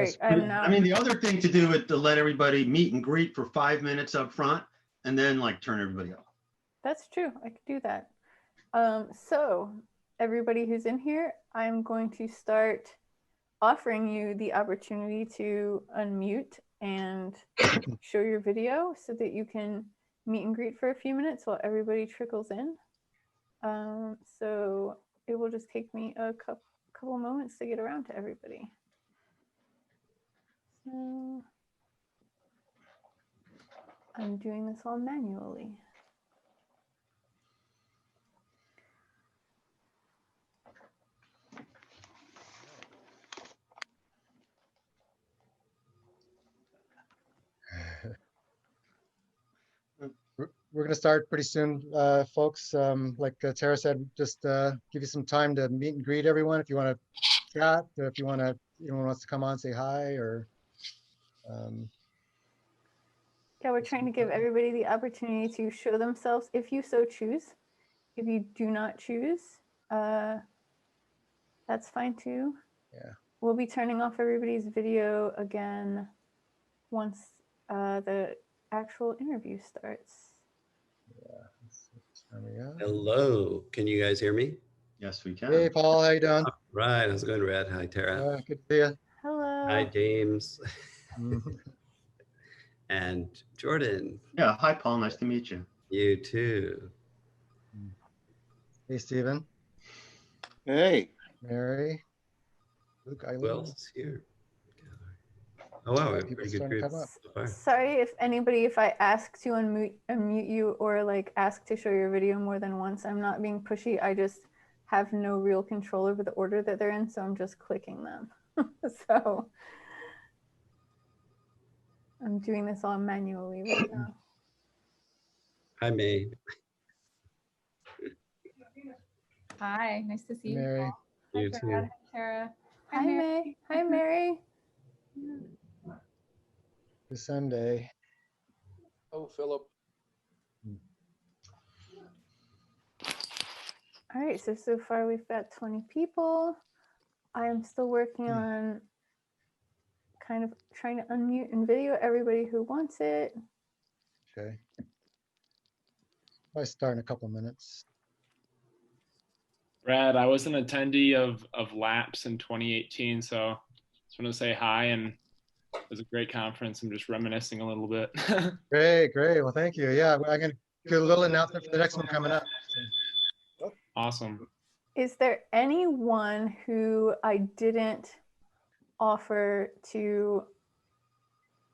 Sorry, I'm not. I mean, the other thing to do is to let everybody meet and greet for 5 minutes up front and then like turn everybody off. That's true. I could do that. So everybody who's in here, I'm going to start offering you the opportunity to unmute and show your video so that you can meet and greet for a few minutes while everybody trickles in. So it will just take me a couple moments to get around to everybody. So I'm doing this all manually. We're going to start pretty soon, folks. Like Tara said, just give you some time to meet and greet everyone. If you want to chat, if you want to, anyone wants to come on, say hi, or. Yeah, we're trying to give everybody the opportunity to show themselves if you so choose. If you do not choose, that's fine too. Yeah. We'll be turning off everybody's video again once the actual interview starts. Yeah. Hello, can you guys hear me? Yes, we can. Hey, Paul, how you doing? All right, how's it going, Red? Hi, Tara. Good to see you. Hello. Hi, James. And Jordan. Yeah, hi, Paul. Nice to meet you. You too. Hey, Stephen. Hey. Mary. Luke, Who else is here? Oh, wow, we have a pretty good group so far. Sorry if I ask to unmute you or like ask to show your video more than once. I'm not being pushy. I just have no real control over the order that they're in, so I'm just clicking them. So I'm doing this all manually right now. Hi, May. Hi, nice to see you. Mary. You Hi, too. Brad. Hi, Tara. Hi, May. Hi, Mary. This Sunday. Oh, Philip. All right, so far we've got 20 people. I am still working on kind of trying to unmute and video everybody who wants it. Okay. I'll start in a couple minutes. Brad, I was an attendee of LAPS in 2018, so just want to say hi, and it was a great conference. I'm just reminiscing a little bit. Great. Well, thank you. Yeah, I'm going to do a little announcement for the next one coming up. Awesome. Is there anyone who I didn't offer to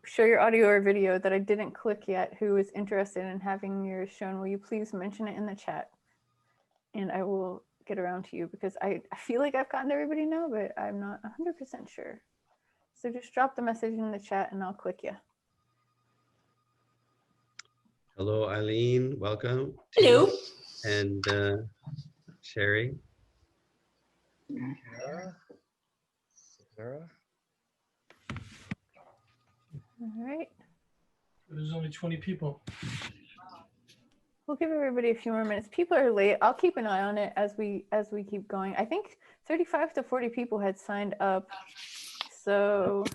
show your audio or video that I didn't click yet who is interested in having yours shown? Will you please mention it in the chat? And I will get around to you because I feel like I've gotten everybody now, but I'm not 100% sure. So just drop the message in the chat and I'll click you. Hello, Eileen. Welcome. Hello. And Sherry. Sarah. All right. There's only 20 people. We'll give everybody a few more minutes. People are late. I'll keep an eye on it as we keep going. I think 35 to 40 people had signed up. So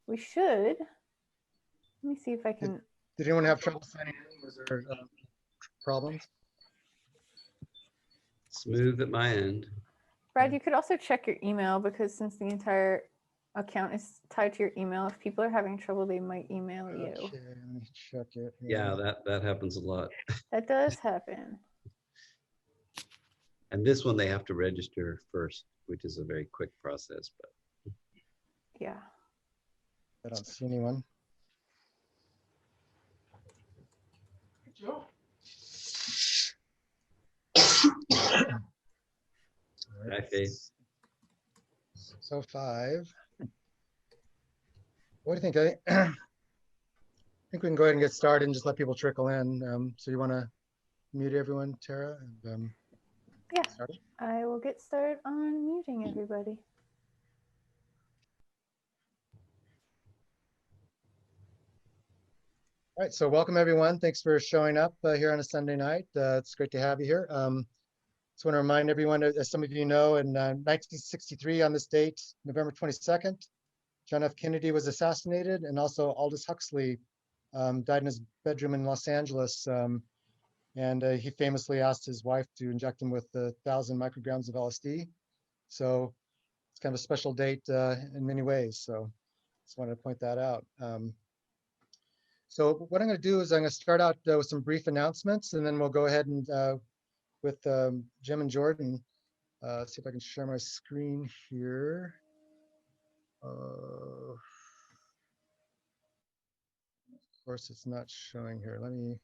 we should. Let me see if I can. Did anyone have trouble signing in? Was there problems? Smooth at my end. Brad, you could also check your email because since the entire account is tied to your email, if people are having trouble, they might email you. Okay, let me check it. Yeah, that happens a lot. That does happen. And this one they have to register first, which is a very quick process. But yeah, I don't see anyone. Hi, Faith. So 5. What do you think, eh? I think we can go ahead and get started and just let people trickle in. So you want to mute everyone, Tara? And, yeah, I will get started on muting everybody. All right, so welcome everyone. Thanks for showing up here on a Sunday night. It's great to have you here. Just want to remind everyone, as some of you know, in 1963 on this date, November 22nd, John F. Kennedy was assassinated, and also Aldous Huxley died in his bedroom in Los Angeles. And he famously asked his wife to inject him with 1,000 micrograms of LSD. So it's kind of a special date in many ways. So just wanted to point that out. So what I'm going to do is I'm going to start out with some brief announcements, and then we'll go ahead and with Jim and Jordan, see if I can share my screen here. Of course, it's not showing here. Let me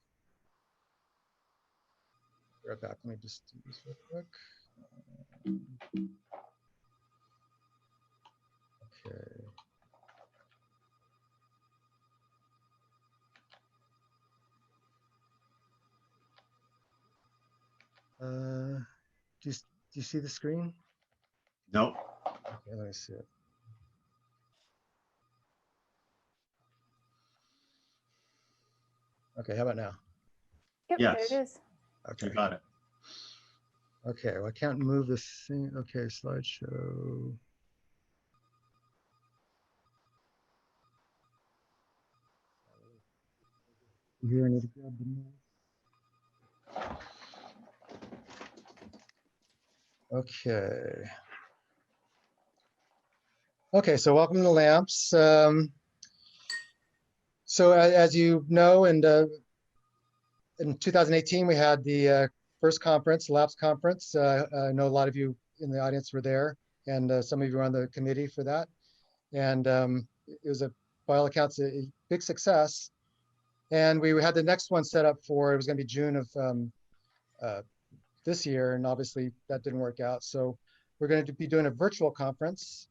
be right back. Let me just do this real quick. Okay. Do you see the screen? Nope. Okay, let me see it. Okay, how about now? Yep, Yes. there it is. Okay. You got it. Okay, well, I can't move this thing. Okay, slideshow. Here, I need to grab the mouse. Okay. Okay, so welcome to LAMPS. So as you know, in 2018, we had the first conference, LAPS conference. I know a lot of you in the audience were there, and some of you were on the committee for that. And it was, by all accounts, a big success. And we had the next one set up for, it was going to be June of this year, and obviously that didn't work out. So we're going to be doing a virtual conference.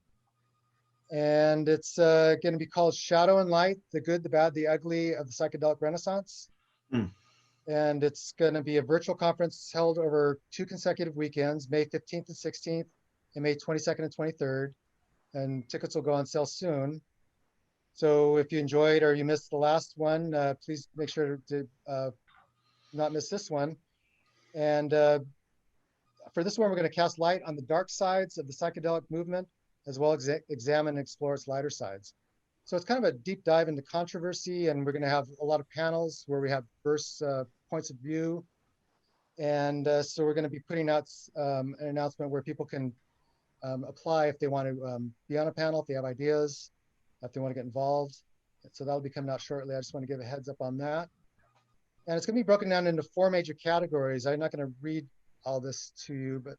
And it's going to be called Shadow and Light, the Good, the Bad, the Ugly of the Psychedelic Renaissance. And it's going to be a virtual conference held over 2 consecutive weekends, May 15th and 16th, and May 22nd and 23rd. And tickets will go on sale soon. So if you enjoyed or you missed the last one, please make sure to not miss this one. And for this one, we're going to cast light on the dark sides of the psychedelic movement, as well as examine and explore its lighter sides. So it's kind of a deep dive into controversy, and we're going to have a lot of panels where we have diverse points of view. And so we're going to be putting out an announcement where people can apply if they want to be on a panel, if they have ideas, if they want to get involved. So that'll be coming out shortly. I just want to give a heads up on that. And it's going to be broken down into 4 major categories. I'm not going to read all this to you, but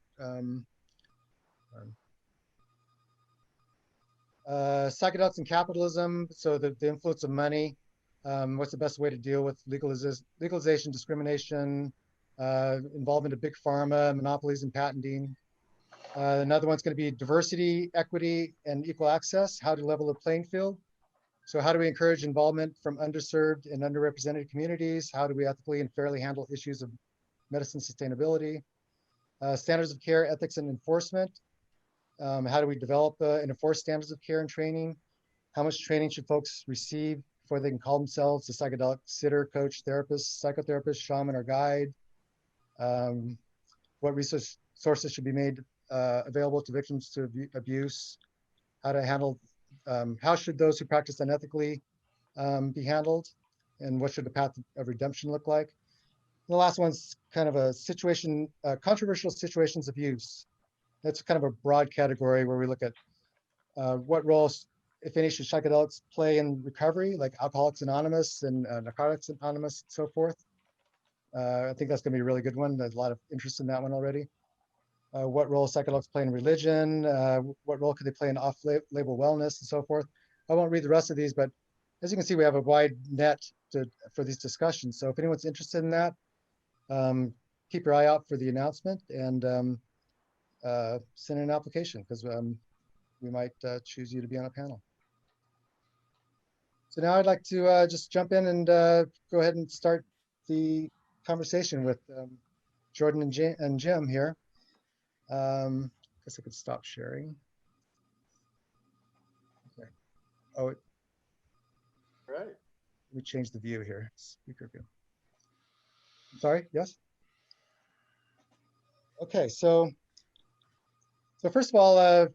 psychedelics and capitalism, so the influence of money, what's the best way to deal with legalization, discrimination, involvement of big pharma, monopolies and patenting. Another one's going to be diversity, equity, and equal access, how to level the playing field. So how do we encourage involvement from underserved and underrepresented communities? How do we ethically and fairly handle issues of medicine sustainability? Standards of care, ethics, and enforcement. How do we develop and enforce standards of care and training? How much training should folks receive before they can call themselves a psychedelic sitter, coach, therapist, psychotherapist, shaman, or guide? What resources should be made available to victims to abuse? How to handle, how should those who practice unethically be handled? And what should the path of redemption look like? And the last one's kind of a situation, controversial situations of use. That's kind of a broad category where we look at what roles, if any, should psychedelics play in recovery, like Alcoholics Anonymous and Narcotics Anonymous and so forth. I think that's going to be a really good one. There's a lot of interest in that one already. What role psychedelics play in religion? What role could they play in off-label wellness and so forth? I won't read the rest of these, but as you can see, we have a wide net for these discussions. So if anyone's interested in that, keep your eye out for the announcement and send in an application, because we might choose you to be on a panel. So now I'd like to just jump in and go ahead and start the conversation with Jordan and Jim here. Guess I could stop sharing. Okay. Oh, Right. let me change the view here. Speaker view. Sorry, yes? Okay, so first of all,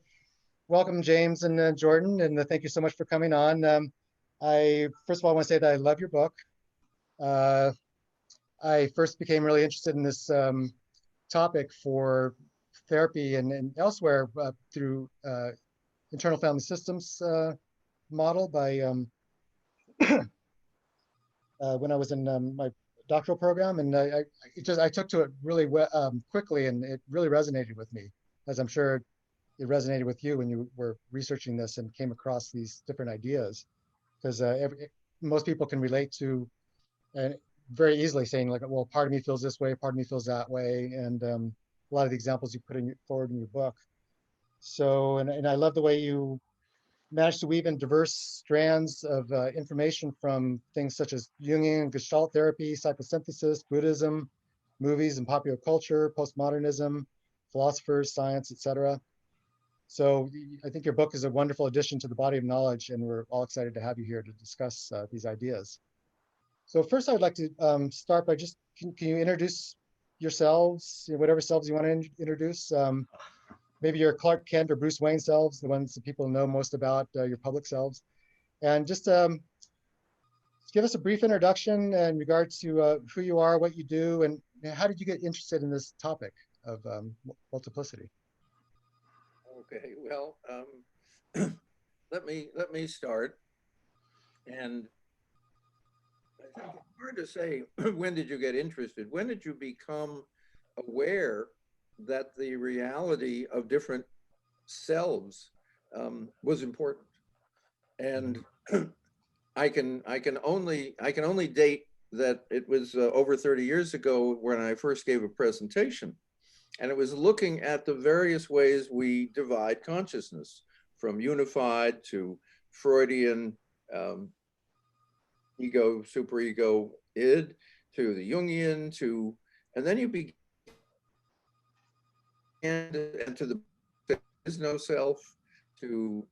welcome, James and Jordan, and thank you so much for coming on. I first of all want to say that I love your book. I first became really interested in this topic for therapy and elsewhere through internal family systems model by when I was in my doctoral program, and I took to it really quickly, and it really resonated with me, as I'm sure it resonated with you when you were researching this and came across these different ideas, because most people can relate to very easily saying like, well, part of me feels this way, part of me feels that way, and a lot of the examples you put forward in your book. So, and I love the way you managed to weave in diverse strands of information from things such as Jungian Gestalt therapy, psychosynthesis, Buddhism, movies and popular culture, postmodernism, philosophers, science, etc. So I think your book is a wonderful addition to the body of knowledge, and we're all excited to have you here to discuss these ideas. So first, I would like to start by just, can you introduce yourselves, whatever selves you want to introduce? Maybe your Clark Kent or Bruce Wayne selves, the ones that people know most about, your public selves. And just give us a brief introduction in regards to who you are, what you do, and how did you get interested in this topic of multiplicity? Okay, well, let me start. And I think it's hard to say, when did you get interested? When did you become aware that the reality of different selves was important? And I can only date that it was over 30 years ago when I first gave a presentation, and it was looking at the various ways we divide consciousness, from unified to Freudian, ego, superego, id, to the Jungian, to, and then you begin and to the there is no self, to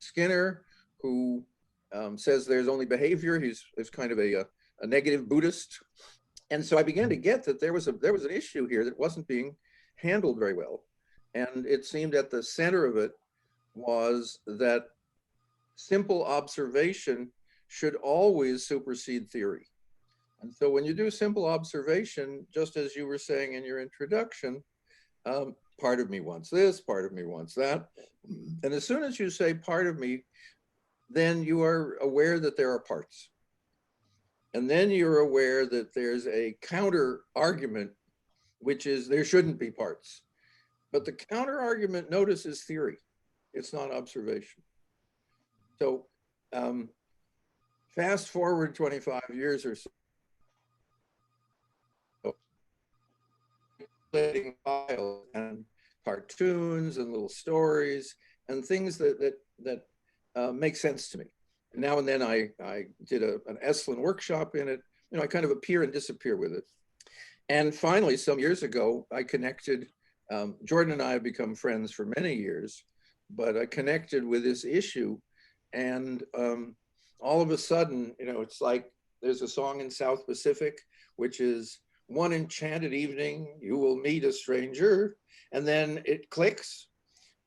Skinner, who says there's only behavior. He's kind of a negative Buddhist. And so I began to get that there was an issue here that wasn't being handled very well. And it seemed at the center of it was that simple observation should always supersede theory. And so when you do simple observation, just as you were saying in your introduction, part of me wants this, part of me wants that. And as soon as you say part of me, then you are aware that there are parts. And then you're aware that there's a counter argument, which is there shouldn't be parts. But the counter argument, notice, is theory. It's not observation. So fast forward 25 years or so, files and cartoons and little stories and things that make sense to me. And now and then I did an Esalen workshop in it. I kind of appear and disappear with it. And finally, some years ago, I connected. Jordan and I have become friends for many years, but I connected with this issue, and all of a sudden, it's like there's a song in South Pacific, which is, one enchanted evening, you will meet a stranger, and then it clicks.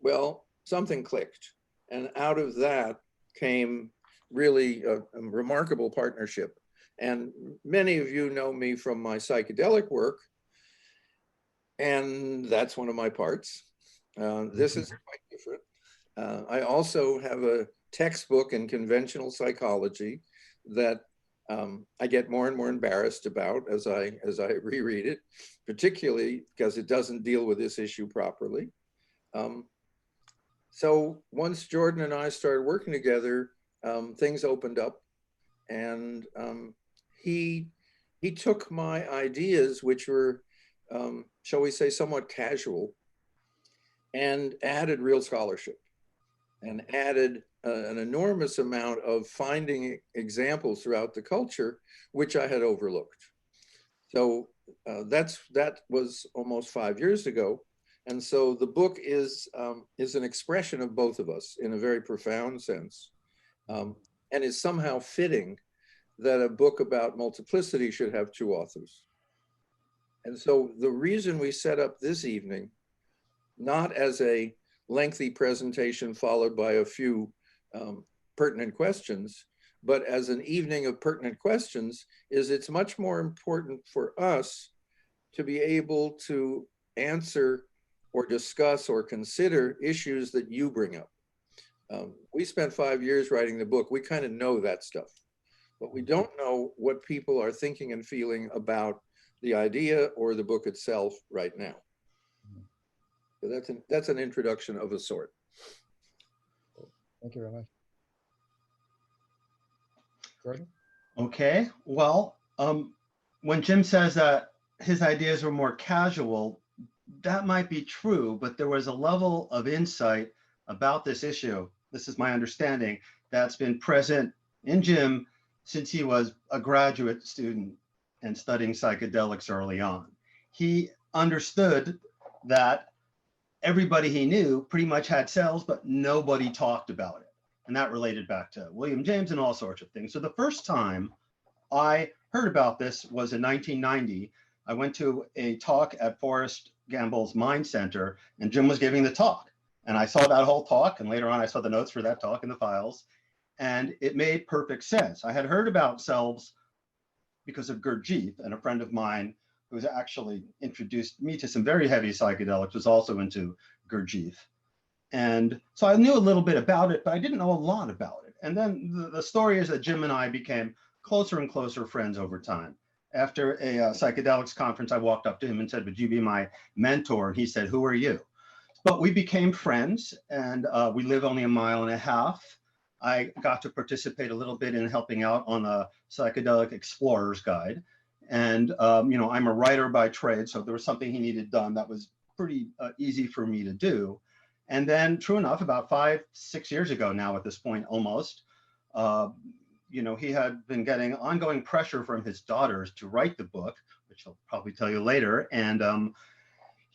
Well, something clicked. And out of that came really a remarkable partnership. And many of you know me from my psychedelic work, and that's one of my parts. This is quite different. I also have a textbook in conventional psychology that I get more and more embarrassed about as I reread it, particularly because it doesn't deal with this issue properly. So once Jordan and I started working together, things opened up, and he took my ideas, which were, shall we say, somewhat casual, and added real scholarship, and added an enormous amount of finding examples throughout the culture, which I had overlooked. So that was almost 5 years ago. And so the book is an expression of both of us in a very profound sense, and is somehow fitting that a book about multiplicity should have two authors. And so the reason we set up this evening, not as a lengthy presentation followed by a few pertinent questions. But as an evening of pertinent questions, it's much more important for us to be able to answer or discuss or consider issues that you bring up. We spent 5 years writing the book. We kind of know that stuff, but we don't know what people are thinking and feeling about the idea or the book itself right now. So that's an introduction of a sort. Thank you very much. Jordan? Okay, well, when Jim says that his ideas were more casual, that might be true, but there was a level of insight about this issue, this is my understanding, that's been present in Jim since he was a graduate student and studying psychedelics early on. He understood that everybody he knew pretty much had cells, but nobody talked about it. And that related back to William James and all sorts of things. So the first time I heard about this was in 1990. I went to a talk at Forrest Gamble's Mind Center, and Jim was giving the talk. And I saw that whole talk, and later on I saw the notes for that talk in the files, and it made perfect sense. I had heard about selves because of Gurdjieff, and a friend of mine who's actually introduced me to some very heavy psychedelics was also into Gurdjieff. And so I knew a little bit about it, but I didn't know a lot about it. And then the story is that Jim and I became closer and closer friends over time. After a psychedelics conference, I walked up to him and said, "Would you be my mentor?" And he said, "Who are you?" But we became friends, and we live only 1.5 miles. I got to participate a little bit in helping out on a psychedelic explorer's guide. And, you know, I'm a writer by trade, so if there was something he needed done, that was pretty easy for me to do. And then, true enough, about 5, 6 years ago now at this point, almost, you know, he had been getting ongoing pressure from his daughters to write the book, which I'll probably tell you later. And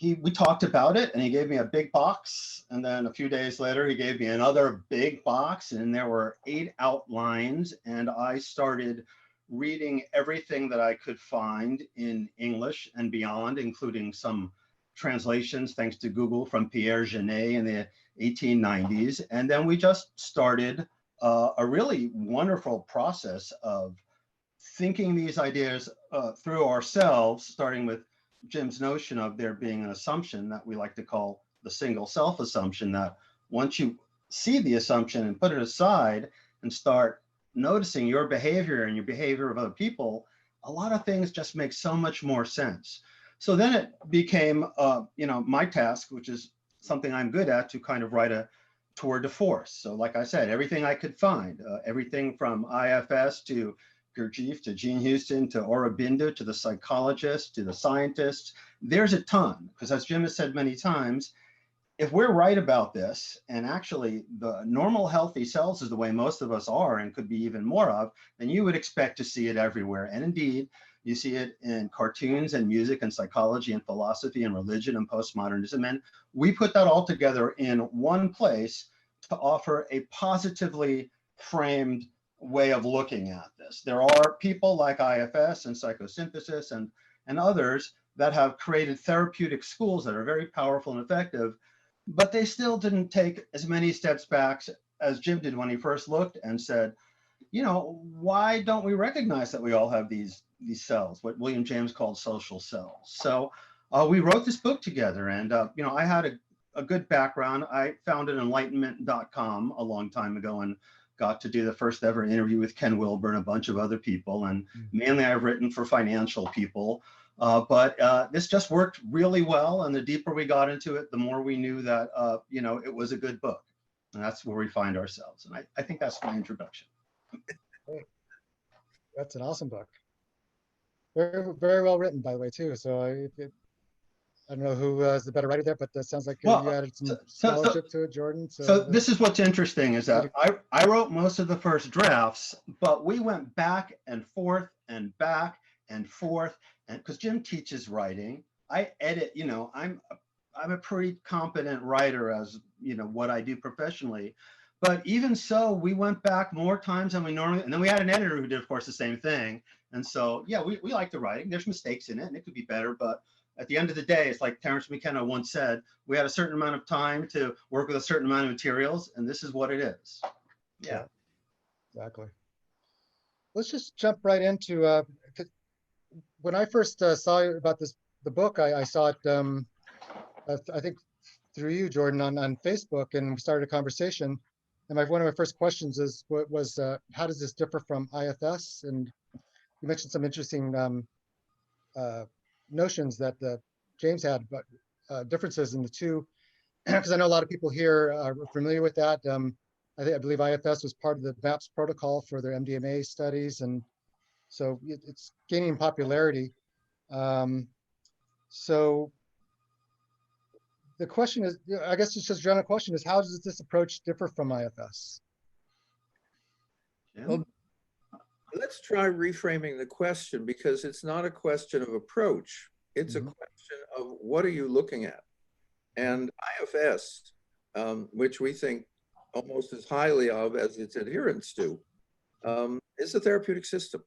we talked about it, and he gave me a big box. And then a few days later, he gave me another big box, and there were 8 outlines. And I started reading everything that I could find in English and beyond, including some translations, thanks to Google, from Pierre Genet in the 1890s. And then we just started a really wonderful process of thinking these ideas through ourselves, starting with Jim's notion of there being an assumption that we like to call the single self assumption, that once you see the assumption and put it aside and start noticing your behavior and your behavior of other people, a lot of things just make so much more sense. So then it became, you know, my task, which is something I'm good at, to kind of write a tour de force. So like I said, everything I could find, everything from IFS to Gurdjieff to Gene Houston to Aurobindo to the psychologists to the scientists, there's a ton. Because as Jim has said many times, if we're right about this, and actually the normal healthy cells is the way most of us are and could be even more of, then you would expect to see it everywhere. And indeed, you see it in cartoons and music and psychology and philosophy and religion and postmodernism. And we put that all together in one place to offer a positively framed way of looking at this. There are people like IFS and psychosynthesis and others that have created therapeutic schools that are very powerful and effective, but they still didn't take as many steps back as Jim did when he first looked and said, you know, why don't we recognize that we all have these cells, what William James called social cells? So we wrote this book together, and you know, I had a good background. I founded enlightenment.com a long time ago and got to do the first ever interview with Ken Wilber and a bunch of other people. And mainly I've written for financial people, but this just worked really well. And the deeper we got into it, the more we knew that, you know, it was a good book. And that's where we find ourselves. And I think that's my introduction. That's an awesome book. Very, very well written, by the way, too. So I don't know who is the better writer there, but that sounds like Well, you added some scholarship to it, Jordan. So this is what's interesting is that I wrote most of the first drafts, but we went back and forth and back and forth. And because Jim teaches writing, I edit, you know, I'm a pretty competent writer, as you know, what I do professionally. But even so, we went back more times than we normally, and then we had an editor who did, of course, the same thing. And so, yeah, we like the writing. There's mistakes in it, and it could be better, but At the end of the day, it's like Terence McKenna once said, we had a certain amount of time to work with a certain amount of materials, and this is what it is. Yeah. Exactly. Let's just jump right into, 'cause when I first saw about the book, I saw it, I think through you, Jordan, on Facebook, and we started a conversation. And one of my first questions was how does this differ from IFS? And you mentioned some interesting notions that James had, but differences in the two, because I know a lot of people here are familiar with that. I believe IFS was part of the MAPS protocol for their MDMA studies, and so it's gaining popularity. So the question is, I guess it's just a general question, is how does this approach differ from IFS? Jim? Well, let's try reframing the question, because it's not a question of approach. It's a question of what are you looking at? And IFS, which we think almost as highly of as its adherents do, is a therapeutic system.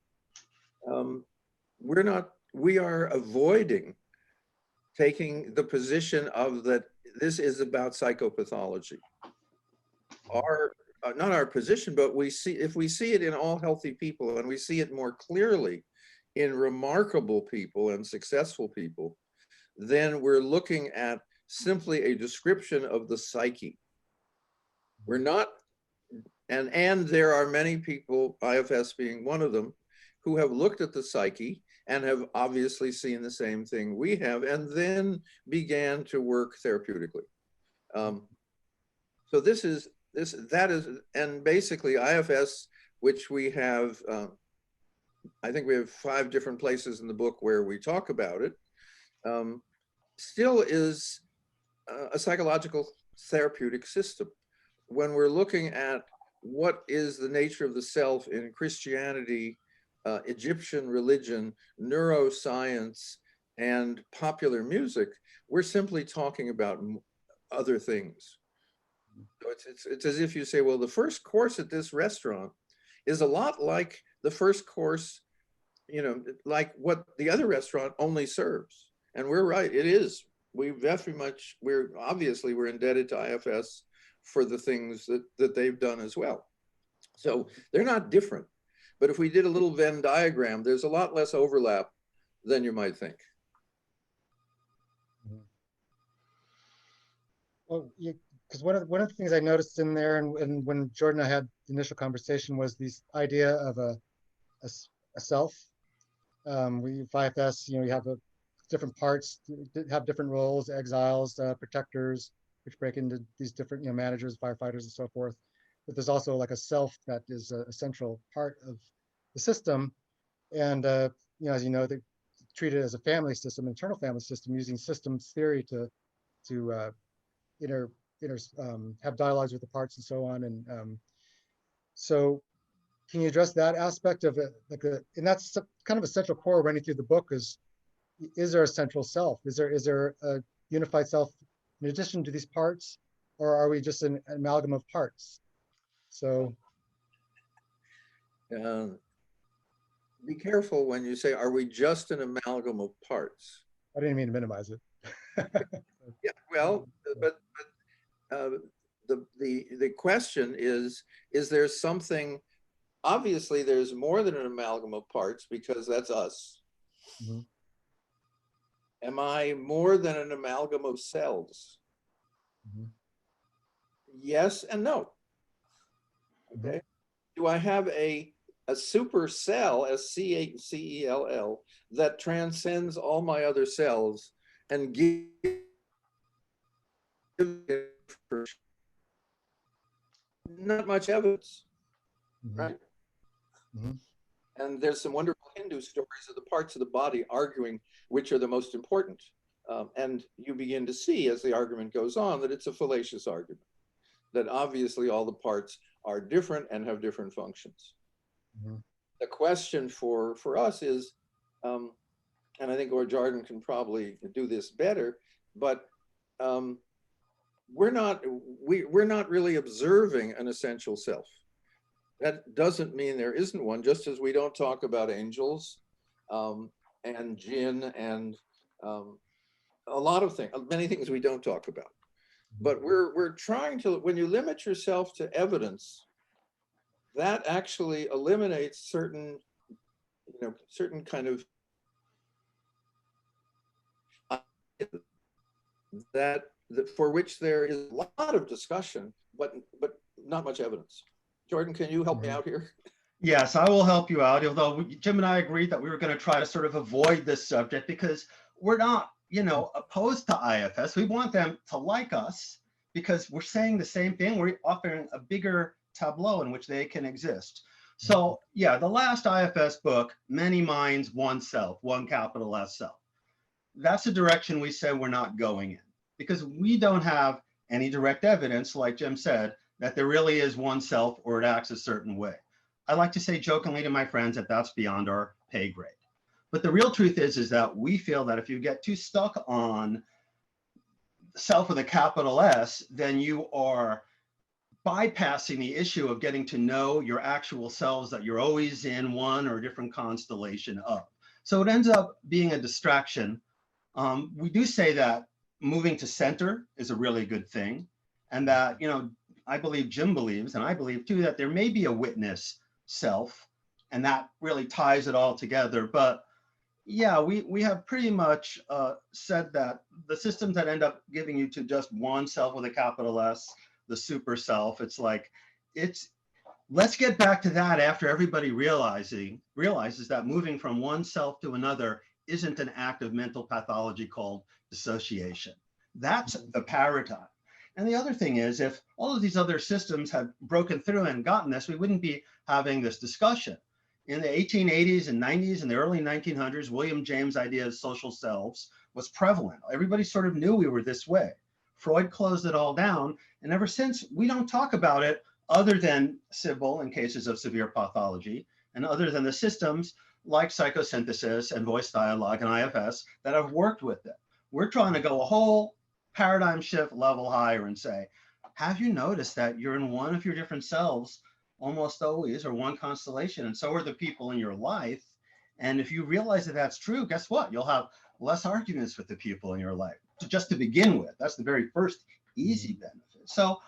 We are avoiding taking the position of that this is about psychopathology. Not our position, but if we see it in all healthy people, and we see it more clearly in remarkable people and successful people, then we're looking at simply a description of the psyche. We're not, and there are many people, IFS being one of them, who have looked at the psyche and have obviously seen the same thing we have, and then began to work therapeutically. So that is, and basically IFS, which we have, I think we have 5 different places in the book where we talk about it, still is a psychological therapeutic system. When we're looking at what is the nature of the self in Christianity, Egyptian religion, neuroscience, and popular music, we're simply talking about other things. So it's as if you say, well, the first course at this restaurant is a lot like the first course, like what the other restaurant only serves. And we're right, it is. We're indebted to IFS for the things that they've done as well. So they're not different. But if we did a little Venn diagram, there's a lot less overlap than you might think. Well, because one of the things I noticed in there, and when Jordan and I had the initial conversation, was this idea of a self. With IFS, you have different parts, have different roles, exiles, protectors, which break into these different, managers, firefighters, and so forth. But there's also like a self that is a central part of the system. And, as you know, they treat it as a family system, internal family system, using systems theory to have dialogues with the parts and so on. And so can you address that aspect of it? And that's kind of a central core running through the book is there a central self? Is there a unified self in addition to these parts, or are we just an amalgam of parts? So be careful when you say, are we just an amalgam of parts? I didn't mean to minimize it. Yeah, well, but the question is there something, obviously there's more than an amalgam of parts, because that's us. Mm-hmm. Am I more than an amalgam of cells? Mm-hmm. Yes and no. Okay. Do I have a super cell, SCELL, that transcends all my other cells and gives not much evidence, Mm-hmm. right? Mm-hmm. And there's some wonderful Hindu stories of the parts of the body arguing which are the most important. And you begin to see, as the argument goes on, that it's a fallacious argument, that obviously all the parts are different and have different functions. Mm-hmm. The question for us is, and I think Jordan can probably do this better, but we're not really observing an essential self. That doesn't mean there isn't one, just as we don't talk about angels and jinn and a lot of things, many things we don't talk about. But we're trying to, when you limit yourself to evidence, that actually eliminates certain, certain kind of that for which there is a lot of discussion, but not much evidence. Jordan, can you help me out here? Yes, I will help you out. Although Jim and I agreed that we were going to try to sort of avoid this subject because we're not, opposed to IFS. We want them to like us because we're saying the same thing. We're offering a bigger tableau in which they can exist. So yeah, the last IFS book, Many Minds, One Self, one capital S self. That's the direction we said we're not going in because we don't have any direct evidence, like Jim said, that there really is one self or it acts a certain way. I like to say jokingly to my friends that that's beyond our pay grade. But the real truth is that we feel that if you get too stuck on self with a capital S, then you are bypassing the issue of getting to know your actual selves that you're always in one or different constellation of. So it ends up being a distraction. We do say that moving to center is a really good thing. And that, I believe Jim believes, and I believe too, that there may be a witness self, and that really ties it all together. But yeah, we have pretty much said that the systems that end up giving you to just one self with a capital S, the super self, let's get back to that after everybody realizes that moving from one self to another isn't an act of mental pathology called dissociation. That's the paradigm. And the other thing is, if all of these other systems had broken through and gotten this, we wouldn't be having this discussion. In the 1880s and 90s and the early 1900s, William James' idea of social selves was prevalent. Everybody sort of knew we were this way. Freud closed it all down, and ever since, we don't talk about it other than Sybil in cases of severe pathology, and other than the systems like psychosynthesis and voice dialogue and IFS that have worked with it. We're trying to go a whole paradigm shift level higher and say, have you noticed that you're in one of your different selves almost always, or one constellation, and so are the people in your life? And if you realize that that's true, guess what? You'll have less arguments with the people in your life, just to begin with. That's the very first easy benefit. So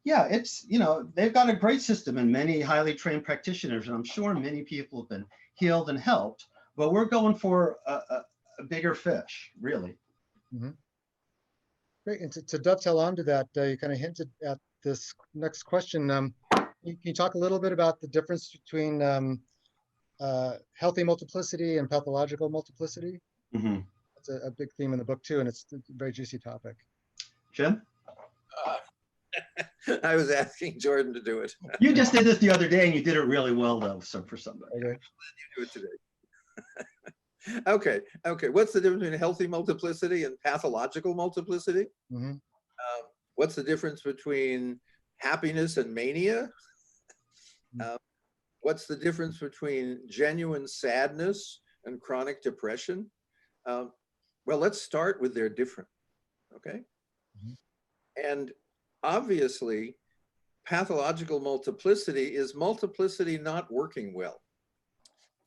yeah, it's, they've got a great system and many highly trained practitioners, and I'm sure many people have been healed and helped, but we're going for a bigger fish, really. Mm-hmm. Great, and to dovetail onto that, you kind of hinted at this next question. Can you talk a little bit about the difference between healthy multiplicity and pathological multiplicity? Mm-hmm. That's a big theme in the book too, and it's a very juicy topic. Jim? I was asking Jordan to do it. You just did this the other day and you did it really well though, so for somebody. Okay. You do it today. Okay. What's the difference between healthy multiplicity and pathological multiplicity? Mm-hmm. What's the difference between happiness and mania? What's the difference between genuine sadness and chronic depression? Well, let's start with they're different, okay? Mm-hmm. And obviously, pathological multiplicity is multiplicity not working well.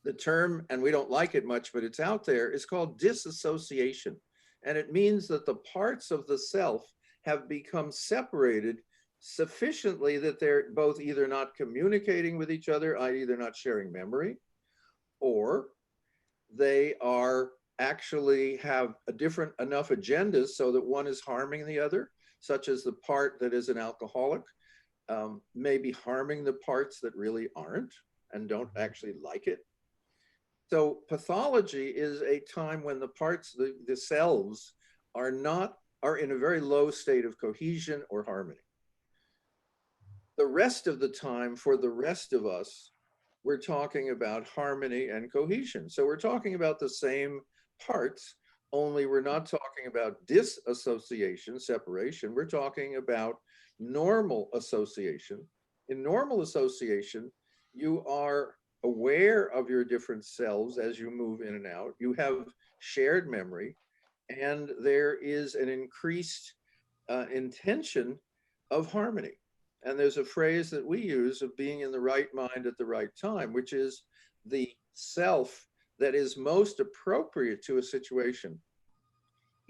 The term, and we don't like it much, but it's out there, is called dissociation. And it means that the parts of the self have become separated sufficiently that they're both either not communicating with each other, i.e. they're not sharing memory, or they are actually have a different enough agendas so that one is harming the other, such as the part that is an alcoholic may be harming the parts that really aren't and don't actually like it. So pathology is a time when the parts, the selves are in a very low state of cohesion or harmony. The rest of the time, for the rest of us, we're talking about harmony and cohesion. So we're talking about the same parts, only we're not talking about disassociation, separation. We're talking about normal association. In normal association, you are aware of your different selves as you move in and out. You have shared memory, and there is an increased intention of harmony. And there's a phrase that we use of being in the right mind at the right time, which is the self that is most appropriate to a situation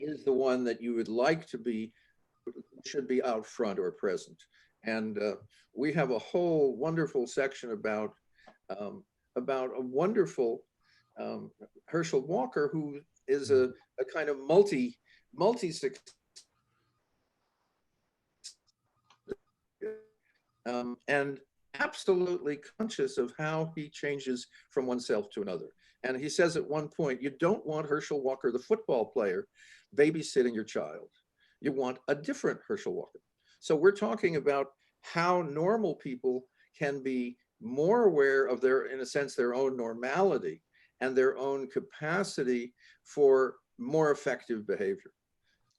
is the one that you would like to be, should be out front or present. And we have a whole wonderful section about a wonderful Herschel Walker, who is a kind of multi and absolutely conscious of how he changes from oneself to another. And he says at one point, you don't want Herschel Walker, the football player, babysitting your child. You want a different Herschel Walker. So we're talking about how normal people can be more aware of their, in a sense, their own normality and their own capacity for more effective behavior.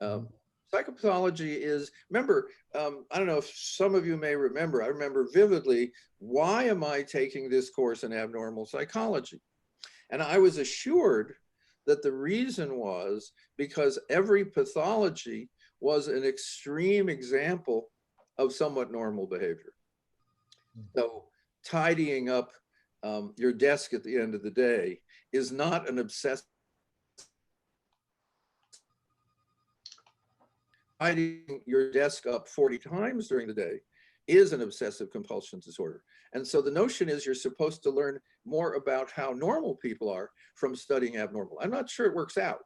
Psychopathology is, remember, I don't know if some of you may remember, I remember vividly, why am I taking this course in abnormal psychology? And I was assured that the reason was because every pathology was an extreme example of somewhat normal behavior. So tidying up your desk at the end of the day is not an obsessive. Tidying your desk up 40 times during the day is an obsessive compulsion disorder. And so the notion is you're supposed to learn more about how normal people are from studying abnormal. I'm not sure it works out,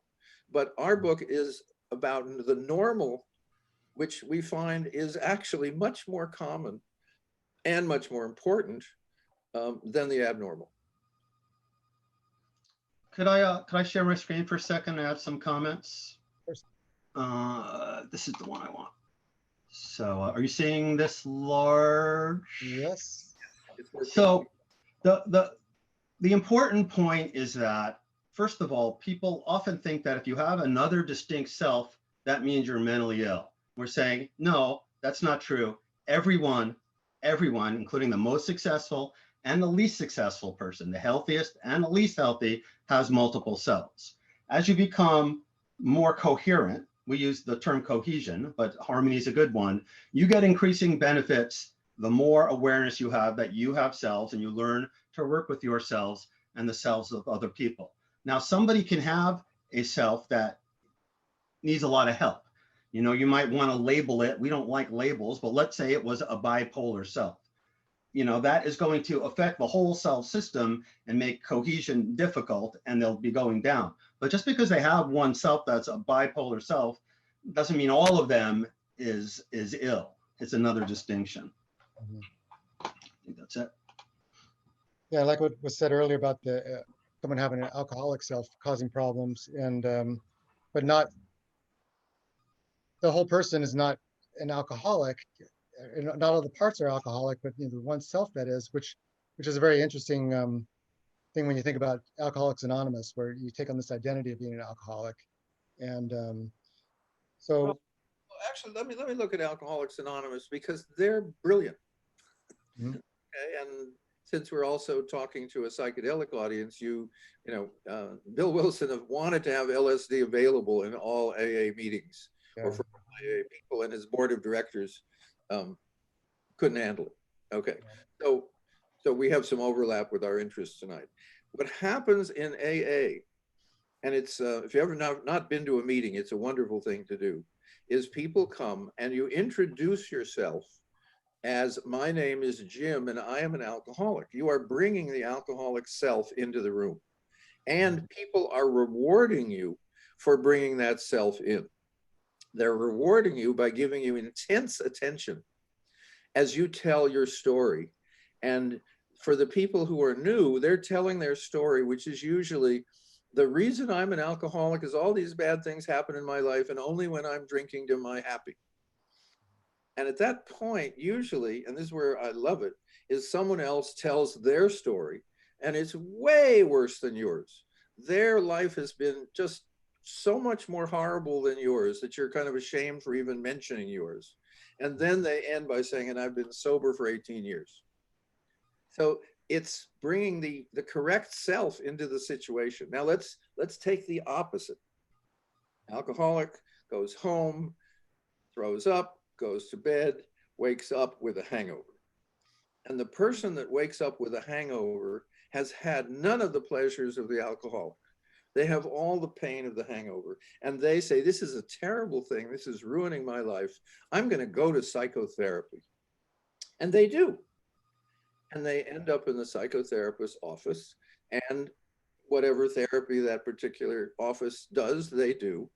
but our book is about the normal, which we find is actually much more common and much more important than the abnormal. Could I share my screen for a second and add some comments? Of This is the one I want. So are you seeing this large? Yes. So the important point is that, first of all, people often think that if you have another distinct self, that means you're mentally ill. We're saying, no, that's not true. Everyone, including the most successful and the least successful person, the healthiest and the least healthy, has multiple selves. As you become more coherent, we use the term cohesion, but harmony is a good one. You get increasing benefits the more awareness you have that you have selves, and you learn to work with yourselves and the selves of other people. Now, somebody can have a self that needs a lot of help. You know, you might want to label it. We don't like labels, but let's say it was a bipolar self. You know, that is going to affect the whole cell system and make cohesion difficult, and they'll be going down. But just because they have one self that's a bipolar self doesn't mean all of them is ill. It's another distinction. I think that's it. Yeah, like what was said earlier about the someone having an alcoholic self causing problems, and but not the whole person is not an alcoholic. Not all the parts are alcoholic, but the one self that is, which is a very interesting thing when you think about Alcoholics Anonymous, where you take on this identity of being an alcoholic, and so. Well, actually, let me look at Alcoholics Anonymous, because they're brilliant. Mm-hmm. Okay, and since we're also talking to a psychedelic audience, you know, Bill Wilson have wanted to have LSD available in all AA meetings, Yeah. or for AA people, and his board of directors couldn't handle it. Okay, so we have some overlap with our interests tonight. What happens in AA, and it's if you ever not been to a meeting, it's a wonderful thing to do, is people come and you introduce yourself as, my name is Jim and I am an alcoholic. You are bringing the alcoholic self into the room, and people are rewarding you for bringing that self in. They're rewarding you by giving you intense attention as you tell your story. And for the people who are new, they're telling their story, which is usually, the reason I'm an alcoholic is all these bad things happen in my life, and only when I'm drinking am I happy. And at that point, usually, and this is where I love it, is someone else tells their story, and it's way worse than yours. Their life has been just so much more horrible than yours that you're kind of ashamed for even mentioning yours. And then they end by saying, and I've been sober for 18 years. So it's bringing the correct self into the situation. Now let's take the opposite. Alcoholic goes home, throws up, goes to bed, wakes up with a hangover. And the person that wakes up with a hangover has had none of the pleasures of the alcoholic. They have all the pain of the hangover. And they say, this is a terrible thing. This is ruining my life. I'm going to go to psychotherapy. And they do. And they end up in the psychotherapist's office. And whatever therapy that particular office does, they do.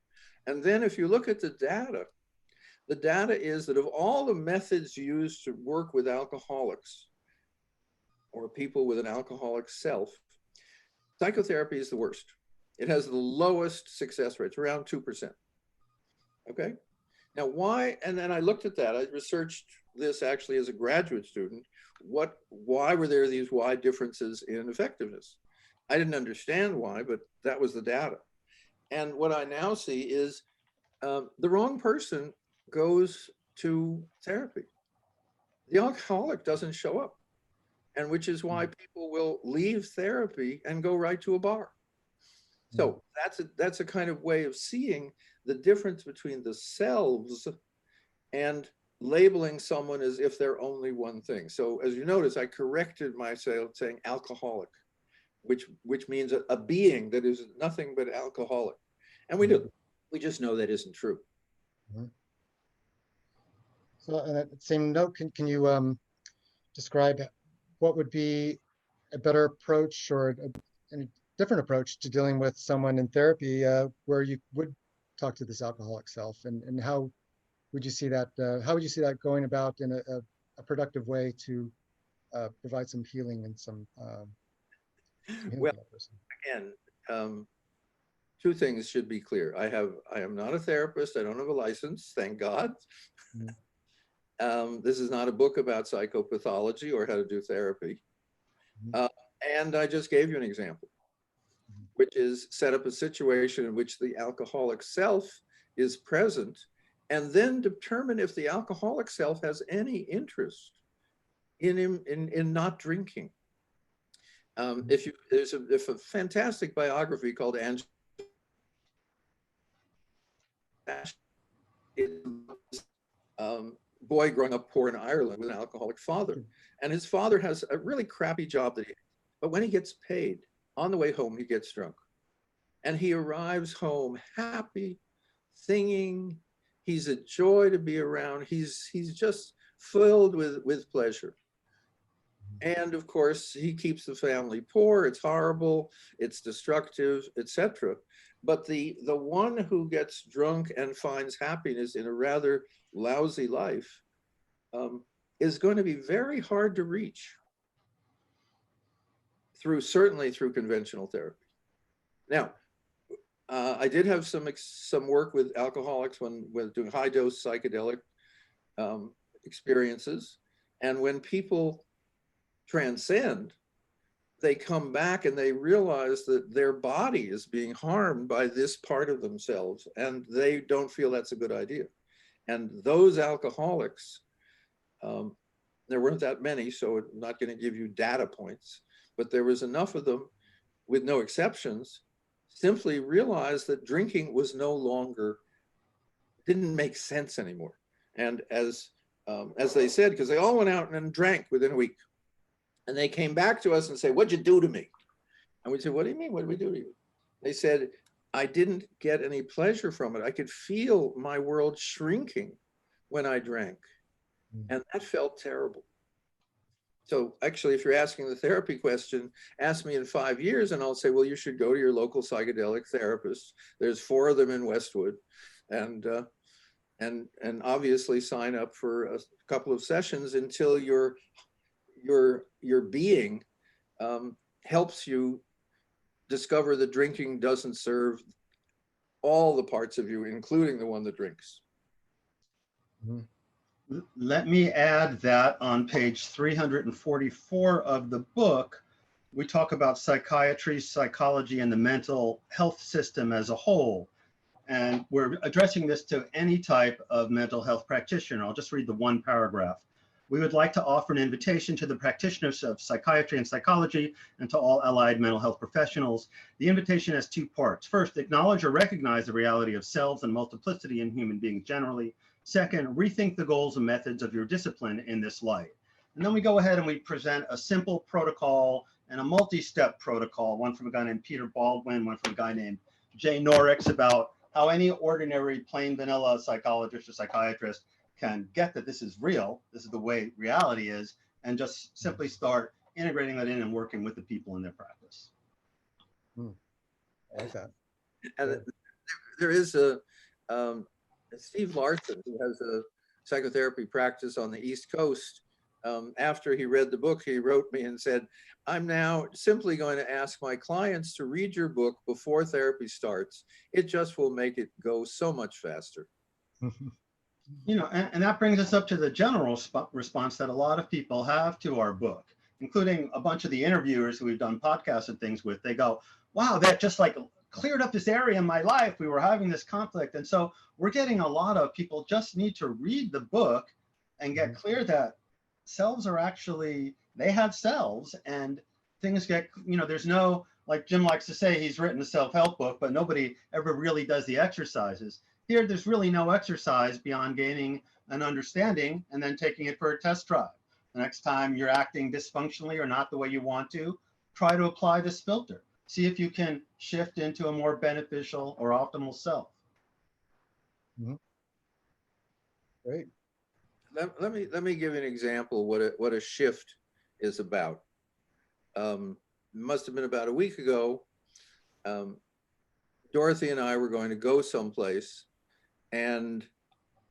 And then if you look at the data is that of all the methods used to work with alcoholics or people with an alcoholic self, psychotherapy is the worst. It has the lowest success rates, around 2%. Okay? Now why, and then I looked at that, I researched this actually as a graduate student, why were there these wide differences in effectiveness? I didn't understand why, but that was the data. And what I now see is the wrong person goes to therapy. The alcoholic doesn't show up, and which is why people will leave therapy and go right to a bar. So that's a kind of way of seeing the difference between the selves and labeling someone as if they're only one thing. So as you notice, I corrected myself saying alcoholic, which means a being that is nothing but alcoholic. And we do. We just know that isn't true. So on that same note, can you describe what would be a better approach or a different approach to dealing with someone in therapy where you would talk to this alcoholic self, and how would you see that? How would you see that going about in a productive way to provide some healing and some healing Well, for that person? again, two things should be clear. I am not a therapist. I don't have a license, thank God. This is not a book about psychopathology or how to do therapy. And I just gave you an example, which is set up a situation in which the alcoholic self is present, and then determine if the alcoholic self has any interest in not drinking. There's a fantastic biography called Angela. Boy growing up poor in Ireland with an alcoholic father, and his father has a really crappy job that he has. But when he gets paid, on the way home he gets drunk, and he arrives home happy, singing. He's a joy to be around. He's just filled with pleasure. And of course, he keeps the family poor. It's horrible. It's destructive, etc. But the one who gets drunk and finds happiness in a rather lousy life is going to be very hard to reach certainly through conventional therapy. Now, I did have some work with alcoholics when doing high dose psychedelic experiences, and when people transcend, they come back and they realize that their body is being harmed by this part of themselves, and they don't feel that's a good idea. And those alcoholics, there weren't that many, so I'm not going to give you data points, but there was enough of them, with no exceptions, simply realized that drinking was no longer, didn't make sense anymore. And as they said, because they all went out and drank within a week, and they came back to us and said, "What'd you do to me?" And we said, "What do you mean? What did we do to you?" They said, "I didn't get any pleasure from it. I could feel my world shrinking when I drank. And that felt terrible." So actually, if you're asking the therapy question, ask me in 5 years and I'll say, well, you should go to your local psychedelic therapist. There's 4 of them in Westwood. And obviously sign up for a couple of sessions until your being helps you discover that drinking doesn't serve all the parts of you, including the one that drinks. Let me add that on page 344 of the book, we talk about psychiatry, psychology, and the mental health system as a whole. And we're addressing this to any type of mental health practitioner. I'll just read the one paragraph. We would like to offer an invitation to the practitioners of psychiatry and psychology and to all allied mental health professionals. The invitation has 2 parts. First, acknowledge or recognize the reality of selves and multiplicity in human beings generally. Second, rethink the goals and methods of your discipline in this light. And then we go ahead and we present a simple protocol and a multi-step protocol, one from a guy named Peter Baldwin, one from a guy named Jay Norix, about how any ordinary plain vanilla psychologist or psychiatrist can get that this is real, this is the way reality is, and just simply start integrating that in and working with the people in their practice. I like that. And there is a Steve Larson, who has a psychotherapy practice on the East Coast. After he read the book, he wrote me and said, I'm now simply going to ask my clients to read your book before therapy starts. It just will make it go so much faster. You know, and that brings us up to the general response that a lot of people have to our book, including a bunch of the interviewers who we've done podcasts and things with. They go, wow, that just like cleared up this area in my life. We were having this conflict. And so we're getting a lot of people just need to read the book and get clear that selves are actually, they have selves, and things get, you know, there's no, like Jim likes to say, he's written a self-help book, but nobody ever really does the exercises. Here, there's really no exercise beyond gaining an understanding and then taking it for a test drive. The next time you're acting dysfunctionally or not the way you want to, try to apply this filter. See if you can shift into a more beneficial or optimal self. Great. Let me give you an example what a shift is about. Must have been about a week ago. Dorothy and I were going to go someplace, and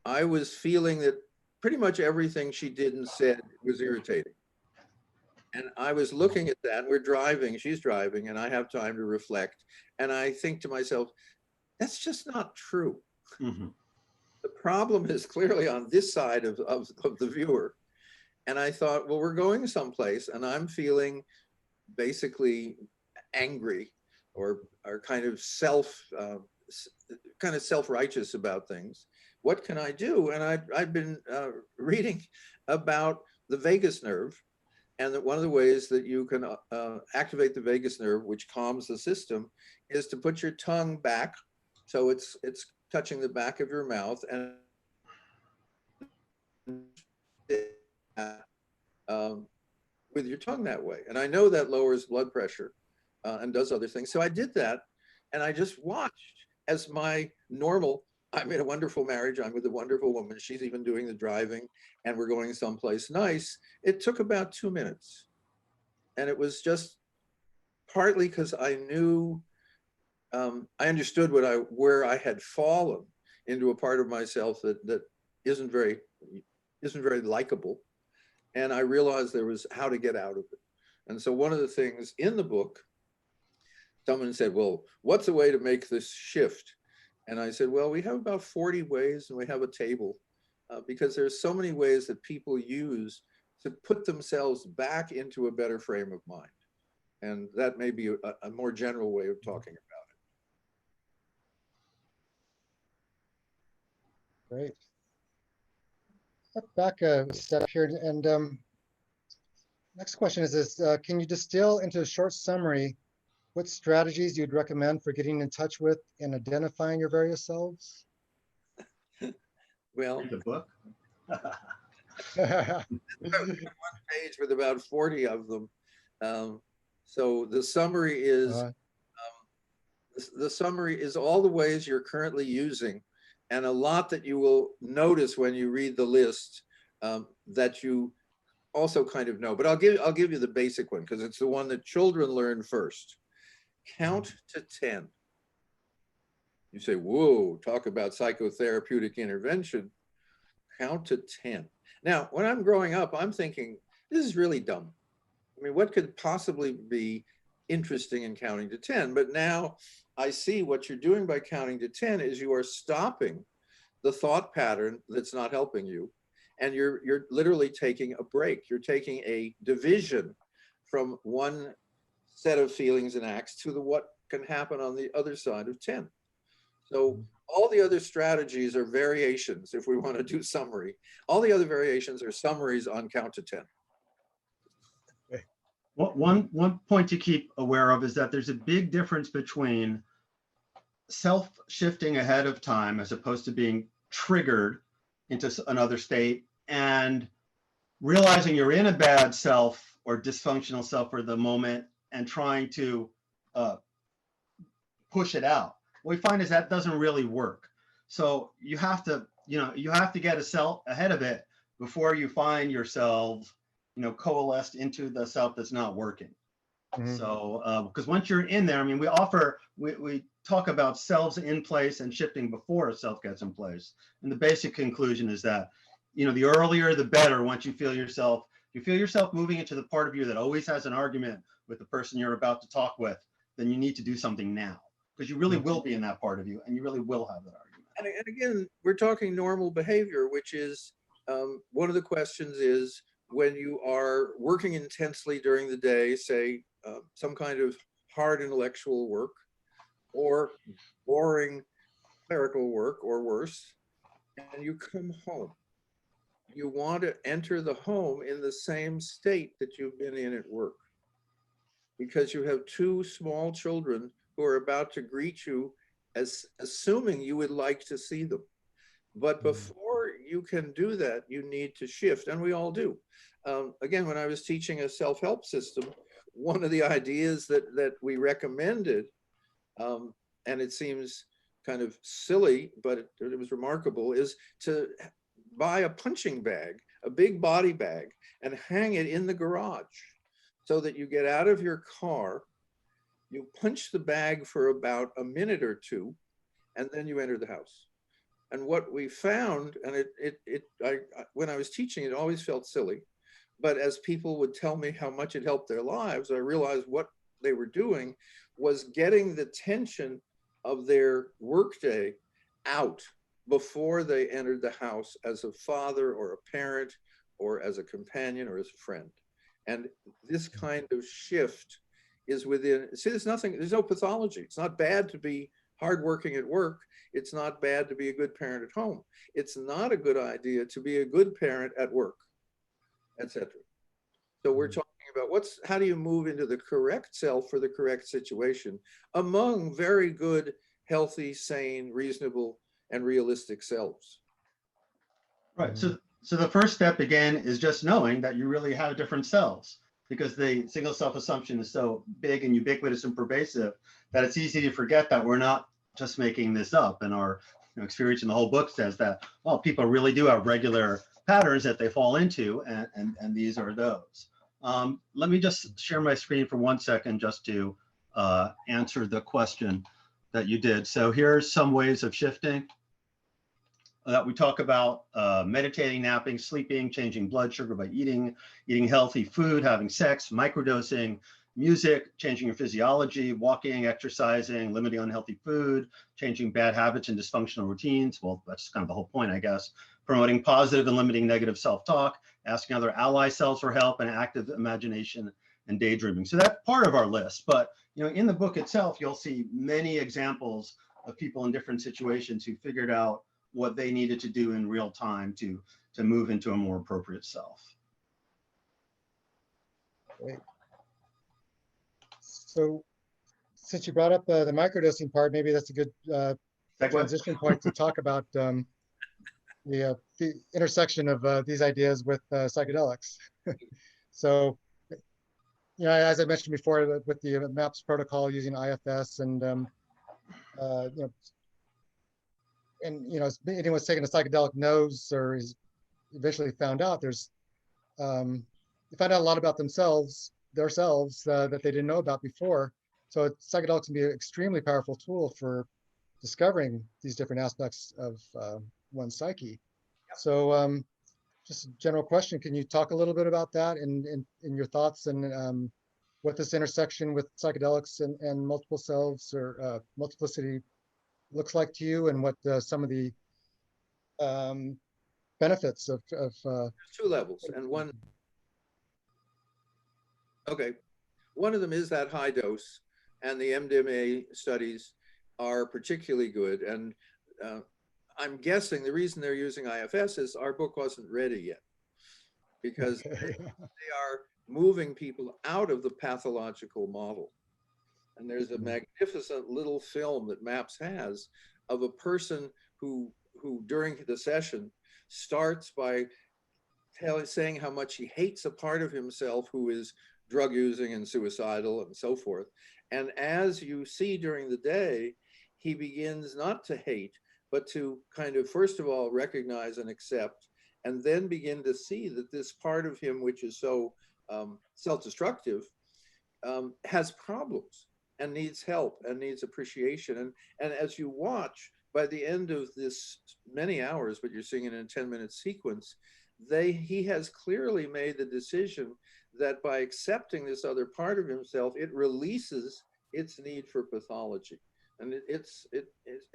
I was feeling that pretty much everything she did and said was irritating. And I was looking at that, and we're driving, she's driving, and I have time to reflect. And I think to myself, that's just not true. The problem is clearly on this side of the viewer. And I thought, well, we're going someplace, and I'm feeling basically angry or kind of self-righteous about things. What can I do? And I've been reading about the vagus nerve, and that one of the ways that you can activate the vagus nerve, which calms the system, is to put your tongue back, so it's touching the back of your mouth, and with your tongue that way. And I know that lowers blood pressure and does other things. So I did that, and I just watched as my normal, I'm in a wonderful marriage, I'm with a wonderful woman, she's even doing the driving, and we're going someplace nice. It took about 2 minutes. And it was just partly because I knew, I understood where I had fallen into a part of myself that isn't very likable. And I realized there was how to get out of it. And so one of the things in the book, someone said, well, what's a way to make this shift? And I said, well, we have about 40 ways, and we have a table because there's so many ways that people use to put themselves back into a better frame of mind. And that may be a more general way of talking about it. Great. Back a step here, and next question is this, can you distill into a short summary what strategies you'd recommend for getting in touch with and identifying your various selves? Well, The book. one page with about 40 of them. So the summary is all the ways you're currently using, and a lot that you will notice when you read the list that you also kind of know. But I'll give you the basic one because it's the one that children learn first. Count to 10. You say, whoa, talk about psychotherapeutic intervention. Count to 10. Now, when I'm growing up, I'm thinking, this is really dumb. I mean, what could possibly be interesting in counting to 10? But now I see what you're doing by counting to 10 is you are stopping the thought pattern that's not helping you. And you're literally taking a break. You're taking a division from one set of feelings and acts to what can happen on the other side of 10. So all the other strategies are variations, if we want to do summary. All the other variations are summaries on count to 10. One point to keep aware of is that there's a big difference between self-shifting ahead of time as opposed to being triggered into another state and realizing you're in a bad self or dysfunctional self for the moment and trying to push it out. What we find is that doesn't really work. So you have to, you have to get a self ahead of it before you find yourself, coalesced into the self that's not working. Mhm. So, because once you're in there, I mean, we talk about selves in place and shifting before a self gets in place. And the basic conclusion is that, the earlier, the better. Once you feel yourself moving into the part of you that always has an argument with the person you're about to talk with, then you need to do something now, because you really will be in that part of you and you really will have that argument. And again, we're talking normal behavior, which is one of the questions is when you are working intensely during the day, say some kind of hard intellectual work or boring clerical work or worse, and you come home, you want to enter the home in the same state that you've been in at work, because you have two small children who are about to greet you as assuming you would like to see them. But before you can do that, you need to shift, and we all do. Again, when I was teaching a self-help system, one of the ideas that we recommended, and it seems kind of silly, but it was remarkable, is to buy a punching bag, a big body bag, and hang it in the garage so that you get out of your car, you punch the bag for about a minute or two, and then you enter the house. And what we found, and when I was teaching, it always felt silly, but as people would tell me how much it helped their lives, I realized what they were doing was getting the tension of their workday out before they entered the house as a father or a parent or as a companion or as a friend. And this kind of shift is within, see, there's no pathology. It's not bad to be hardworking at work. It's not bad to be a good parent at home. It's not a good idea to be a good parent at work, etc. So we're talking about how do you move into the correct self for the correct situation among very good, healthy, sane, reasonable, and realistic selves. Right. So the first step again is just knowing that you really have different selves, because the single self assumption is so big and ubiquitous and pervasive that it's easy to forget that we're not just making this up. And our experience in the whole book says that, well, people really do have regular patterns that they fall into, and these are those. Let me just share my screen for 1 second just to answer the question that you did. So here's some ways of shifting that we talk about: meditating, napping, sleeping, changing blood sugar by eating healthy food, having sex, microdosing, music, changing your physiology, walking, exercising, limiting unhealthy food, changing bad habits and dysfunctional routines. Well, that's kind of the whole point, I guess. Promoting positive and limiting negative self-talk, asking other ally selves for help, and active imagination and daydreaming. So that's part of our list. But in the book itself, you'll see many examples of people in different situations who figured out what they needed to do in real time to move into a more appropriate self. Great. So since you brought up the microdosing part, maybe that's a good transition point to talk about the intersection of these ideas with psychedelics. So, as I mentioned before, with the MAPS protocol using IFS and anyone who's taken a psychedelic knows or is eventually found out they find out a lot about themselves that they didn't know about before. So psychedelics can be an extremely powerful tool for discovering these different aspects of one's psyche. So just a general question, can you talk a little bit about that in your thoughts and what this intersection with psychedelics and multiple selves or multiplicity looks like to you, and what some of the benefits of two levels, and one of them is that high dose, and the MDMA studies are particularly good. And I'm guessing the reason they're using IFS is our book wasn't ready yet, because they are moving people out of the pathological model. And there's a magnificent little film that MAPS has of a person who during the session starts by saying how much he hates a part of himself who is drug using and suicidal and so forth. And as you see during the day, he begins not to hate, but to kind of, first of all, recognize and accept, and then begin to see that this part of him, which is so self-destructive, has problems and needs help and needs appreciation. And as you watch, by the end of this many hours, but you're seeing it in a 10-minute sequence, he has clearly made the decision that by accepting this other part of himself, it releases its need for pathology. And it's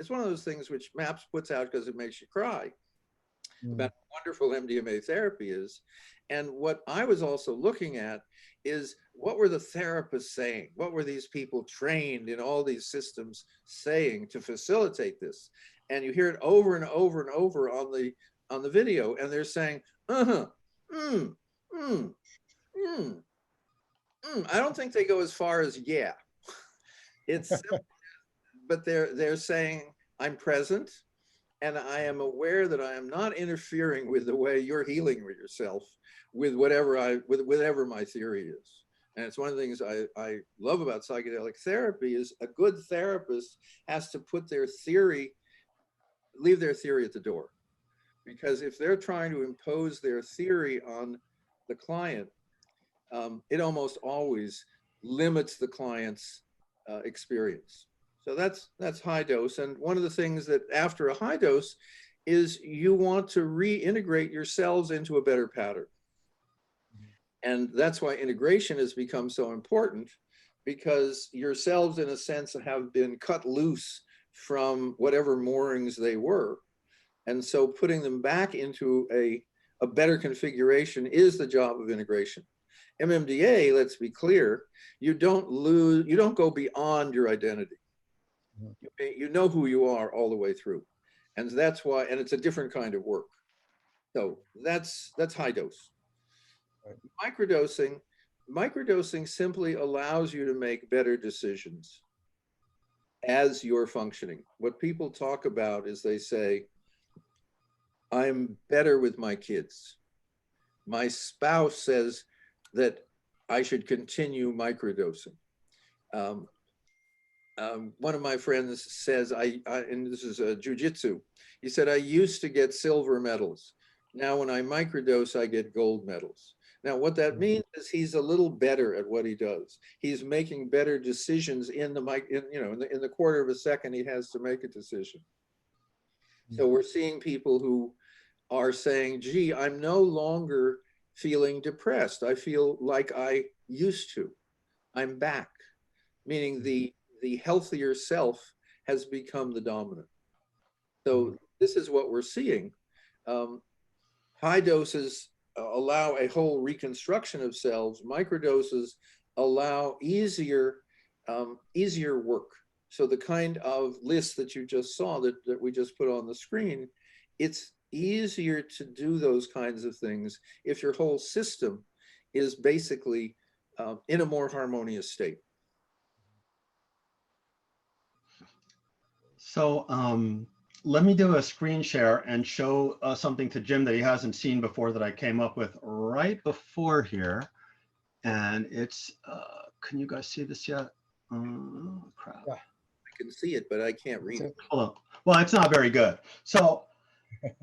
one of those things which MAPS puts out because it makes you cry about how wonderful MDMA therapy is. And what I was also looking at is, what were the therapists saying? What were these people trained in all these systems saying to facilitate this? And you hear it over and over and over on the video, and they're saying, I don't think they go as far as yeah. It's simple, but they're saying, I'm present, and I am aware that I am not interfering with the way you're healing with yourself, with whatever my theory is. And it's one of the things I love about psychedelic therapy is a good therapist has to put their theory, leave their theory at the door. Because if they're trying to impose their theory on the client, it almost always limits the client's experience. So that's high dose. And one of the things that after a high dose is you want to reintegrate yourselves into a better pattern. And that's why integration has become so important, because yourselves, in a sense, have been cut loose from whatever moorings they were. And so putting them back into a better configuration is the job of integration. MMDA, let's be clear, you don't go beyond your identity. You know who you are all the way through. And that's why, and it's a different kind of work. So that's high dose. Right. Microdosing simply allows you to make better decisions as you're functioning. What people talk about is they say, I'm better with my kids. My spouse says that I should continue microdosing. One of my friends says, and this is jujitsu, he said, I used to get silver medals. Now when I microdose, I get gold medals. Now what that means is he's a little better at what he does. He's making better decisions in the quarter of a second he has to make a decision. So we're seeing people who are saying, gee, I'm no longer feeling depressed. I feel like I used to. I'm back, meaning the healthier self has become the dominant. So this is what we're seeing. High doses allow a whole reconstruction of selves. Microdoses allow easier work. So the kind of list that you just saw that we just put on the screen, it's easier to do those kinds of things if your whole system is basically in a more harmonious state. So let me do a screen share and show something to Jim that he hasn't seen before that I came up with right before here. And it's, can you guys see this yet? Crap. I can see it, but I can't read it. Hold on. Well, it's not very good. So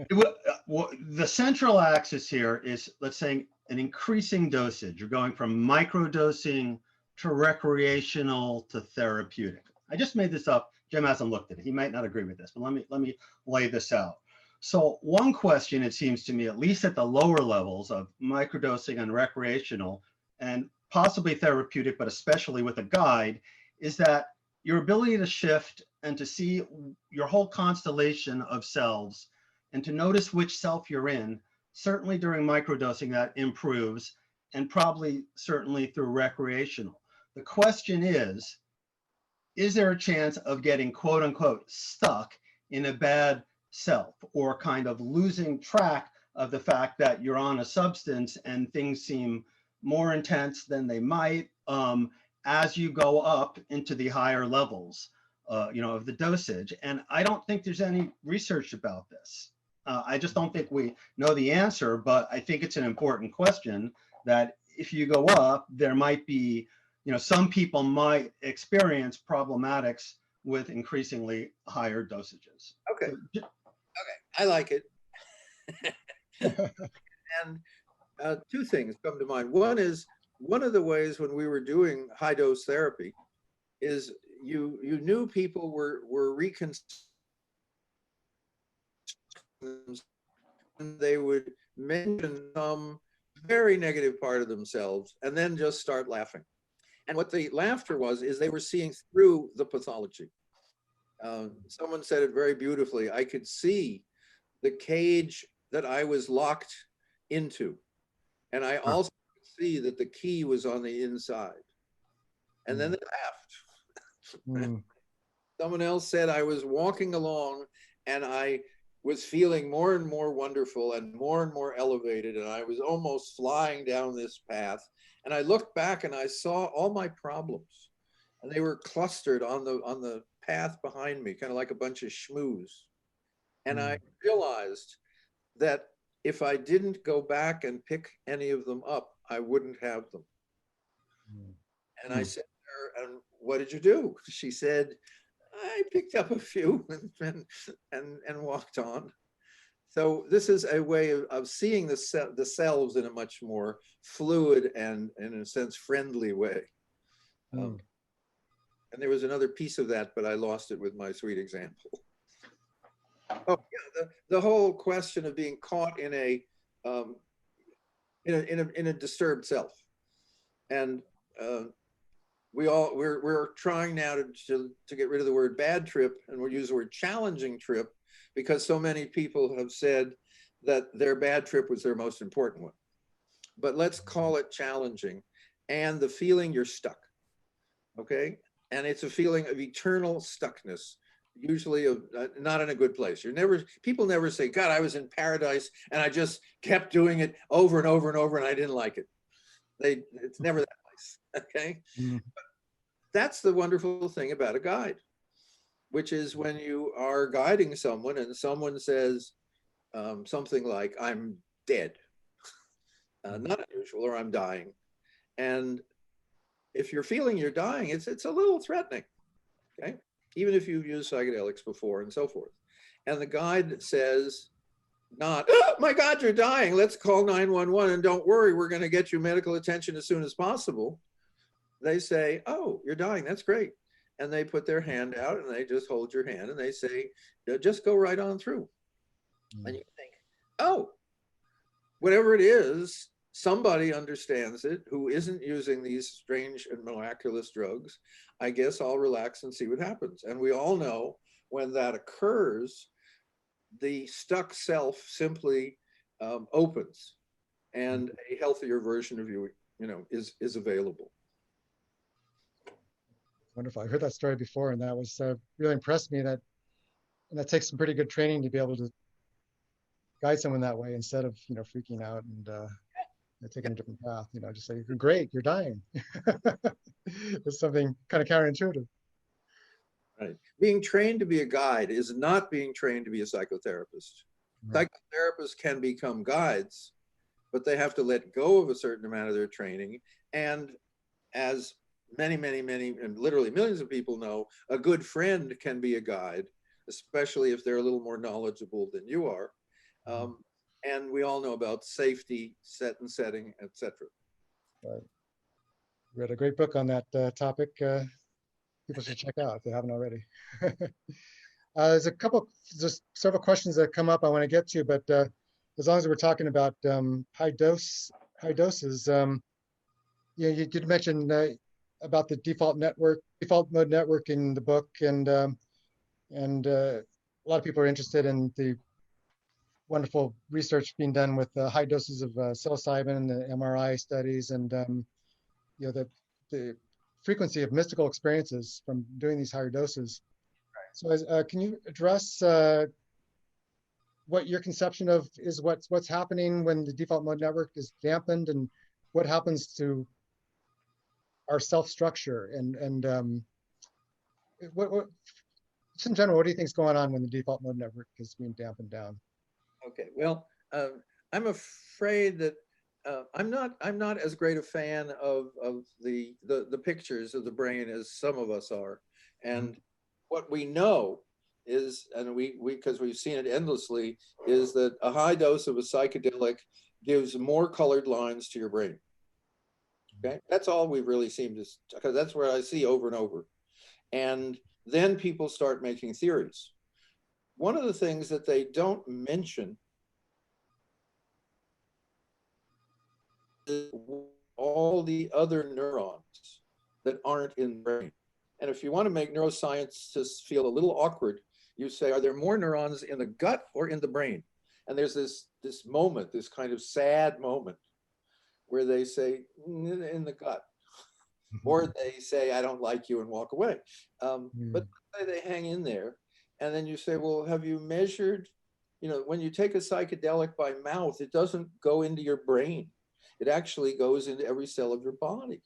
the central axis here is, let's say, an increasing dosage. You're going from microdosing to recreational to therapeutic. I just made this up. Jim hasn't looked at it. He might not agree with this, but let me lay this out. So one question, it seems to me, at least at the lower levels of microdosing and recreational and possibly therapeutic, but especially with a guide, is that your ability to shift and to see your whole constellation of selves and to notice which self you're in, certainly during microdosing that improves, and probably certainly through recreational. The question is there a chance of getting quote unquote stuck in a bad self, or kind of losing track of the fact that you're on a substance and things seem more intense than they might as you go up into the higher levels of the dosage? And I don't think there's any research about this. I just don't think we know the answer, but I think it's an important question that if you go up, there might be, some people might experience problematics with increasingly higher dosages. Okay. So, I like it. And two things come to mind. One is, one of the ways when we were doing high dose therapy is you knew people were reconstructing, they would mention some very negative part of themselves and then just start laughing. And what the laughter was is they were seeing through the pathology. Someone said it very beautifully. I could see the cage that I was locked into. And I also could see that the key was on the inside. And then they laughed. Someone else said I was walking along and I was feeling more and more wonderful and more elevated. And I was almost flying down this path. And I looked back and I saw all my problems. And they were clustered on the path behind me, kind of like a bunch of schmooze. And I realized that if I didn't go back and pick any of them up, I wouldn't have them. And I said to her, and what did you do? She said, I picked up a few and walked on. So this is a way of seeing the selves in a much more fluid and, in a sense, friendly way. And there was another piece of that, but I lost it with my sweet example. Oh yeah, the whole question of being caught in a disturbed self, and we're trying now to get rid of the word bad trip, and we'll use the word challenging trip, because so many people have said that their bad trip was their most important one. But let's call it challenging, and the feeling you're stuck, okay? And it's a feeling of eternal stuckness, usually of not in a good place. People never say, God, I was in paradise and I just kept doing it over and over and over and I didn't like it. It's never that place, okay? But that's the wonderful thing about a guide, which is when you are guiding someone and someone says something like, I'm dead, not unusual, or I'm dying. And if you're feeling you're dying, it's a little threatening, okay? Even if you've used psychedelics before and so forth. And the guide says not, oh my God, you're dying, let's call 911 and don't worry, we're gonna get you medical attention as soon as possible. They say, oh, you're dying, that's great. And they put their hand out and they just hold your hand and they say, just go right on through. And you think, oh, whatever it is, somebody understands it who isn't using these strange and miraculous drugs. I guess I'll relax and see what happens. And we all know when that occurs, the stuck self simply opens, and a healthier version of you, is available. Wonderful. I heard that story before, and that was really impressed me. And that takes some pretty good training to be able to guide someone that way instead of freaking out and taking a different path. Just say, you're great, you're dying. It's something kind of counterintuitive. Right. Being trained to be a guide is not being trained to be a psychotherapist. Right. Psychotherapists can become guides, but they have to let go of a certain amount of their training. And as many, and literally millions of people know, a good friend can be a guide, especially if they're a little more knowledgeable than you are. And we all know about safety, set and setting, etc. Right. We read a great book on that topic. People should check out if they haven't already. There's several questions that come up I want to get to, but as long as we're talking about high doses, you did mention about the default mode network in the book, and a lot of people are interested in the wonderful research being done with high doses of psilocybin, the MRI studies, and the frequency of mystical experiences from doing these higher doses. Right. So can you address what your conception of is what's happening when the default mode network is dampened, and what happens to our self-structure, and what just in general, what do you think is going on when the default mode network is being dampened down? Okay, well, I'm afraid that I'm not as great a fan of the pictures of the brain as some of us are. And what we know is, and we because we've seen it endlessly, is that a high dose of a psychedelic gives more colored lines to your brain. Okay, that's all we've really seen, because that's where I see over and over. And then people start making theories. One of the things that they don't mention is all the other neurons that aren't in the brain. And if you want to make neuroscientists feel a little awkward, you say, are there more neurons in the gut or in the brain? And there's this moment, this kind of sad moment, where they say, in the gut. Or they say, I don't like you, and walk away. But they hang in there. And then you say, well, have you measured, when you take a psychedelic by mouth, it doesn't go into your brain. It actually goes into every cell of your body.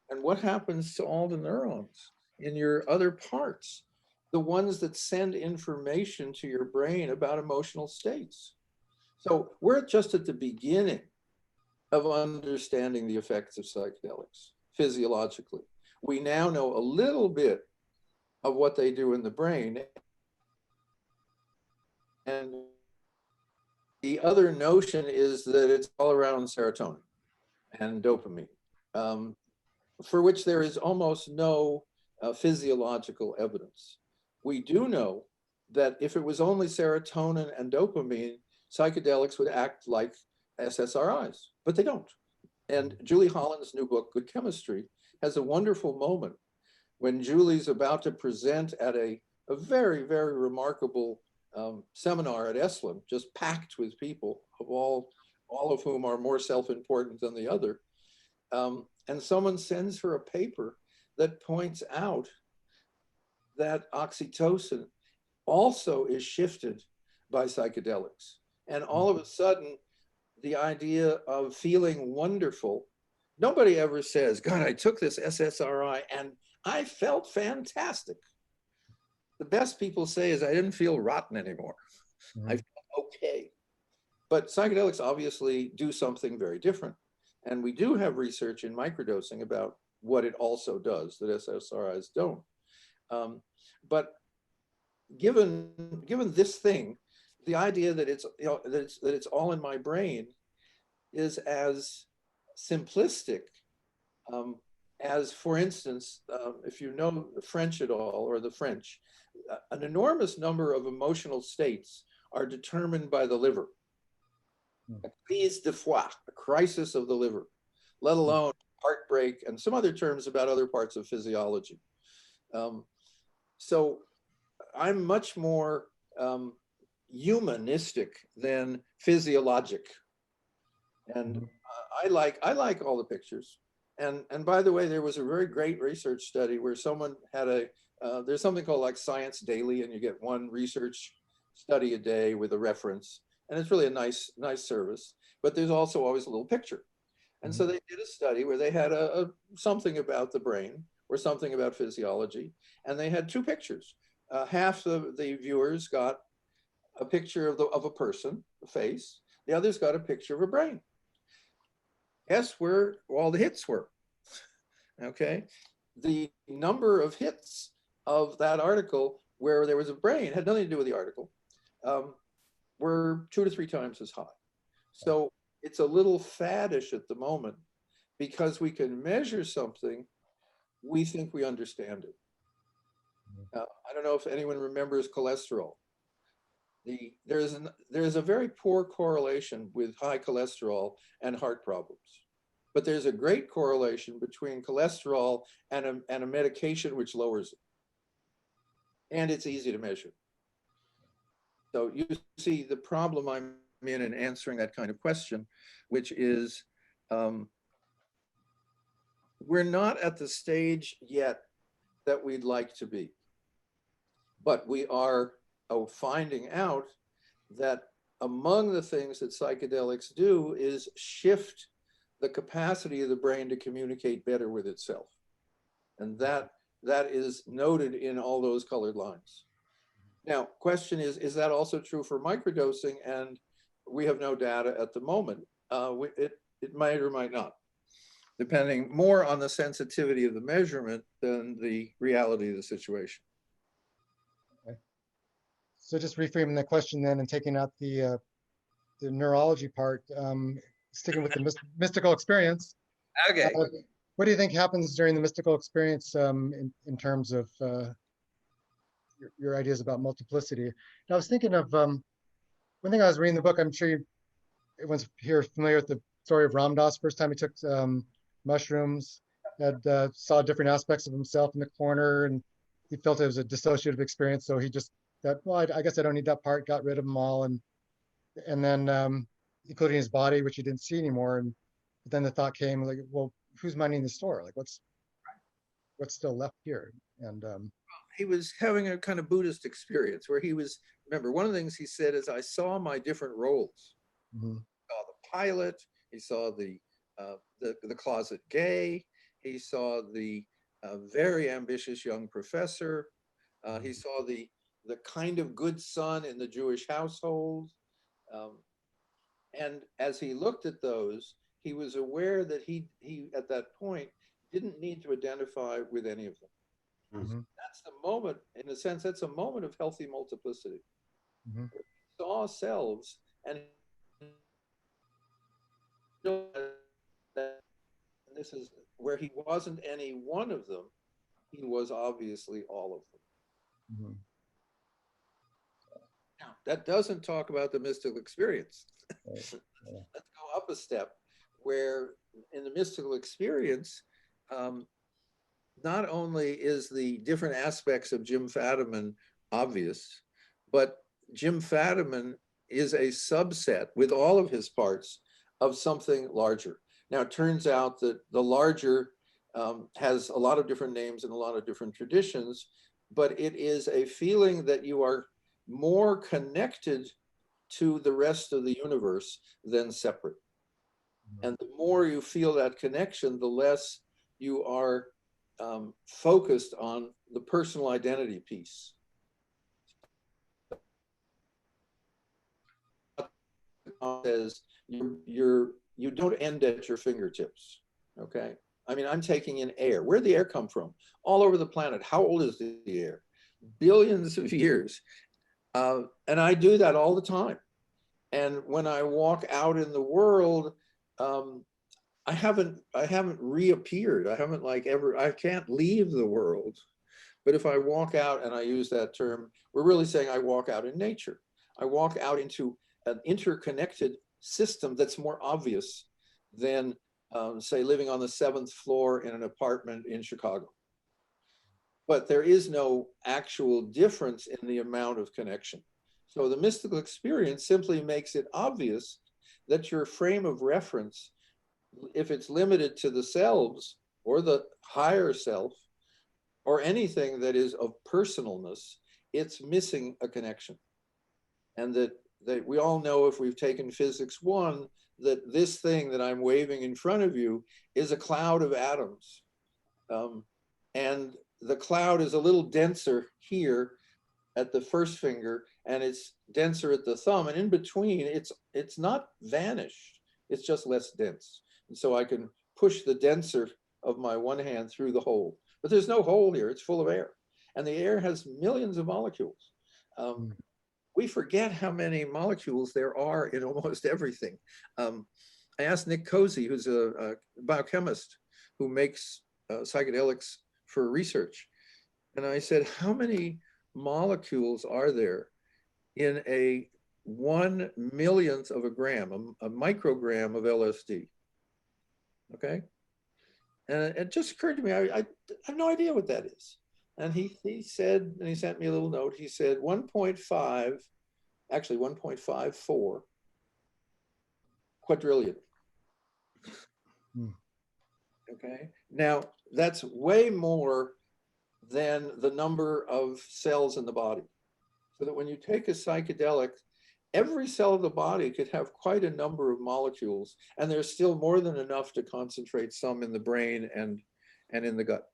And what happens to all the neurons in your other parts? The ones that send information to your brain about emotional states. So we're just at the beginning of understanding the effects of psychedelics physiologically. We now know a little bit of what they do in the brain. And the other notion is that it's all around serotonin and dopamine, for which there is almost no physiological evidence. We do know that if it was only serotonin and dopamine, psychedelics would act like SSRIs, but they don't. And Julie Holland's new book, Good Chemistry, has a wonderful moment when Julie's about to present at a very, very remarkable seminar at Esalen, just packed with people, of all of whom are more self-important than the other. And someone sends her a paper that points out that oxytocin also is shifted by psychedelics. And all of a sudden, the idea of feeling wonderful, nobody ever says, God, I took this SSRI and I felt fantastic. The best people say is, I didn't feel rotten anymore. I felt okay. But psychedelics obviously do something very different. And we do have research in microdosing about what it also does that SSRIs don't. But given this thing, the idea that it's all in my brain is as simplistic as, for instance, if you know French at all, or the French, an enormous number of emotional states are determined by the liver. A crise de foie, a crisis of the liver, let alone heartbreak and some other terms about other parts of physiology. So I'm much more humanistic than physiologic. And I like all the pictures. And by the way, there was a very great research study where someone had there's something called like Science Daily, and you get one research study a day with a reference. And it's really a nice service, but there's also always a little picture. And so they did a study where they had something about the brain or something about physiology, and they had two pictures. Half of the viewers got a picture of a person, a face. The others got a picture of a brain. Guess where all the hits were? Okay, the number of hits of that article where there was a brain had nothing to do with the article. Were 2 to 3 times as high. So it's a little faddish at the moment because we can measure something, we think we understand it. I don't know if anyone remembers cholesterol. There is a very poor correlation with high cholesterol and heart problems. But there's a great correlation between cholesterol and a medication which lowers it. And it's easy to measure. So you see the problem I'm in answering that kind of question, which is we're not at the stage yet that we'd like to be. But we are finding out that among the things that psychedelics do is shift the capacity of the brain to communicate better with itself. And that is noted in all those colored lines. Now, question is that also true for microdosing? And we have no data at the moment. it might or might not, depending more on the sensitivity of the measurement than the reality of the situation. So just reframing the question then and taking out the neurology part, sticking with the mystical experience. Okay. What do you think happens during the mystical experience in terms of your ideas about multiplicity? And I was thinking of one thing I was reading the book. I'm sure everyone's here familiar with the story of Ram Dass. First time he took mushrooms, saw different aspects of himself in the corner, and he felt it was a dissociative experience. So he just thought, well, I guess I don't need that part. Got rid of them all, and then including his body, which he didn't see anymore. And then the thought came, like, well, who's minding the store? Like, what's still left here? And he was having a kind of Buddhist experience where he was, remember, one of the things he said is, I saw my different roles. mm-hmm. He saw the pilot, he saw the closet gay, he saw the very ambitious young professor, he saw the kind of good son in the Jewish household. And as he looked at those, he was aware that he at that point didn't need to identify with any of them. Mm-hmm. That's the moment, in a sense, that's a moment of healthy multiplicity. Mm-hmm. He saw selves, and this is where he wasn't any one of them, he was obviously all of them. Mm-hmm. Now, that doesn't talk about the mystical experience. Right. Yeah. Let's go up a step, where in the mystical experience, not only is the different aspects of Jim Fadiman obvious, but Jim Fadiman is a subset with all of his parts of something larger. Now, it turns out that the larger has a lot of different names and a lot of different traditions, but it is a feeling that you are more connected to the rest of the universe than separate. And the more you feel that connection, the less you are focused on the personal identity piece. Says you don't end at your fingertips. Okay. I mean, I'm taking in air. Where'd the air come from? All over the planet. How old is the air? Billions of years. And I do that all the time. And when I walk out in the world, I haven't reappeared. I haven't I can't leave the world. But if I walk out, and I use that term, we're really saying I walk out in nature. I walk out into an interconnected system that's more obvious than, say, living on the 7th floor in an apartment in Chicago. But there is no actual difference in the amount of connection. So the mystical experience simply makes it obvious that your frame of reference, if it's limited to the selves or the higher self or anything that is of personalness, it's missing a connection. And that we all know, if we've taken physics 1, that this thing that I'm waving in front of you is a cloud of atoms. And the cloud is a little denser here at the first finger, and it's denser at the thumb. And in between, it's not vanished, it's just less dense. And so I can push the denser of my one hand through the hole. But there's no hole here, it's full of air. And the air has millions of molecules. We forget how many molecules there are in almost everything. I asked Nick Cozy, who's a biochemist who makes psychedelics for research. And I said, how many molecules are there in a 1/1,000,000th of a gram, a microgram of LSD? Okay. And it just occurred to me, I have no idea what that is. And he said, and he sent me a little note, he said 1.5, actually 1.54 quadrillion. Okay. Now, that's way more than the number of cells in the body. So that when you take a psychedelic, every cell of the body could have quite a number of molecules, and there's still more than enough to concentrate some in the brain and in the gut.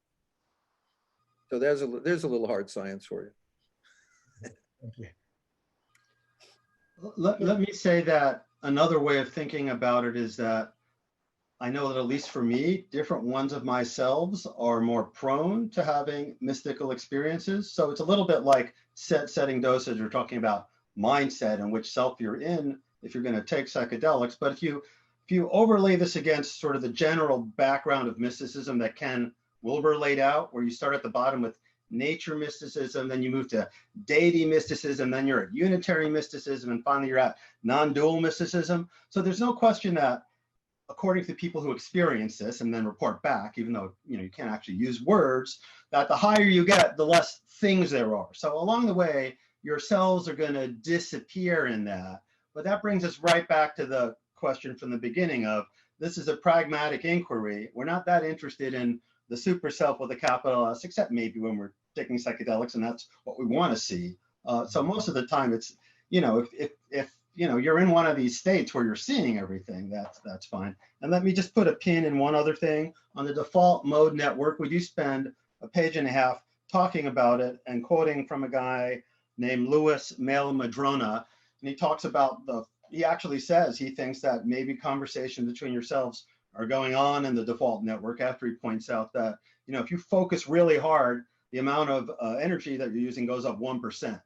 So there's a little hard science for you. Thank you. Let me say that another way of thinking about it is that I know that at least for me, different ones of my selves are more prone to having mystical experiences. So it's a little bit like setting dosage. We're talking about mindset and which self you're in if you're going to take psychedelics. But if you overlay this against sort of the general background of mysticism that Ken Wilber laid out, where you start at the bottom with nature mysticism, then you move to deity mysticism, then you're at unitary mysticism, and finally you're at non-dual mysticism. So there's no question that according to people who experience this and then report back, even though you can't actually use words, that the higher you get, the less things there are. So along the way, your cells are going to disappear in that. But that brings us right back to the question from the beginning of, this is a pragmatic inquiry. We're not that interested in the super self with a capital S, except maybe when we're taking psychedelics, and that's what we want to see. So most of the time, it's if you're in one of these states where you're seeing everything, that's fine. And let me just put a pin in one other thing. On the default mode network, we do spend a page and a half talking about it and quoting from a guy named Louis Mail-Madrona. And he talks about he actually says he thinks that maybe conversations between yourselves are going on in the default network, after he points out that, if you focus really hard, the amount of energy that you're using goes up 1%.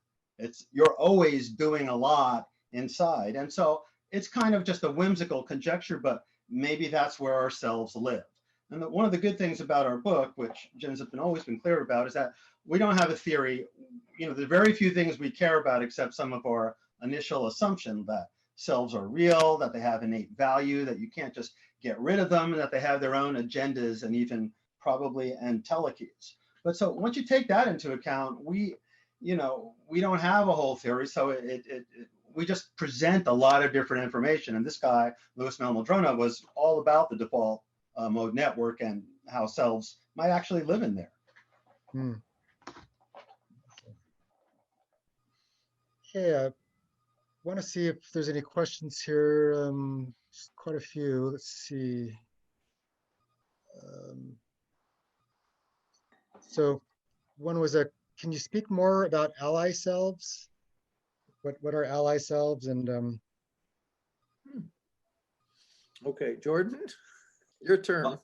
You're always doing a lot inside. And so it's kind of just a whimsical conjecture, but maybe that's where our selves live. And one of the good things about our book, which Jim's always been clear about, is that we don't have a theory. There's very few things we care about except some of our initial assumption that selves are real, that they have innate value, that you can't just get rid of them, and that they have their own agendas and even probably entelechies. But so once you take that into account, we don't have a whole theory. So we just present a lot of different information. And this guy, Louis Mail-Madrona, was all about the default mode network and how selves might actually live in there. Okay, I want to see if there's any questions here. Quite a few. Let's see. So one was can you speak more about ally selves? What are ally selves? And Okay, Jordan, your turn.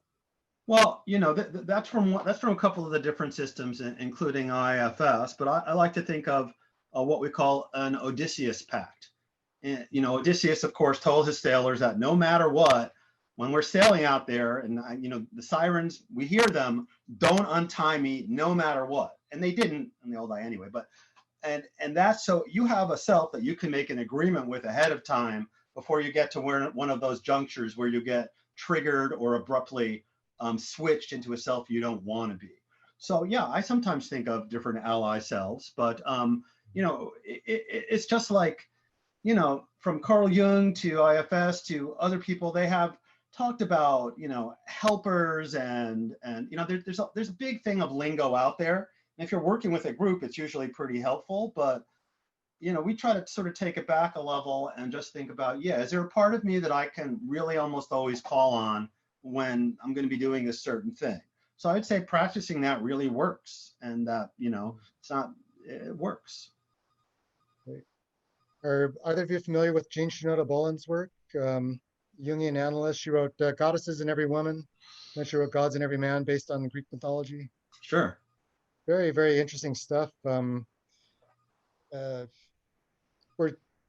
Well, that's from a couple of the different systems, including IFS. But I like to think of what we call an Odysseus pact. And, Odysseus, of course, told his sailors that no matter what, when we're sailing out there, and the sirens, we hear them, don't untie me, no matter what. And they didn't, and they all die anyway. But and that's so you have a self that you can make an agreement with ahead of time before you get to one of those junctures where you get triggered or abruptly switched into a self you don't want to be. So yeah, I sometimes think of different ally selves, but it's just like, from Carl Jung to IFS to other people, they have talked about, helpers and there's a big thing of lingo out there. And if you're working with a group, it's usually pretty helpful, but we try to sort of take it back a level and just think about, is there a part of me that I can really almost always call on when I'm going to be doing a certain thing? So I'd say practicing that really works, and that, it works. Are either of you familiar with Jean Shinoda Bolen's work? Jungian analyst. She wrote Goddesses in Every Woman, then she wrote Gods in Every Man, based on the Greek mythology. Sure. Very, very interesting stuff. We're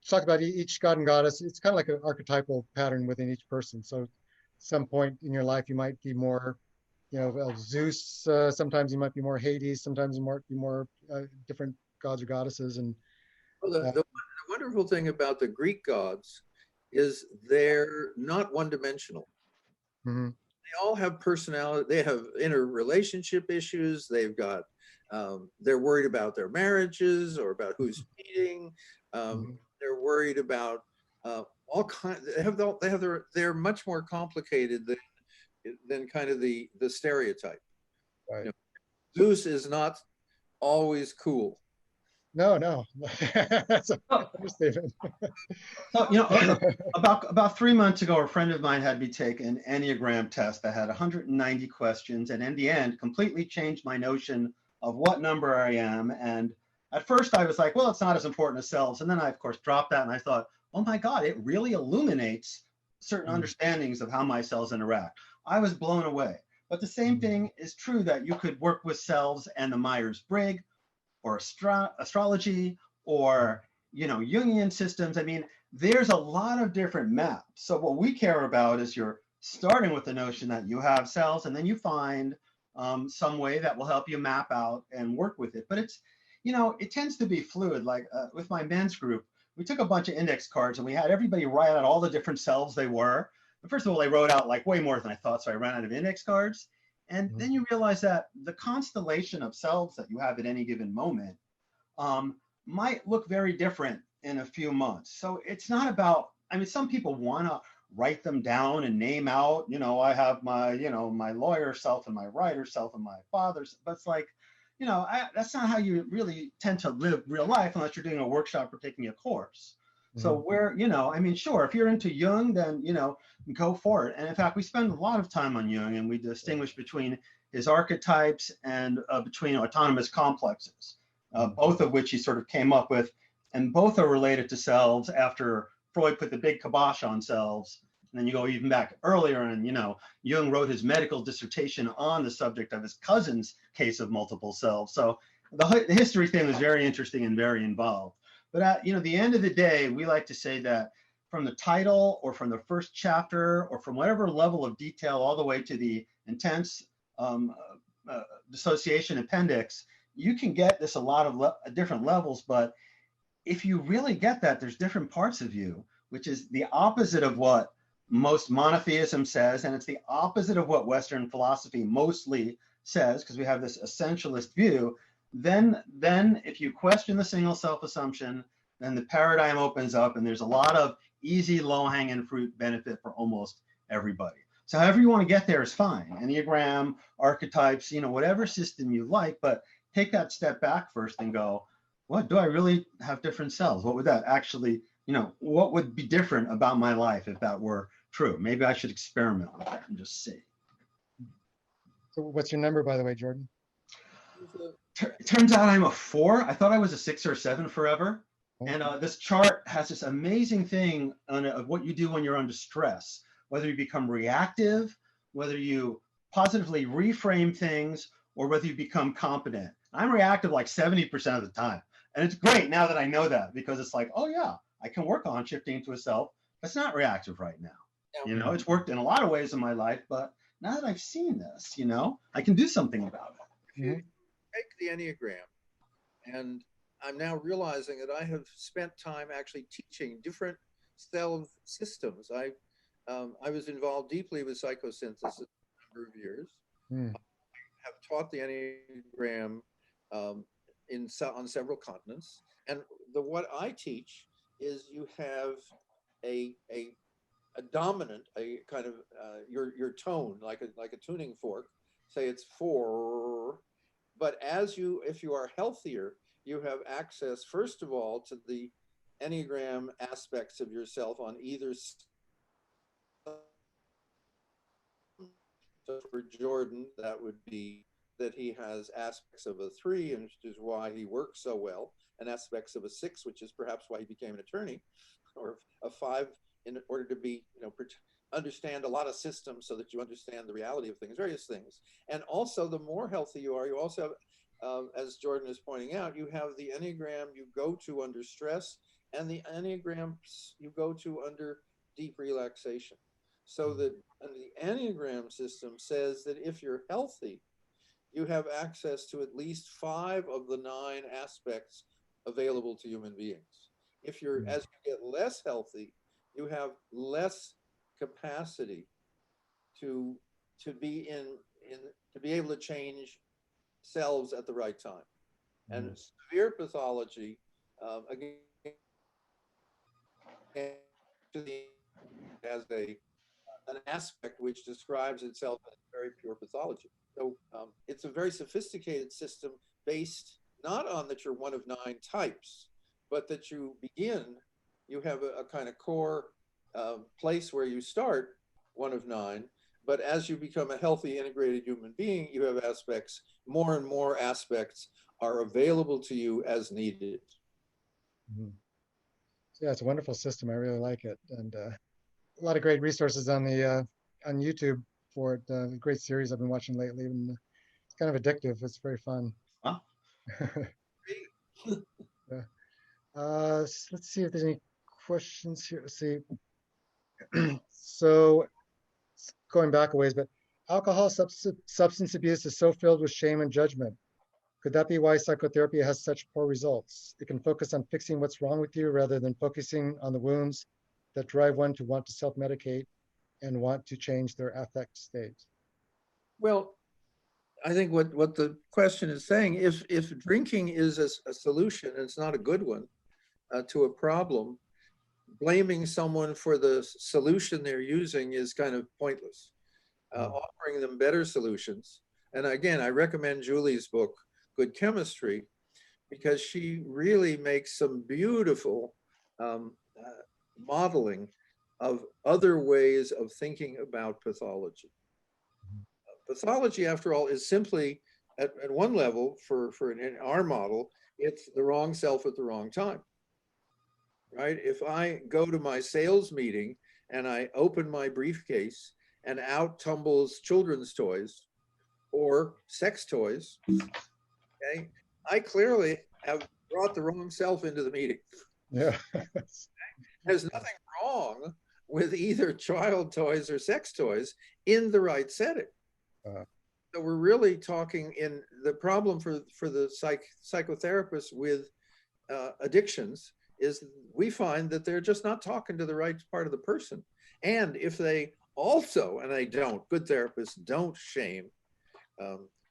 talking about each god and goddess. It's kind of like an archetypal pattern within each person. So at some point in your life, you might be more, Zeus. Sometimes you might be more Hades. Sometimes you might be more different gods or goddesses. And well, the wonderful thing about the Greek gods is they're not one-dimensional. Mm-hmm. They all have personality. They have interrelationship issues. They've got, they're worried about their marriages or about who's cheating. They're worried about all kinds. They're much more complicated than kind of the stereotype. Right. Zeus is not always cool. No. That's an understatement. So, about 3 months ago, a friend of mine had me take an Enneagram test that had 190 questions, and in the end, completely changed my notion of what number I am. And at first I was like, well, it's not as important as selves. And then I, of course, dropped that and I thought, oh my God, it really illuminates certain Mm. understandings of how my cells interact. I was blown away. But the same thing is true that you could work with cells and the Myers-Briggs or astrology or, you know, Jungian systems. I mean, there's a lot of different maps. So what we care about is you're starting with the notion that you have cells, and then you find some way that will help you map out and work with it. But it's, you know, it tends to be fluid. Like with my men's group, we took a bunch of index cards and we had everybody write out all the different selves they were. And first of all, they wrote out like way more than I thought, so I ran out of index cards. And then you realize that the constellation of selves that you have at any given moment might look very different in a few months. So it's not about, I mean, some people want to write them down and name out, you know, I have my, you know, my lawyer self and my writer self and my father's, but it's like, you know, that's not how you really tend to live real life unless you're doing a workshop or taking a course. So where, you know, I mean, sure, if you're into Jung, then, you know, go for it. And in fact, we spend a lot of time on Jung, and we distinguish between his archetypes and between autonomous complexes, both of which he sort of came up with, and both are related to selves after Freud put the big kibosh on selves. And then you go even back earlier, and, you know, Jung wrote his medical dissertation on the subject of his cousin's case of multiple selves. So the history thing was very interesting and very involved. But at, you know, the end of the day, we like to say that from the title or from the first chapter or from whatever level of detail all the way to the intense dissociation appendix, you can get this a lot of different levels. But if you really get that, there's different parts of you, which is the opposite of what most monotheism says, and it's the opposite of what Western philosophy mostly says, because we have this essentialist view. Then if you question the single self assumption, then the paradigm opens up, and there's a lot of easy, low-hanging fruit benefit for almost everybody. So however you want to get there is fine. Enneagram, archetypes, you know, whatever system you like, but take that step back first and go, what, do I really have different selves? What would that actually, you know, what would be different about my life if that were true? Maybe I should experiment with that and just see. So what's your number, by the way, Jordan? It turns out I'm a 4. I thought I was a 6 or a 7 forever. And this chart has this amazing thing of what you do when you're under stress, whether you become reactive, whether you positively reframe things, or whether you become competent. I'm reactive like 70% of the time. And it's great now that I know that, because it's like, oh yeah, I can work on shifting into a self that's not reactive right now. You know, it's worked in a lot of ways in my life, but now that I've seen this, you know, I can do something about it. If you take the Enneagram, and I'm now realizing that I have spent time actually teaching different self systems. I was involved deeply with psychosynthesis for a number of years. I have taught the Enneagram on several continents, and what I teach is you have a dominant, a kind of your tone, like a tuning fork. Say it's 4, but if you are healthier, you have access, first of all, to the Enneagram aspects of yourself on either side. So for Jordan, that would be that he has aspects of a 3, and which is why he works so well, and aspects of a 6, which is perhaps why he became an attorney, or a 5, in order to be, you know, understand a lot of systems so that you understand the reality of things, various things. And also, the more healthy you are, you also have, as Jordan is pointing out, you have the Enneagram you go to under stress, and the Enneagram you go to under deep relaxation. So that the Enneagram system says that if you're healthy, you have access to at least 5 of the 9 aspects available to human beings. If you're, as you get less healthy, you have less capacity to be to be able to change selves at the right time. And severe pathology, again, has an aspect which describes itself as very pure pathology. So it's a very sophisticated system based not on that you're one of 9 types, but that you have a kind of core place where you start one of 9, but as you become a healthy, integrated human being, you have aspects, more and more aspects are available to you as needed. Yeah, it's a wonderful system. I really like it, and a lot of great resources on the on YouTube for it. Great series I've been watching lately, and it's kind of addictive. It's very fun. Wow. Yeah. Let's see if there's any questions here. Let's see. So going back a ways, but alcohol substance abuse is so filled with shame and judgment. Could that be why psychotherapy has such poor results? It can focus on fixing what's wrong with you rather than focusing on the wounds that drive one to want to self-medicate and want to change their affect state. Well, I think what the question is saying, if drinking is a solution, and it's not a good one, to a problem, blaming someone for the solution they're using is kind of pointless. Offering them better solutions. And again, I recommend Julie's book, Good Chemistry, because she really makes some beautiful modeling of other ways of thinking about pathology. Pathology, after all, is simply at one level in our model, it's the wrong self at the wrong time, right? If I go to my sales meeting and I open my briefcase and out tumbles children's toys or sex toys, okay, I clearly have brought the wrong self into the meeting. Yeah. There's nothing wrong with either child toys or sex toys in the right setting. So we're really talking in the problem for the psychotherapists with addictions is we find that they're just not talking to the right part of the person. And if they also, and they don't, good therapists don't shame,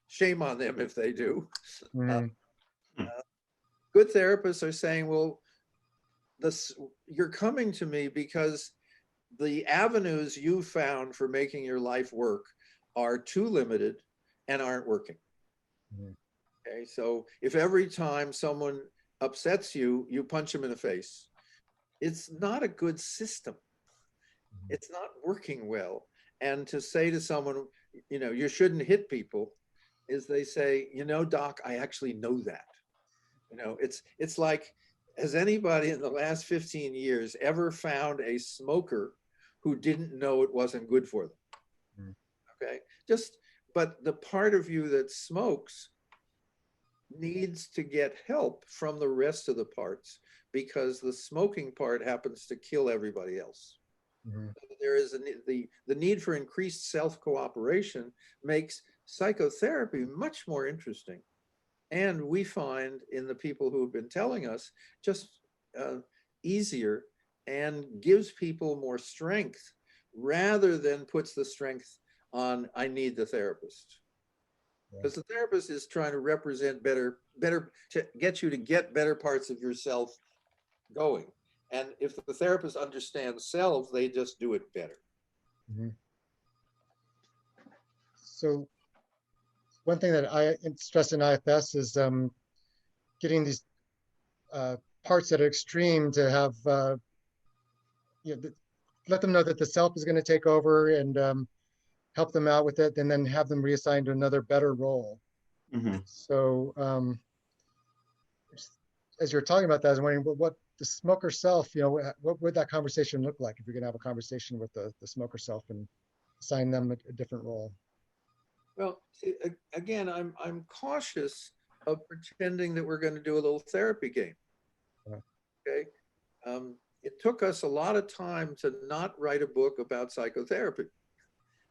shame on them if they do. Good therapists are saying, well, you're coming to me because the avenues you found for making your life work are too limited and aren't working. Okay, so if every time someone upsets you, you punch them in the face, it's not a good system. It's not working well. And to say to someone, you know, you shouldn't hit people, is they say, you know, doc, I actually know that. You know, it's like, has anybody in the last 15 years ever found a smoker who didn't know it wasn't good for them? Okay, but the part of you that smokes needs to get help from the rest of the parts because the smoking part happens to kill everybody else. There is the need for increased self-cooperation makes psychotherapy much more interesting. And we find in the people who have been telling us just easier and gives people more strength rather than puts the strength on, I need the therapist. Because the therapist is trying to represent better to get you to get better parts of yourself going. And if the therapist understands selves, they just do it better. So one thing that I stress in IFS is getting these parts that are extreme to have, you know, let them know that the self is going to take over and help them out with it, and then have them reassigned to another better role. So as you're talking about that, I was wondering what the smoker self, you know, what would that conversation look like if you're going to have a conversation with the smoker self and assign them a different role? Well, see, again, I'm cautious of pretending that we're going to do a little therapy game. Okay, it took us a lot of time to not write a book about psychotherapy.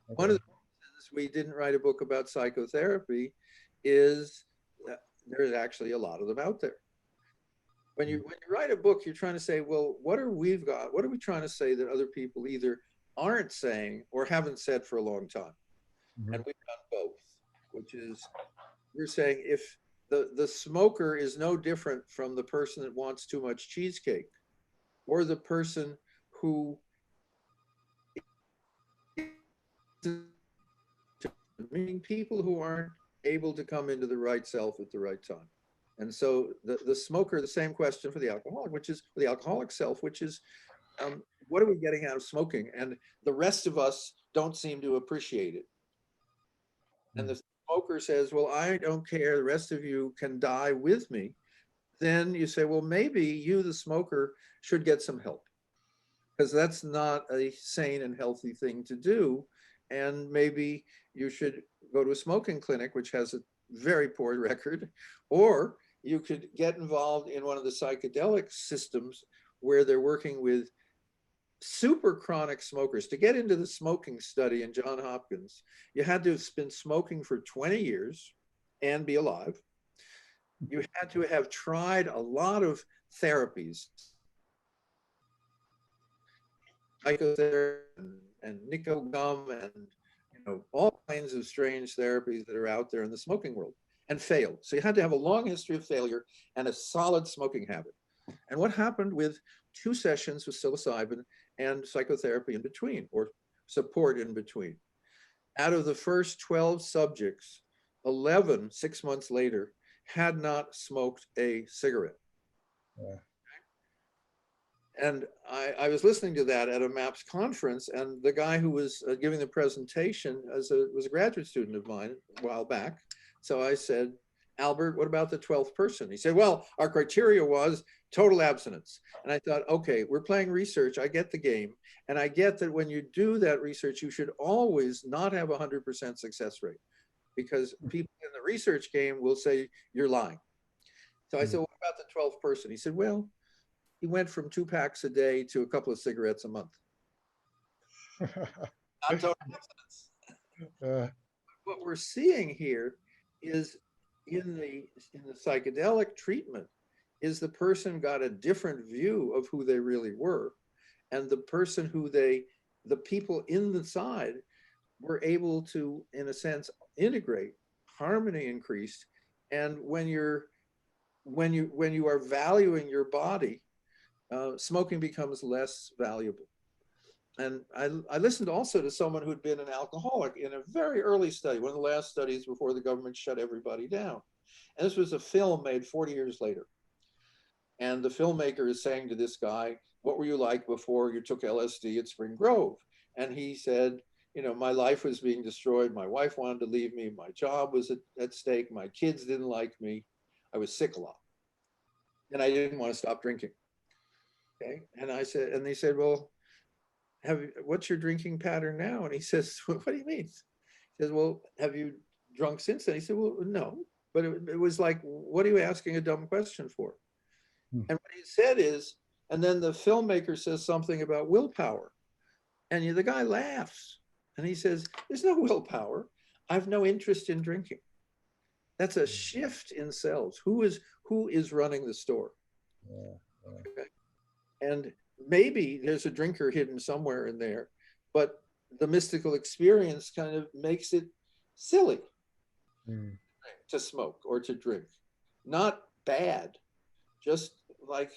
One of the reasons we didn't write a book about psychotherapy is that there's actually a lot of them out there. When you write a book, you're trying to say, well, what are we trying to say that other people either aren't saying or haven't said for a long time? And we've done both, which is we're saying if the smoker is no different from the person that wants too much cheesecake or the person who meaning people who aren't able to come into the right self at the right time. And so the smoker, the same question for the alcoholic, which is the alcoholic self, which is what are we getting out of smoking? And the rest of us don't seem to appreciate it. And the smoker says, well, I don't care. The rest of you can die with me. then you say, well, maybe you, the smoker, should get some help, because that's not a sane and healthy thing to do. And maybe you should go to a smoking clinic, which has a very poor record, or you could get involved in one of the psychedelic systems where they're working with super chronic smokers. To get into the smoking study in Johns Hopkins, you had to have been smoking for 20 years and be alive. You had to have tried a lot of therapies, psychotherapy and Nico gum, and all kinds of strange therapies that are out there in the smoking world, and failed. So you had to have a long history of failure and a solid smoking habit. And what happened with 2 sessions with psilocybin and psychotherapy in between, or support in between? Out of the first 12 subjects, 11, 6 months later, had not smoked a cigarette. Yeah. And I was listening to that at a MAPS conference, and the guy who was giving the presentation was a graduate student of mine a while back. So I said, Albert, what about the 12th person? He said, well, our criteria was total abstinence. And I thought, okay, we're playing research. I get the game. And I get that when you do that research, you should always not have a 100% success rate, because people in the research game will say you're lying. So I said, what about the 12th person? He said, well, he went from 2 packs a day to a couple of cigarettes a month. Not total abstinence. What we're seeing here is in the psychedelic treatment is the person got a different view of who they really were, and the person who the people inside were able to, in a sense, integrate. Harmony increased, and when you are valuing your body, smoking becomes less valuable. And I listened also to someone who'd been an alcoholic in a very early study, one of the last studies before the government shut everybody down. And this was a film made 40 years later. And the filmmaker is saying to this guy, what were you like before you took LSD at Spring Grove? And he said, my life was being destroyed. My wife wanted to leave me. My job was at stake. My kids didn't like me. I was sick a lot. And I didn't want to stop drinking. Okay. And they said, well, what's your drinking pattern now? And he says, what do you mean? He says, well, have you drunk since then? He said, well, no, but it was like, what are you asking a dumb question for? And what he said is, and then the filmmaker says something about willpower, and the guy laughs, and he says, there's no willpower. I've no interest in drinking. That's a shift in selves. Who is running the store? Okay. And maybe there's a drinker hidden somewhere in there, but the mystical experience kind of makes it silly to smoke or to drink. Not bad, just like,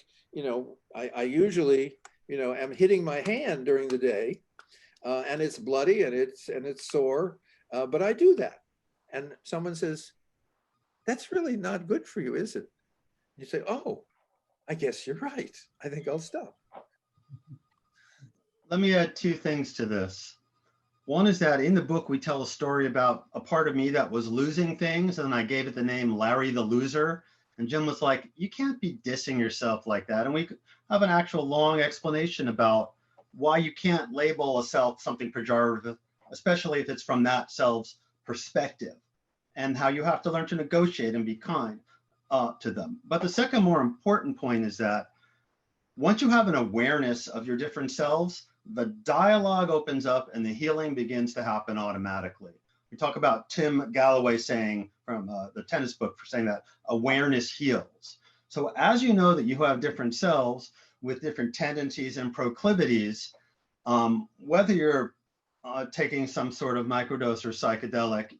I usually, am hitting my hand during the day, and it's bloody and it's sore, but I do that. And someone says, that's really not good for you, is it? You say, oh, I guess you're right. I think I'll stop. Let me add 2 things to this. One is that in the book, we tell a story about a part of me that was losing things, and I gave it the name Larry the Loser. And Jim was like, you can't be dissing yourself like that. And we have an actual long explanation about why you can't label a self something pejorative, especially if it's from that self's perspective, and how you have to learn to negotiate and be kind to them. But the second more important point is that once you have an awareness of your different selves, the dialogue opens up and the healing begins to happen automatically. We talk about Tim Galloway saying from the tennis book for saying that awareness heals. So as you know that you have different selves with different tendencies and proclivities, whether you're taking some sort of microdose or psychedelic,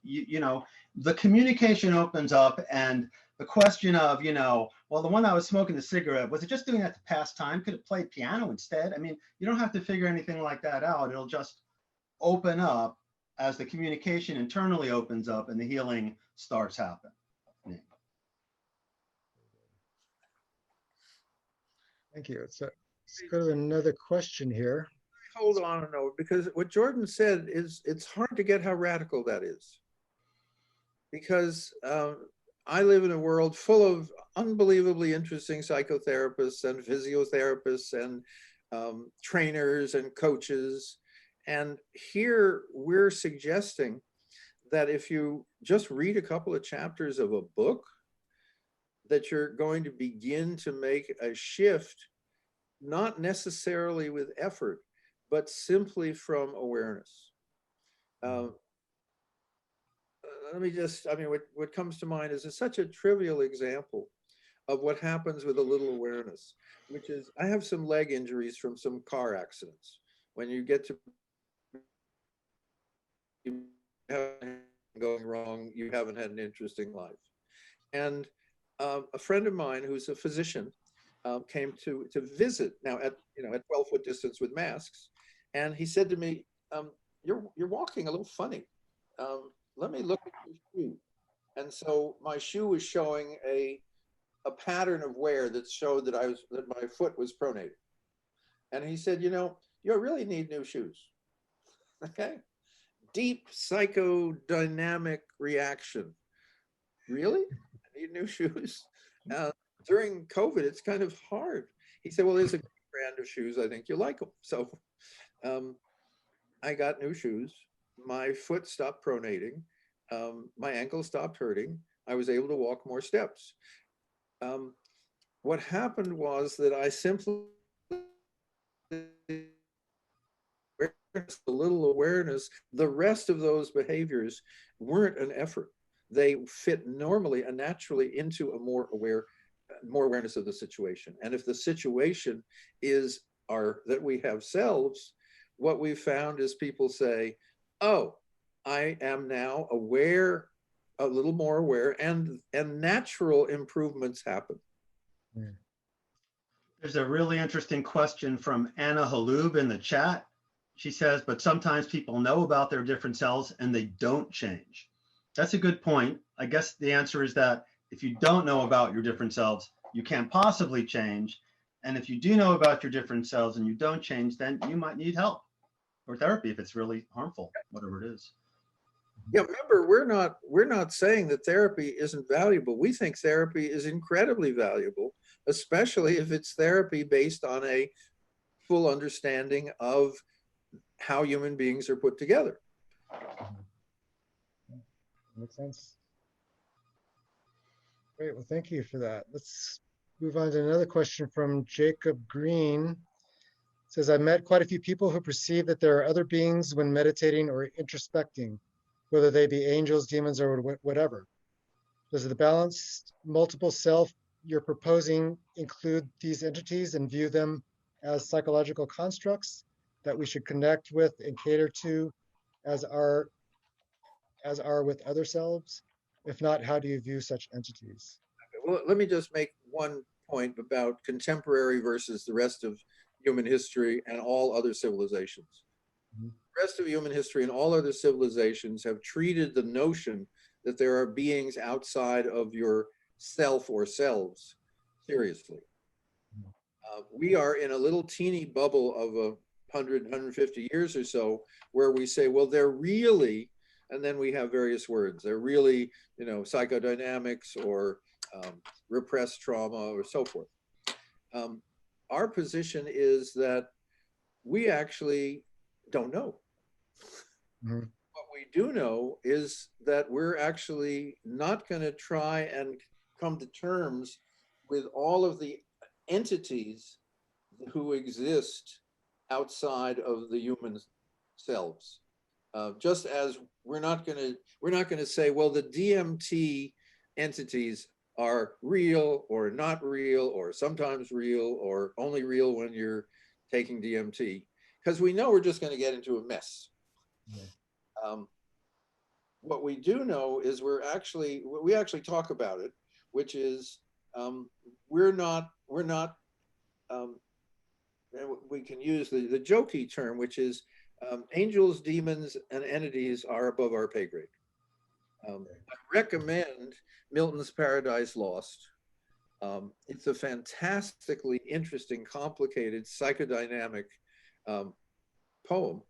the communication opens up, and the question of, well, the one that was smoking the cigarette, was it just doing that to pass time? Could it play piano instead? I mean, you don't have to figure anything like that out. It'll just open up as the communication internally opens up and the healing starts happening. Thank you. Let's go to another question here. Hold on a note, because what Jordan said is, it's hard to get how radical that is. Because I live in a world full of unbelievably interesting psychotherapists and physiotherapists and trainers and coaches. And here we're suggesting that if you just read a couple of chapters of a book, that you're going to begin to make a shift, not necessarily with effort, but simply from awareness. Let me just, I mean, what comes to mind is such a trivial example of what happens with a little awareness, which is I have some leg injuries from some car accidents. When you get to going wrong, you haven't had an interesting life. And a friend of mine who's a physician came to visit now at 12-foot distance with masks, and he said to me, "You're walking a little funny. Let me look at your shoe." And so my shoe was showing a pattern of wear that showed that my foot was pronated. And he said, "You really need new shoes." Okay, deep psychodynamic reaction. Really? I need new shoes? During COVID, it's kind of hard. He said, "Well, there's a brand of shoes. I think you like them." So I got new shoes. My foot stopped pronating. My ankle stopped hurting. I was able to walk more steps. What happened was that I simply, a little awareness, the rest of those behaviors weren't an effort. They fit normally and naturally into a more awareness of the situation. And if the situation is that we have selves, what we found is people say, "Oh, I am now aware, a little more aware," and natural improvements happen. There's a really interesting question from Anna Halub in the chat. She says, "But sometimes people know about their different selves and they don't change." That's a good point. I guess the answer is that if you don't know about your different selves, you can't possibly change. And if you do know about your different selves and you don't change, then you might need help or therapy if it's really harmful, whatever it is. Yeah, remember, we're not saying that therapy isn't valuable. We think therapy is incredibly valuable, especially if it's therapy based on a full understanding of how human beings are put together. Makes sense. Great, well, thank you for that. Let's move on to another question from Jacob Green. It says, "I met quite a few people who perceive that there are other beings when meditating or introspecting, whether they be angels, demons, or whatever. Does the balanced multiple self you're proposing include these entities and view them as psychological constructs that we should connect with and cater to as are with other selves? If not, how do you view such entities?" Well, let me just make one point about contemporary versus the rest of human history and all other civilizations. The rest of human history and all other civilizations have treated the notion that there are beings outside of your self or selves seriously. We are in a little teeny bubble of 150 years or so where we say, well, they're really, and then we have various words. They're really, psychodynamics or repressed trauma or so forth. Our position is that we actually don't know. What we do know is that we're actually not going to try and come to terms with all of the entities who exist outside of the human selves. Just as we're not going to say, well, the DMT entities are real or not real or sometimes real or only real when you're taking DMT, because we know we're just going to get into a mess. What we do know is we actually talk about it, which is we can use the jokey term, which is angels, demons, and entities are above our pay grade. I recommend Milton's Paradise Lost. It's a fantastically interesting, complicated, psychodynamic poem.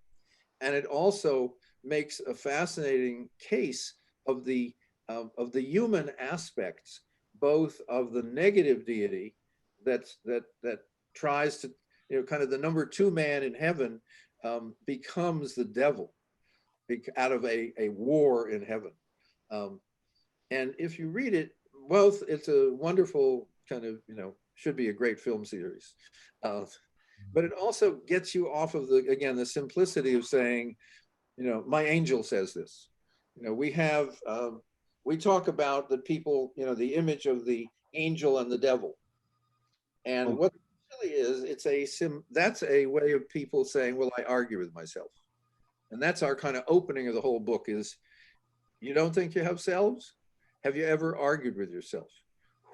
And it also makes a fascinating case of the human aspects both of the negative deity that tries to, kind of the number 2 man in heaven, becomes the devil out of a war in heaven. And if you read it, both, it's a wonderful kind of, should be a great film series. But it also gets you off of the simplicity of saying, my angel says this. We talk about the people, the image of the angel and the devil. And what it really is, that's a way of people saying, well, I argue with myself. And that's our kind of opening of the whole book is, you don't think you have selves? Have you ever argued with yourself?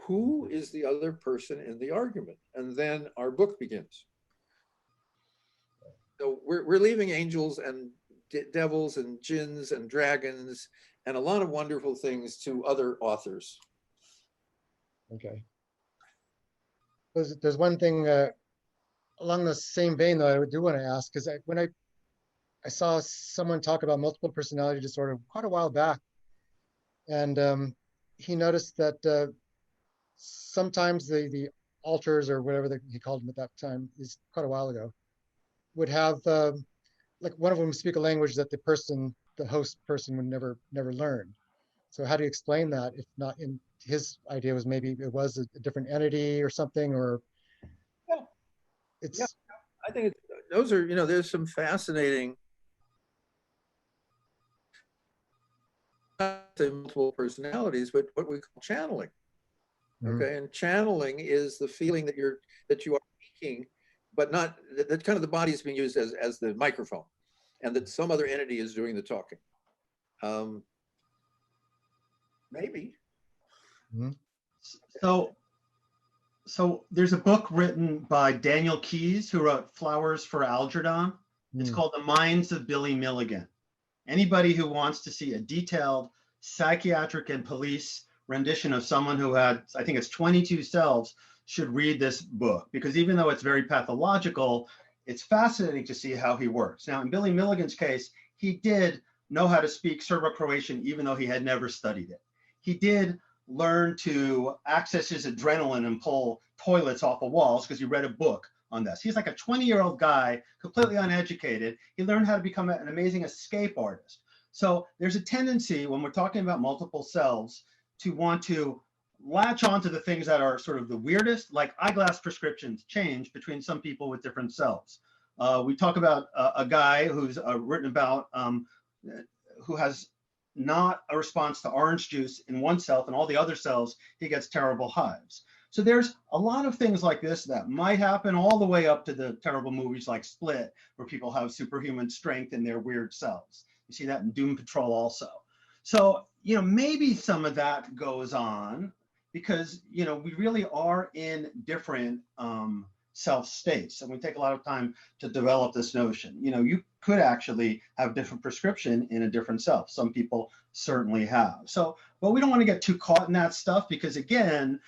Who is the other person in the argument? And then our book begins. So we're leaving angels and devils and jinns and dragons and a lot of wonderful things to other authors. Okay. There's one thing along the same vein though I do want to ask, because when I saw someone talk about multiple personality disorder quite a while back, and he noticed that sometimes the alters, or whatever he called them at that time, is quite a while ago, would have like one of them speak a language that the host person would never learn. So how do you explain that? If not, in his idea was maybe it was a different entity or something, or it's. I think those are, there's some fascinating multiple personalities, but what we call channeling. Okay, and channeling is the feeling that you are speaking, but not that kind of the body is being used as the microphone, and that some other entity is doing the talking. Maybe. So there's a book written by Daniel Keyes, who wrote Flowers for Algernon. It's called The Minds of Billy Milligan. Anybody who wants to see a detailed psychiatric and police rendition of someone who had, I think it's 22 selves, should read this book, because even though it's very pathological, it's fascinating to see how he works. Now, in Billy Milligan's case, he did know how to speak Serbo-Croatian, even though he had never studied it. He did learn to access his adrenaline and pull toilets off of walls because he read a book on this. He's like a 20-year-old guy, completely uneducated. He learned how to become an amazing escape artist. So there's a tendency when we're talking about multiple selves to want to latch onto the things that are sort of the weirdest, like eyeglass prescriptions change between some people with different selves. We talk about a guy who's written about who has not a response to orange juice in one self, and all the other cells, he gets terrible hives. So there's a lot of things like this that might happen, all the way up to the terrible movies like Split, where people have superhuman strength in their weird selves. You see that in Doom Patrol also. So, maybe some of that goes on because, we really are in different self states, and we take a lot of time to develop this notion. You could actually have different prescription in a different self. Some people certainly have. So, but we don't want to get too caught in that stuff because, again,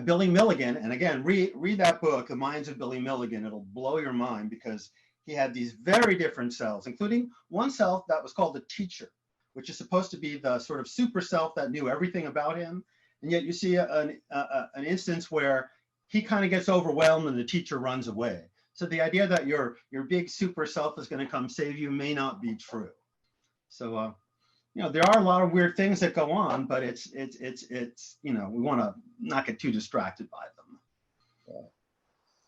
Billy Milligan, and again, read that book, The Minds of Billy Milligan. It'll blow your mind because he had these very different selves, including one self that was called the teacher, which is supposed to be the sort of super self that knew everything about him. And yet you see an instance where he kind of gets overwhelmed and the teacher runs away. So the idea that your big super self is going to come save you may not be true. So, there are a lot of weird things that go on, but it's we want to not get too distracted by them. Yeah.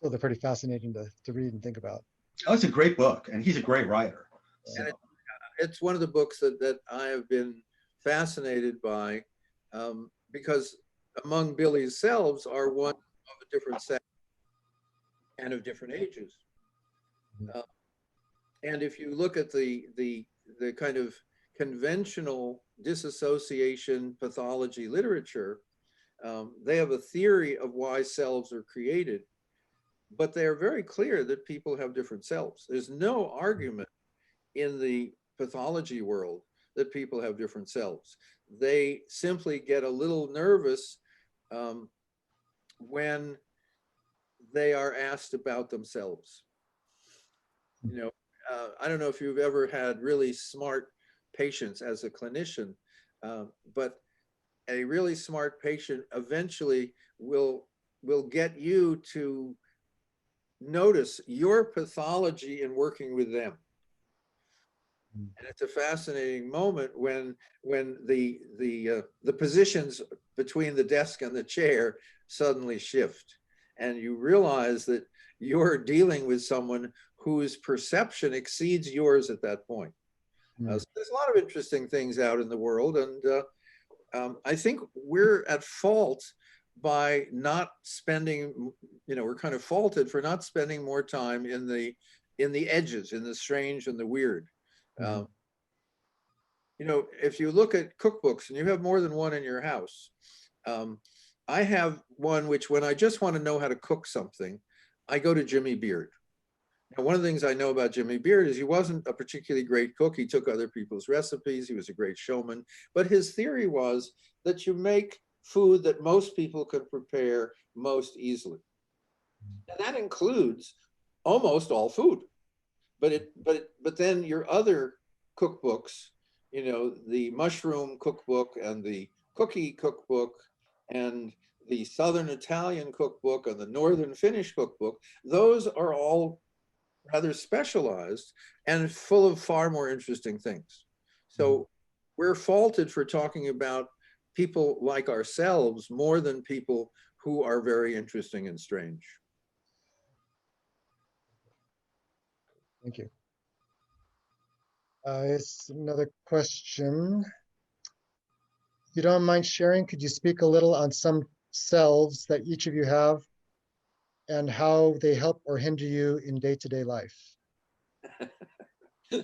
Well, they're pretty fascinating to read and think about. Oh, it's a great book, and he's a great writer. So. And it's one of the books that I have been fascinated by because among Billy's selves are one of a different sex and of different ages. And if you look at the kind of conventional dissociation pathology literature, they have a theory of why selves are created, but they are very clear that people have different selves. There's no argument in the pathology world that people have different selves. They simply get a little nervous when they are asked about themselves. I don't know if you've ever had really smart patients as a clinician, but a really smart patient eventually will get you to notice your pathology in working with them. And it's a fascinating moment when the positions between the desk and the chair suddenly shift, and you realize that you're dealing with someone whose perception exceeds yours at that point. So there's a lot of interesting things out in the world, and I think we're at fault by not spending, we're kind of faulted for not spending more time in the edges, in the strange and the weird. If you look at cookbooks, and you have more than one in your house, I have one which, when I just want to know how to cook something, I go to Jimmy Beard. Now, one of the things I know about Jimmy Beard is he wasn't a particularly great cook. He took other people's recipes. He was a great showman. But his theory was that you make food that most people can prepare most easily. And that includes almost all food. But then your other cookbooks, the mushroom cookbook and the cookie cookbook and the Southern Italian cookbook and the Northern Finnish cookbook, those are all rather specialized and full of far more interesting things. So we're faulted for talking about people like ourselves more than people who are very interesting and strange. Thank you. It's another question. If you don't mind sharing, could you speak a little on some selves that each of you have and how they help or hinder you in day-to-day life? You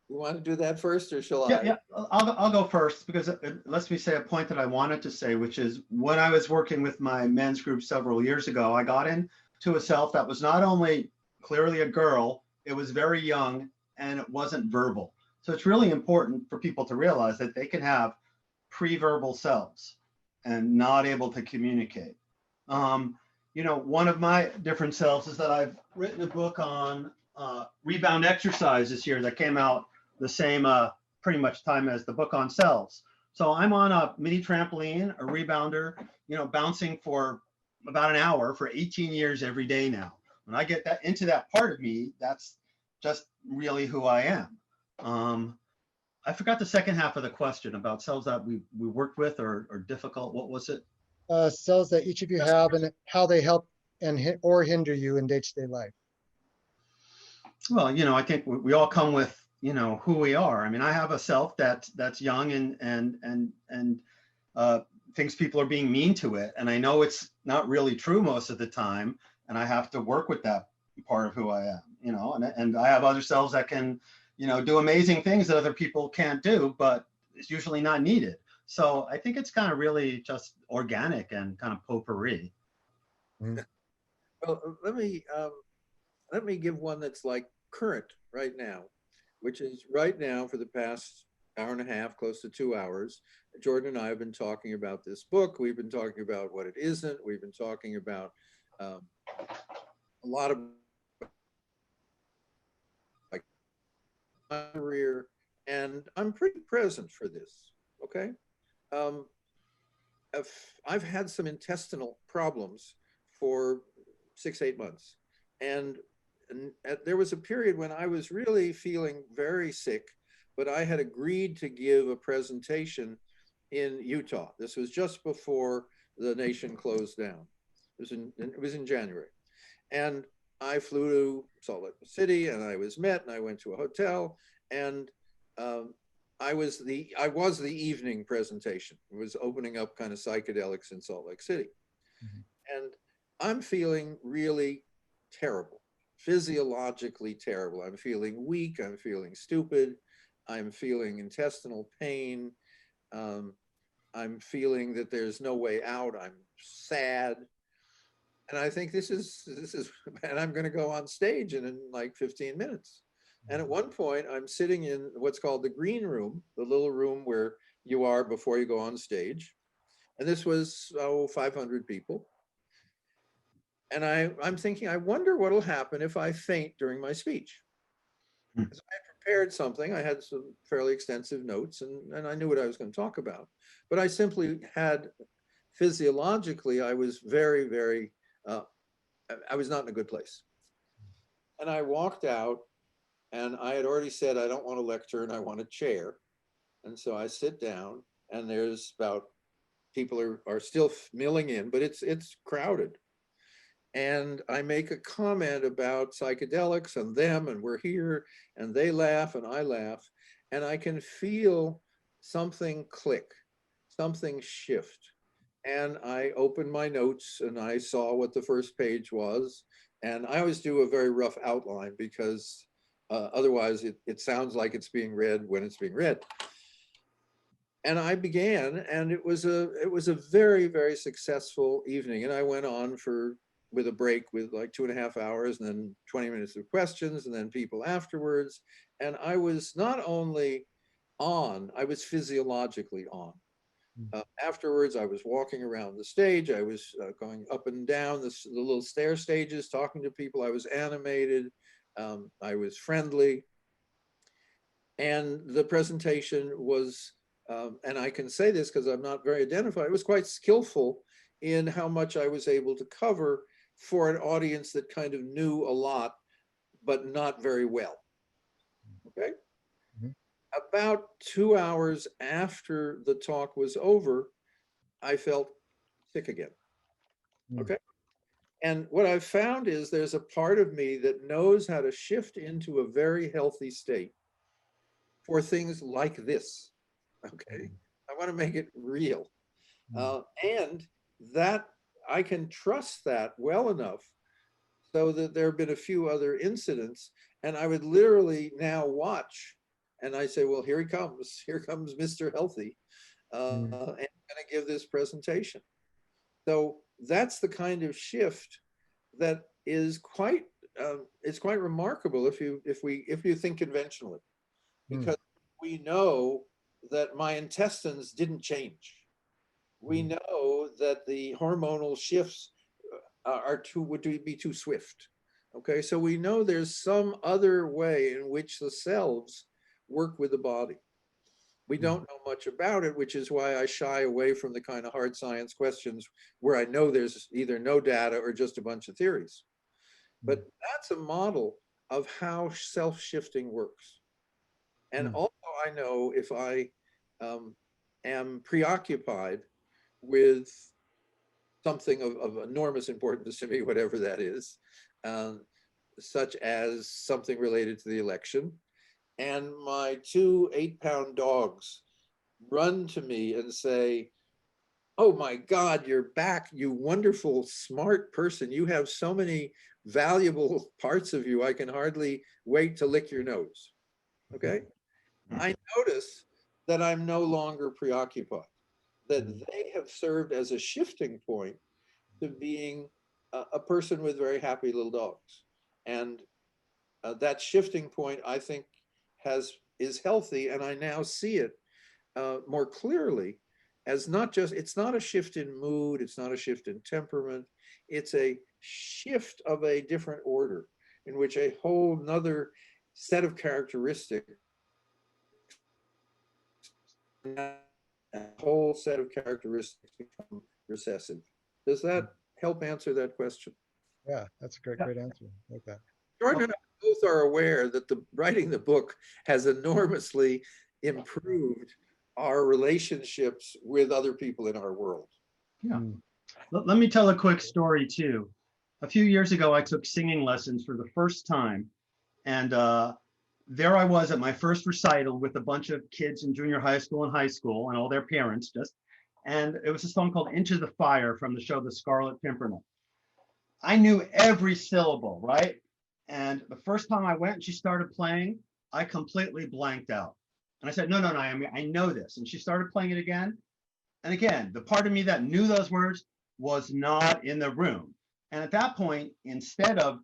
want to do that first, or shall Yeah, I? yeah, I'll go first, because it lets me say a point that I wanted to say, which is when I was working with my men's group several years ago, I got into a self that was not only clearly a girl, it was very young, and it wasn't verbal. So it's really important for people to realize that they can have pre-verbal selves and not able to communicate. One of my different selves is that I've written a book on rebound exercise this year that came out the same pretty much time as the book on selves. So I'm on a mini trampoline, a rebounder, bouncing for about an hour for 18 years every day now. When I get that into that part of me, that's just really who I am. I forgot the second half of the question about selves that we worked with or difficult. What was it? Selves that each of you have and how they help or hinder you in day-to-day life. Well, I think we all come with, who we are. I mean, I have a self that's young and thinks people are being mean to it. And I know it's not really true most of the time. And I have to work with that part of who I am, and I have other selves that can, do amazing things that other people can't do, but it's usually not needed. So I think it's kind of really just organic and kind of potpourri. Well, let me give one that's like current right now, which is right now for the past hour and a half, close to 2 hours. Jordan and I have been talking about this book. We've been talking about what it isn't. We've been talking about a lot of my career, and I'm pretty present for this. Okay. I've had some intestinal problems for 6-8 months, and there was a period when I was really feeling very sick, but I had agreed to give a presentation in Utah. This was just before the nation closed down. It was in January, and I flew to Salt Lake City, and I was met, and I went to a hotel, and I was the evening presentation. It was opening up kind of psychedelics in Salt Lake City. And I'm feeling really terrible, physiologically terrible. I'm feeling weak, I'm feeling stupid, I'm feeling intestinal pain. I'm feeling that there's no way out, I'm sad. And I think this is, and I'm gonna go on stage in like 15 minutes. And at one point, I'm sitting in what's called the green room, the little room where you are before you go on stage. And this was, 500 people. And I'm thinking, I wonder what'll happen if I faint during my speech. So I prepared something. I had some fairly extensive notes, and I knew what I was going to talk about. But I simply had, physiologically, I was very, very, I was not in a good place. And I walked out, and I had already said, I don't want a lectern, I want a chair. And so I sit down, and there's about, people are still milling in, but it's crowded. And I make a comment about psychedelics and them, and we're here, and they laugh and I laugh, and I can feel something click, something shift. And I opened my notes and I saw what the first page was. And I always do a very rough outline because otherwise it sounds like it's being read when it's being read. And I began, and it was a very, very successful evening. And I went on with a break with like 2.5 hours, and then 20 minutes of questions, and then people afterwards. And I was not only on, I was physiologically on. Afterwards, I was walking around the stage. I was going up and down the little stair stages, talking to people. I was animated. I was friendly. And the presentation was, and I can say this because I'm not very identified, it was quite skillful in how much I was able to cover for an audience that kind of knew a lot, but not very well. Okay. About 2 hours after the talk was over, I felt sick again. Okay. And what I've found is there's a part of me that knows how to shift into a very healthy state for things like this. Okay. I want to make it real. And that I can trust that well enough so that there have been a few other incidents, and I would literally now watch and I say, well, here comes Mr. Healthy, and I'm going to give this presentation. So that's the kind of shift that is quite, it's quite remarkable if you think conventionally, because we know that my intestines didn't change. We know that the hormonal shifts would be too swift. Okay, so we know there's some other way in which the selves work with the body. We don't know much about it, which is why I shy away from the kind of hard science questions where I know there's either no data or just a bunch of theories. But that's a model of how self-shifting works. And also I know if I am preoccupied with something of enormous importance to me, whatever that is, such as something related to the election, and my 2 8-pound dogs run to me and say, oh my God, you're back, you wonderful, smart person. You have so many valuable parts of you. I can hardly wait to lick your nose. Okay. I notice that I'm no longer preoccupied, that they have served as a shifting point to being a person with very happy little dogs. And that shifting point, I think, is healthy. And I now see it more clearly as it's not a shift in mood, it's not a shift in temperament, it's a shift of a different order in which a whole nother set of characteristics, become recessive. Does that help answer that question? Yeah, that's a great answer. I like that. Jordan and I both are aware that writing the book has enormously improved our relationships with other people in our world. Yeah. Let me tell a quick story too. A few years ago, I took singing lessons for the first time. And there I was at my first recital with a bunch of kids in junior high school and high school and all their parents and it was a song called Into the Fire from the show The Scarlet Pimpernel. I knew every syllable, right? And the first time I went and she started playing, I completely blanked out. And I said, no, Naomi, I know this. And she started playing it again. And again, the part of me that knew those words was not in the room. And at that point, instead of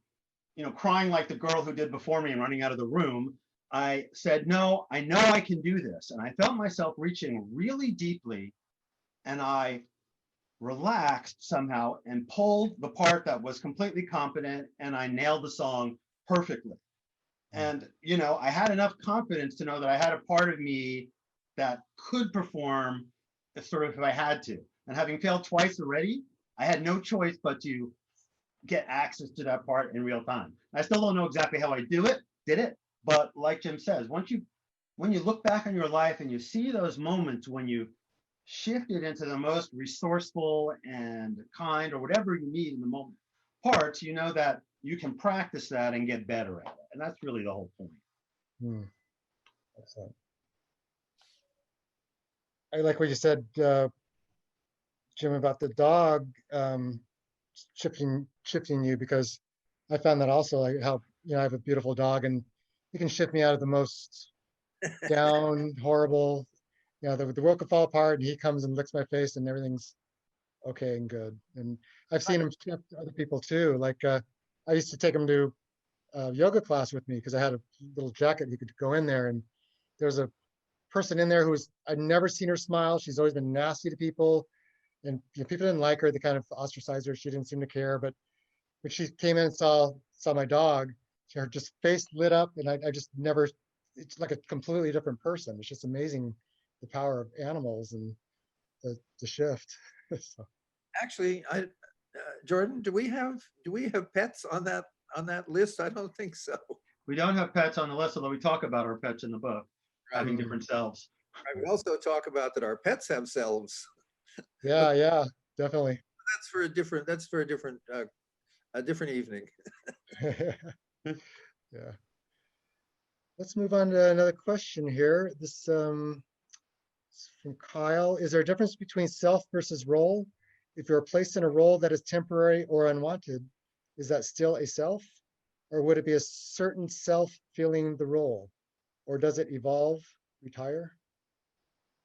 crying like the girl who did before me and running out of the room, I said, no, I know I can do this. And I felt myself reaching really deeply, and I relaxed somehow and pulled the part that was completely competent, and I nailed the song perfectly. And, you know, I had enough confidence to know that I had a part of me that could perform if sort of if I had to. And having failed twice already, I had no choice but to get access to that part in real time. I still don't know exactly how I did it, but like Jim says, when you look back on your life and you see those moments when you shifted into the most resourceful and kind or whatever you need in the moment parts, you know that you can practice that and get better at it. And that's really the whole point. Hmm. Excellent. I like what you said, Jim, about the dog shifting you, because I found that also, like how, you know, I have a beautiful dog and he can shift me out of the most down, horrible, you know, the world could fall apart and he comes and licks my face and everything's okay and good. And I've seen him shift other people too. Like I used to take him to a yoga class with me because I had a little jacket you could go in there, and there's a person in there I'd never seen her smile. She's always been nasty to people, and you know, people didn't like her. They kind of ostracized her. She didn't seem to care. But when she came in and saw my dog, her just face lit up, and I just never. It's like a completely different person. It's just amazing the power of animals and the shift. So, Actually, Jordan, do we have pets on that list? I don't think so. We don't have pets on the list, although we talk about our pets in the book, having different selves. We also talk about that our pets have selves. yeah, definitely. That's for a different evening. Yeah. Let's move on to another question here. This from Kyle. Is there a difference between self versus role? If you're placed in a role that is temporary or unwanted, is that still a self? Or would it be a certain self filling the role? Or does it evolve, retire?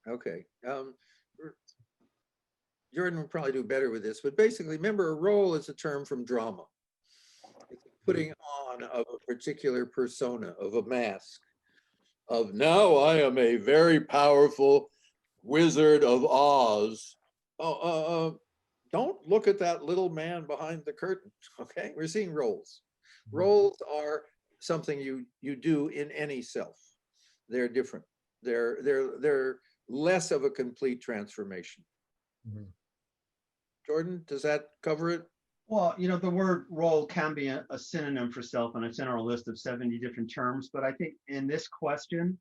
Okay. Jordan will probably do better with this, but basically, remember, a role is a term from drama. It's a putting on of a particular persona, of a mask, of now I am a very powerful Wizard of Oz. Don't look at that little man behind the curtain, okay? We're seeing roles. Roles are something you do in any self. They're different. They're less of a complete transformation. Mhm. Jordan, does that cover it? Well, you know, the word role can be a synonym for self, and it's in our list of 70 different terms. But I think in this question,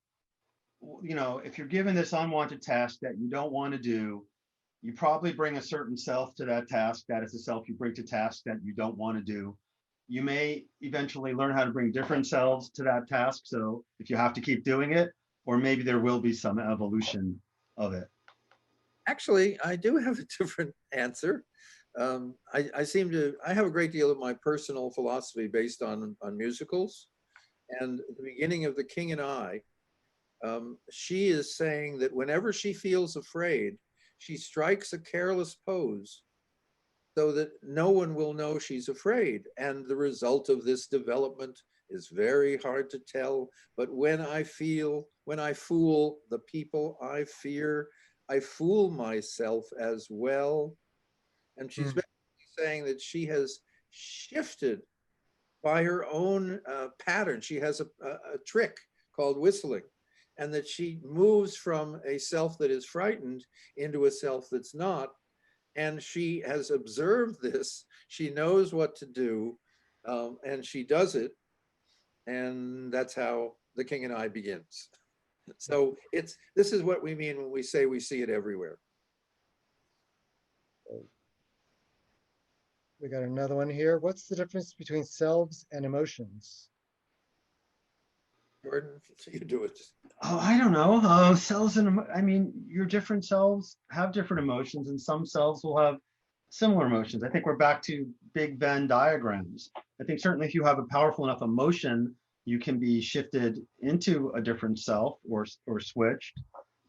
you know, if you're given this unwanted task that you don't want to do, you probably bring a certain self to that task. That is the self you bring to tasks that you don't want to do. You may eventually learn how to bring different selves to that task. So if you have to keep doing it, or maybe there will be some evolution of it. Actually, I do have a different answer. I have a great deal of my personal philosophy based on musicals. And at the beginning of The King and I, she is saying that whenever she feels afraid, she strikes a careless pose so that no one will know she's afraid. And the result of this development is very hard to tell. But when I fool the people I fear, I fool myself as well. And she's basically saying that she has shifted by her own pattern. She has a trick called whistling, and that she moves from a self that is frightened into a self that's not. And she has observed this. She knows what to do, and she does it. And that's how The King and I begins. So this is what we mean when we say we see it everywhere. We got another one here. What's the difference between selves and emotions? Jordan, you do it. Oh, I don't know. Selves and I mean, your different selves have different emotions, and some selves will have similar emotions. I think we're back to big Venn diagrams. I think certainly if you have a powerful enough emotion, you can be shifted into a different self or switched.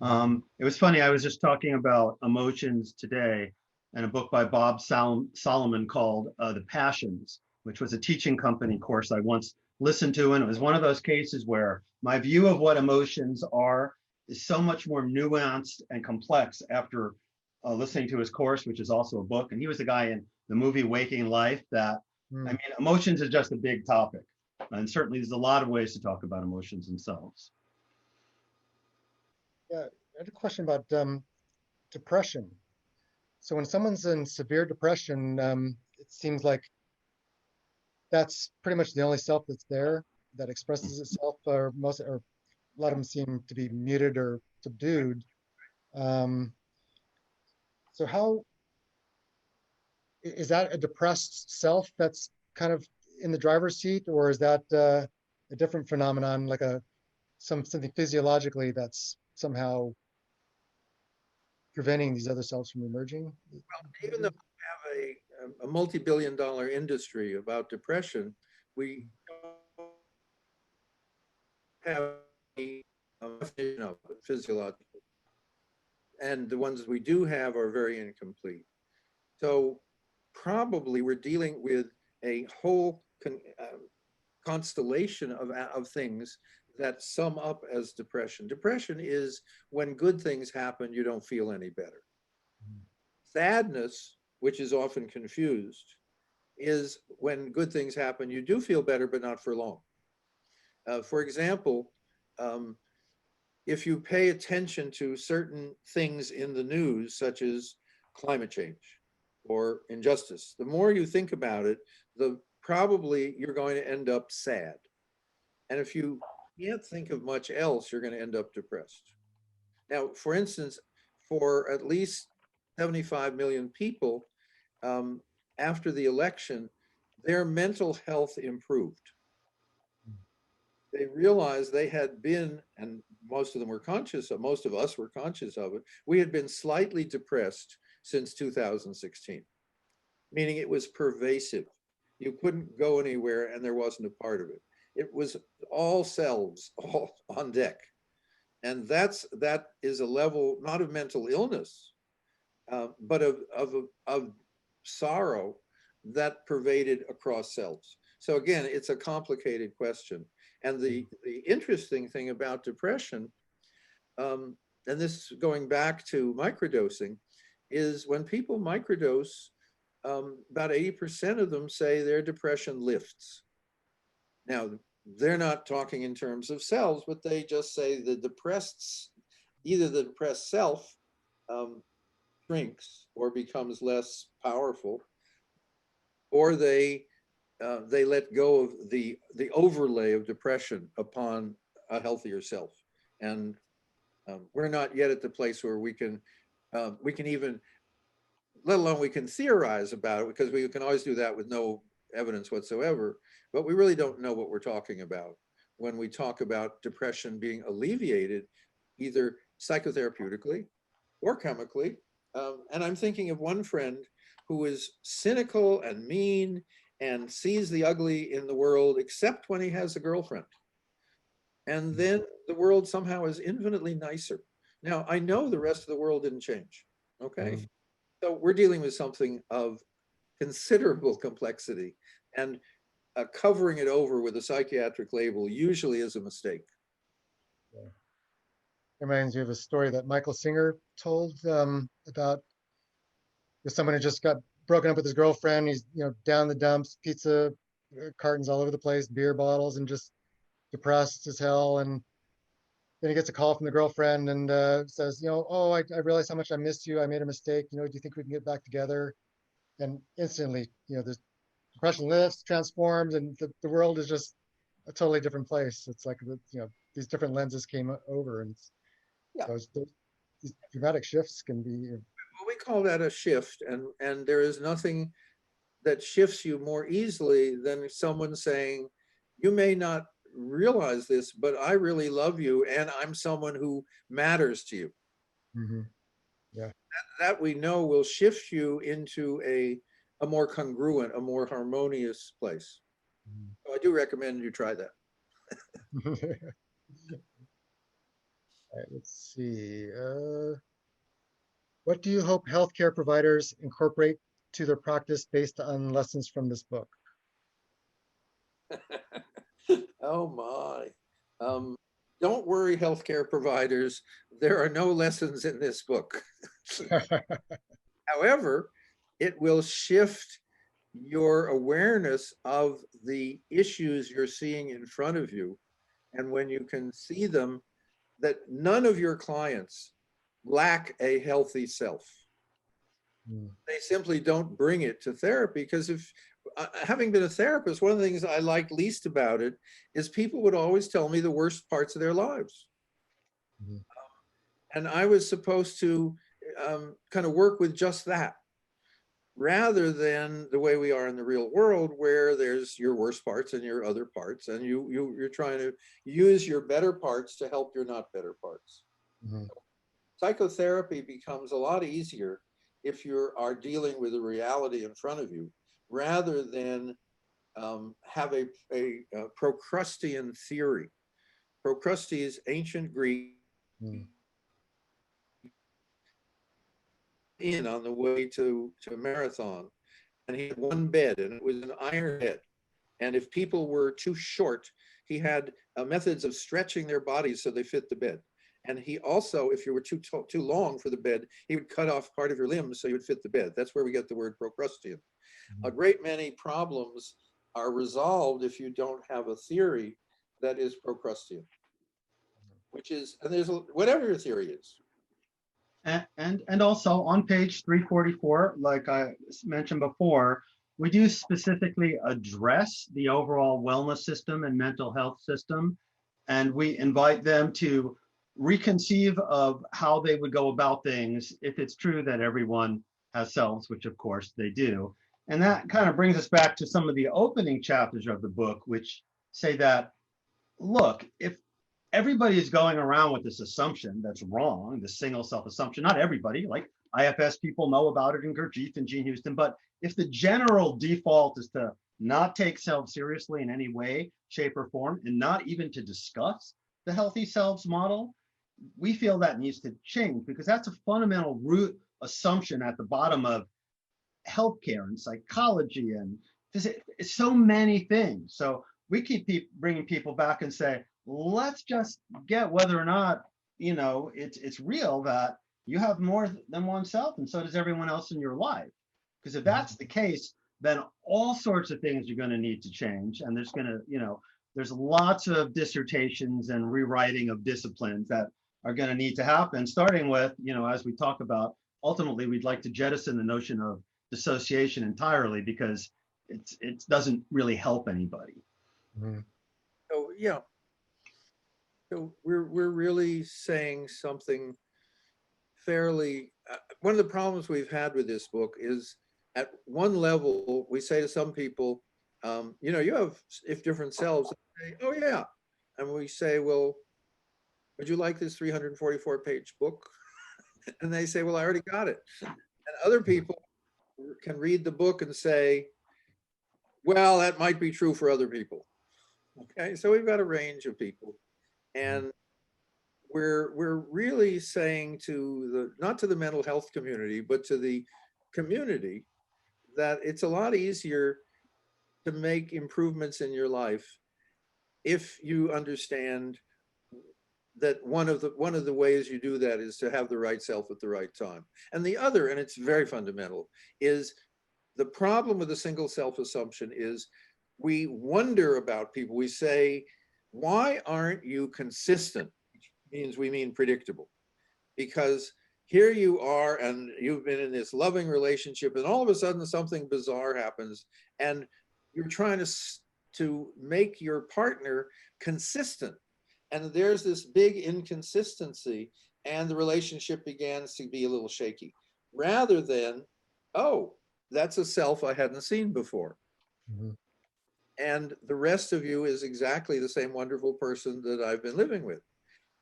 It was funny. I was just talking about emotions today in a book by Bob Solomon called The Passions, which was a teaching company course I once listened to. And it was one of those cases where my view of what emotions are is so much more nuanced and complex after listening to his course, which is also a book. And he was the guy in the movie Waking Life that, I mean, emotions is just a big topic. And certainly there's a lot of ways to talk about emotions themselves. Yeah, I had a question about depression. So when someone's in severe depression, it seems like that's pretty much the only self that's there that expresses itself, or a lot of them seem to be muted or subdued. Um, so how is that a depressed self that's kind of in the driver's seat, or is that a different phenomenon, like something physiologically that's somehow preventing these other selves from emerging? Even though we have a multi-billion-dollar industry about depression, we don't have a definition of it physiologically. And the ones we do have are very incomplete. So probably we're dealing with a whole constellation of things that sum up as depression. Depression is when good things happen, you don't feel any better. Sadness, which is often confused, is when good things happen, you do feel better, but not for long. For example, if you pay attention to certain things in the news, such as climate change or injustice, the more you think about it, the probably you're going to end up sad. And if you can't think of much else, you're going to end up depressed. Now, for instance, for at least 75 million people, after the election, their mental health improved. They realized they had been, and most of them were conscious of, most of us were conscious of it, we had been slightly depressed since 2016, meaning it was pervasive. You couldn't go anywhere and there wasn't a part of it. It was all selves, all on deck. And that is a level, not of mental illness, but of sorrow that pervaded across selves. So again, it's a complicated question. And the interesting thing about depression, and this going back to microdosing, is when people microdose, about 80% of them say their depression lifts. Now, they're not talking in terms of selves, but they just say the depressed, either the depressed self shrinks or becomes less powerful, or they let go of the overlay of depression upon a healthier self. And we're not yet at the place where we can even, let alone we can theorize about it, because we can always do that with no evidence whatsoever, but we really don't know what we're talking about when we talk about depression being alleviated either psychotherapeutically or chemically. And I'm thinking of one friend who is cynical and mean and sees the ugly in the world, except when he has a girlfriend. And then the world somehow is infinitely nicer. Now, I know the rest of the world didn't change, okay? So we're dealing with something of considerable complexity, and covering it over with a psychiatric label usually is a mistake. Yeah. It reminds me of a story that Michael Singer told about someone who just got broken up with his girlfriend. He's down the dumps, pizza cartons all over the place, beer bottles, and just depressed as hell. And then he gets a call from the girlfriend and says, oh, I realized how much I missed you. I made a mistake. Do you think we can get back together? And instantly, the depression lifts, transforms, and the world is just a totally different place. It's like these different lenses came over, and these dramatic shifts can be. Well, we call that a shift, and there is nothing that shifts you more easily than someone saying, you may not realize this, but I really love you, and I'm someone who matters to you. Mm-hmm. Yeah. That we know will shift you into a more congruent, a more harmonious place. Mm-hmm. So I do recommend you try that. All right, let's see. What do you hope healthcare providers incorporate to their practice based on lessons from this book? Oh my. Don't worry, healthcare providers. There are no lessons in this book. However, it will shift your awareness of the issues you're seeing in front of you. And when you can see them, that none of your clients lack a healthy self. They simply don't bring it to therapy, because if having been a therapist, one of the things I liked least about it is people would always tell me the worst parts of their lives. And I was supposed to kind of work with just that, rather than the way we are in the real world, where there's your worst parts and your other parts, and you're trying to use your better parts to help your not better parts. Psychotherapy becomes a lot easier if you are dealing with a reality in front of you, rather than have a Procrustean theory. Procrustes is ancient Greek, in on the way to a marathon, and he had one bed, and it was an iron bed. And if people were too short, he had methods of stretching their bodies so they fit the bed. And he also, if you were too long for the bed, he would cut off part of your limbs so you would fit the bed. That's where we get the word Procrustean. A great many problems are resolved if you don't have a theory that is Procrustean, which is, and there's whatever your theory is. And also on page 344, like I mentioned before, we do specifically address the overall wellness system and mental health system, and we invite them to reconceive of how they would go about things if it's true that everyone has selves, which of course they do. And that kind of brings us back to some of the opening chapters of the book, which say that, look, if everybody is going around with this assumption that's wrong, the single self assumption, not everybody, like IFS people know about it in Gurdjieff and Gene Houston, but if the general default is to not take self seriously in any way, shape, or form, and not even to discuss the healthy selves model, we feel that needs to change, because that's a fundamental root assumption at the bottom of healthcare and psychology and so many things. So we keep bringing people back and say, let's just get whether or not, you know, it's real that you have more than one self, and so does everyone else in your life. Because if that's the case, then all sorts of things are going to need to change, and there's going to, you know, there's lots of dissertations and rewriting of disciplines that are going to need to happen, starting with, you know, as we talk about, ultimately we'd like to jettison the notion of dissociation entirely, because it doesn't really help anybody. So yeah, so we're really saying something fairly. One of the problems we've had with this book is, at one level, we say to some people, you know, you have different selves. They say, oh yeah, and we say, well, would you like this 344-page book? And they say, well, I already got it. And other people can read the book and say, well, that might be true for other people. Okay, so we've got a range of people, and we're really saying to the, not to the mental health community, but to the community, that it's a lot easier to make improvements in your life if you understand that one of the ways you do that is to have the right self at the right time. And the other, and it's very fundamental, is the problem with the single self assumption is we wonder about people. We say, why aren't you consistent? Which means we mean predictable. Because here you are, and you've been in this loving relationship, and all of a sudden something bizarre happens, and you're trying to make your partner consistent. And there's this big inconsistency, and the relationship begins to be a little shaky, rather than, oh, that's a self I hadn't seen before. And the rest of you is exactly the same wonderful person that I've been living with.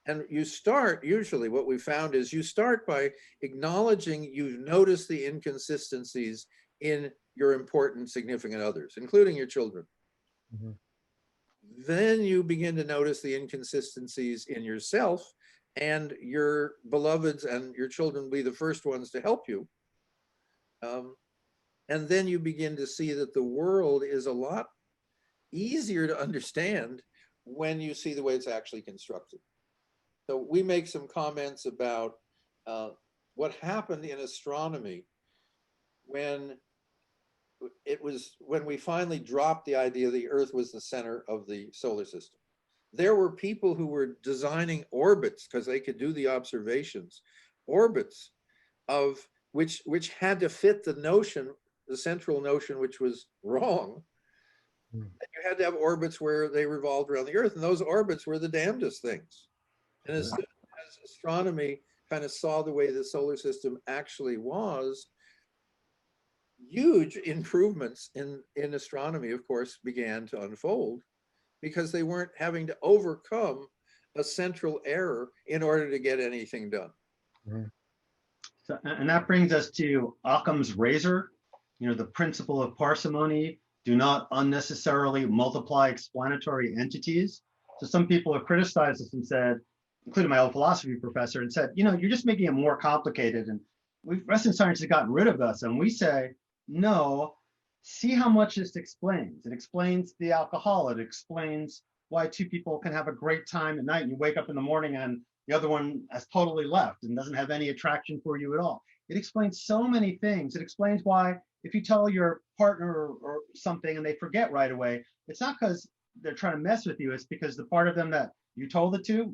And you start, usually what we found is you start by acknowledging you've noticed the inconsistencies in your important significant others, including your children. Then you begin to notice the inconsistencies in yourself, and your beloveds and your children will be the first ones to help you. And then you begin to see that the world is a lot easier to understand when you see the way it's actually constructed. So we make some comments about what happened in astronomy when it was when we finally dropped the idea the Earth was the center of the solar system. There were people who were designing orbits because they could do the observations, orbits of which had to fit the notion, the central notion, which was wrong. And you had to have orbits where they revolved around the Earth, and those orbits were the damnedest things. And as astronomy kind of saw the way the solar system actually was, huge improvements in astronomy, of course, began to unfold because they weren't having to overcome a central error in order to get anything done. So, and that brings us to Occam's razor, the principle of parsimony. Do not unnecessarily multiply explanatory entities. So some people have criticized this and said, including my old philosophy professor, and said, you're just making it more complicated. And Western science has gotten rid of us. And we say, no, see how much this explains. It explains the alcohol. It explains why two people can have a great time at night and you wake up in the morning and the other one has totally left and doesn't have any attraction for you at all. It explains so many things. It explains why if you tell your partner or something and they forget right away, it's not because they're trying to mess with you. It's because the part of them that you told it to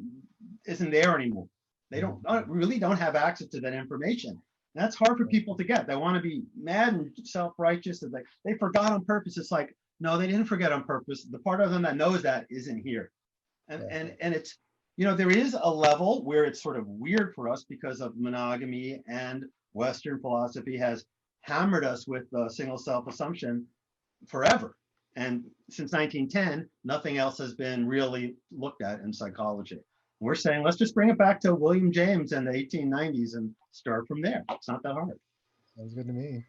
isn't there anymore. They really don't have access to that information. And that's hard for people to get. They want to be mad and self-righteous and they forgot on purpose. It's like, no, they didn't forget on purpose. The part of them that knows that isn't here. And it's, there is a level where it's sort of weird for us because of monogamy, and Western philosophy has hammered us with the single self assumption forever. And since 1910, nothing else has been really looked at in psychology. We're saying, let's just bring it back to William James and the 1890s and start from there. It's not that hard. Sounds good to me.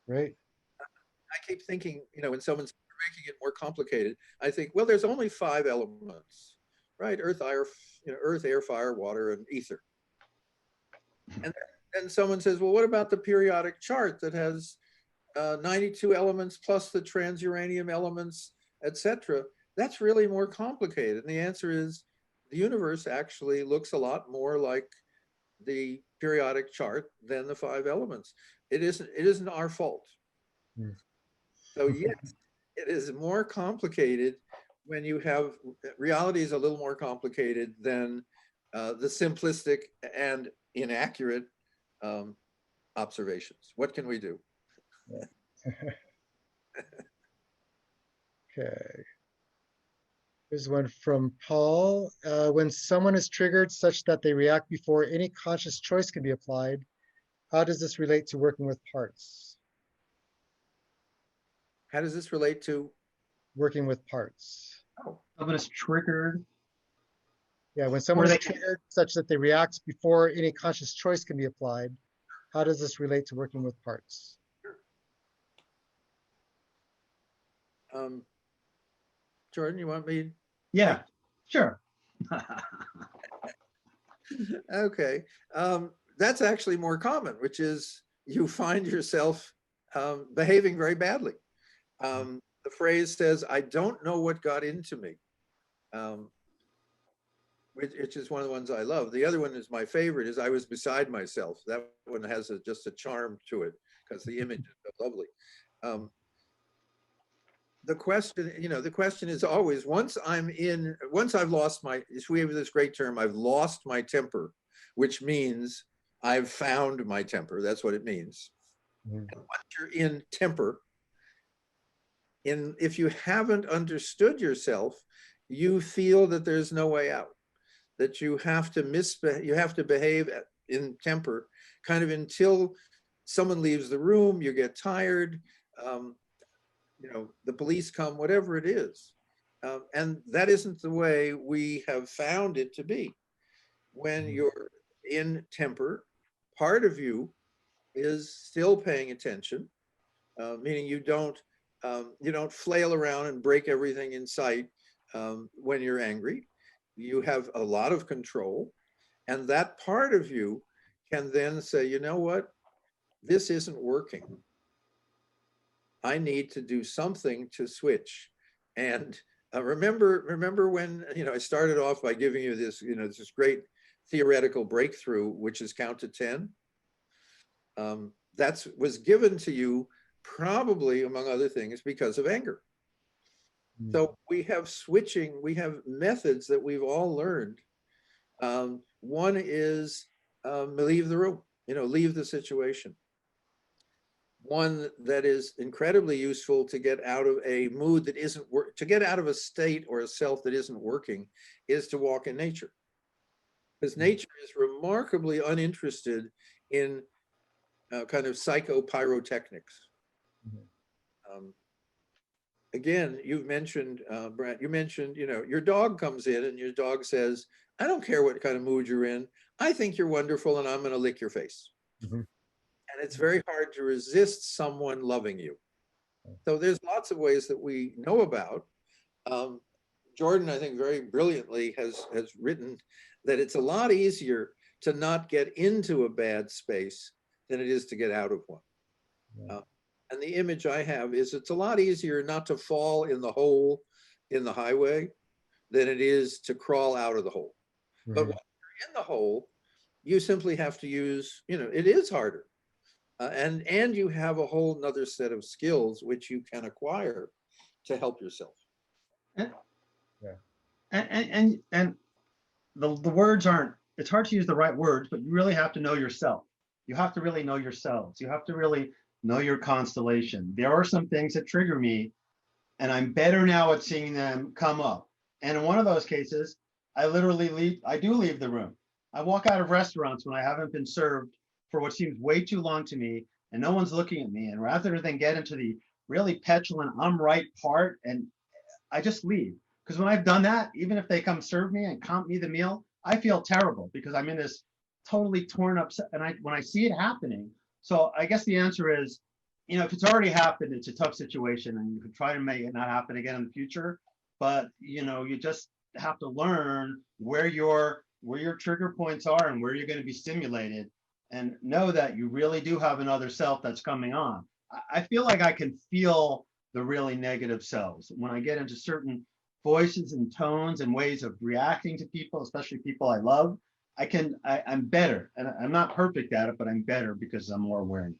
Great. I keep thinking, when someone's making it more complicated, I think, well, there's only 5 elements, right? Earth, air, fire, water, and ether. And then someone says, well, what about the periodic chart that has 92 elements plus the transuranium elements, etc.? That's really more complicated. And the answer is the universe actually looks a lot more like the periodic chart than the 5 elements. It isn't our fault. So yes, it is more complicated when you have, reality is a little more complicated than the simplistic and inaccurate observations. What can we do? Okay. Here's one from Paul. When someone is triggered such that they react before any conscious choice can be applied, how does this relate to working with parts? How does this relate to working with parts? Someone is triggered. Yeah, when someone is triggered such that they react before any conscious choice can be applied, how does this relate to working with parts? Jordan, you want me? Yeah, sure. Okay. That's actually more common, which is you find yourself behaving very badly. The phrase says, I don't know what got into me, which is one of the ones I love. The other one is my favorite, is I was beside myself. That one has just a charm to it because the image is so lovely. The question is always, once I've lost we have this great term, I've lost my temper, which means I've found my temper. That's what it means. And once you're in temper, if you haven't understood yourself, you feel that there's no way out, that you have to behave in temper kind of until someone leaves the room, you get tired, the police come, whatever it is. And that isn't the way we have found it to be. When you're in temper, part of you is still paying attention, meaning you don't flail around and break everything in sight when you're angry. You have a lot of control, and that part of you can then say, you know what, this isn't working. I need to do something to switch. And remember when I started off by giving you this this great theoretical breakthrough, which is count to 10. that was given to you probably, among other things, because of anger. So we have switching, we have methods that we've all learned. One is leave the room, leave the situation. One that is incredibly useful to get out of a mood that isn't to get out of a state or a self that isn't working is to walk in nature. Because nature is remarkably uninterested in kind of psychopyrotechnics. Again, you've mentioned, Brent, you mentioned, your dog comes in and your dog says, I don't care what kind of mood you're in. I think you're wonderful and I'm going to lick your face. And it's very hard to resist someone loving you. So there's lots of ways that we know about. Jordan, I think very brilliantly has written that it's a lot easier to not get into a bad space than it is to get out of one. And the image I have is it's a lot easier not to fall in the hole in the highway than it is to crawl out of the hole. But when you're in the hole, you simply have to use, it is harder. And you have a whole nother set of skills which you can acquire to help yourself. And the words aren't, it's hard to use the right words, but you really have to know yourself. You have to really know yourselves. You have to really know your constellation. There are some things that trigger me, and I'm better now at seeing them come up. And in one of those cases, I literally do leave the room. I walk out of restaurants when I haven't been served for what seems way too long to me, and no one's looking at me. And rather than get into the really petulant, I'm right part, and I just leave. Because when I've done that, even if they come serve me and comp me the meal, I feel terrible because I'm in this totally torn up, and when I see it happening. So I guess the answer is, if it's already happened, it's a tough situation and you could try to make it not happen again in the future. But, you just have to learn where your trigger points are and where you're going to be stimulated, and know that you really do have another self that's coming on. I feel like I can feel the really negative selves when I get into certain voices and tones and ways of reacting to people, especially people I love. I'm better, and I'm not perfect at it, but I'm better because I'm more aware.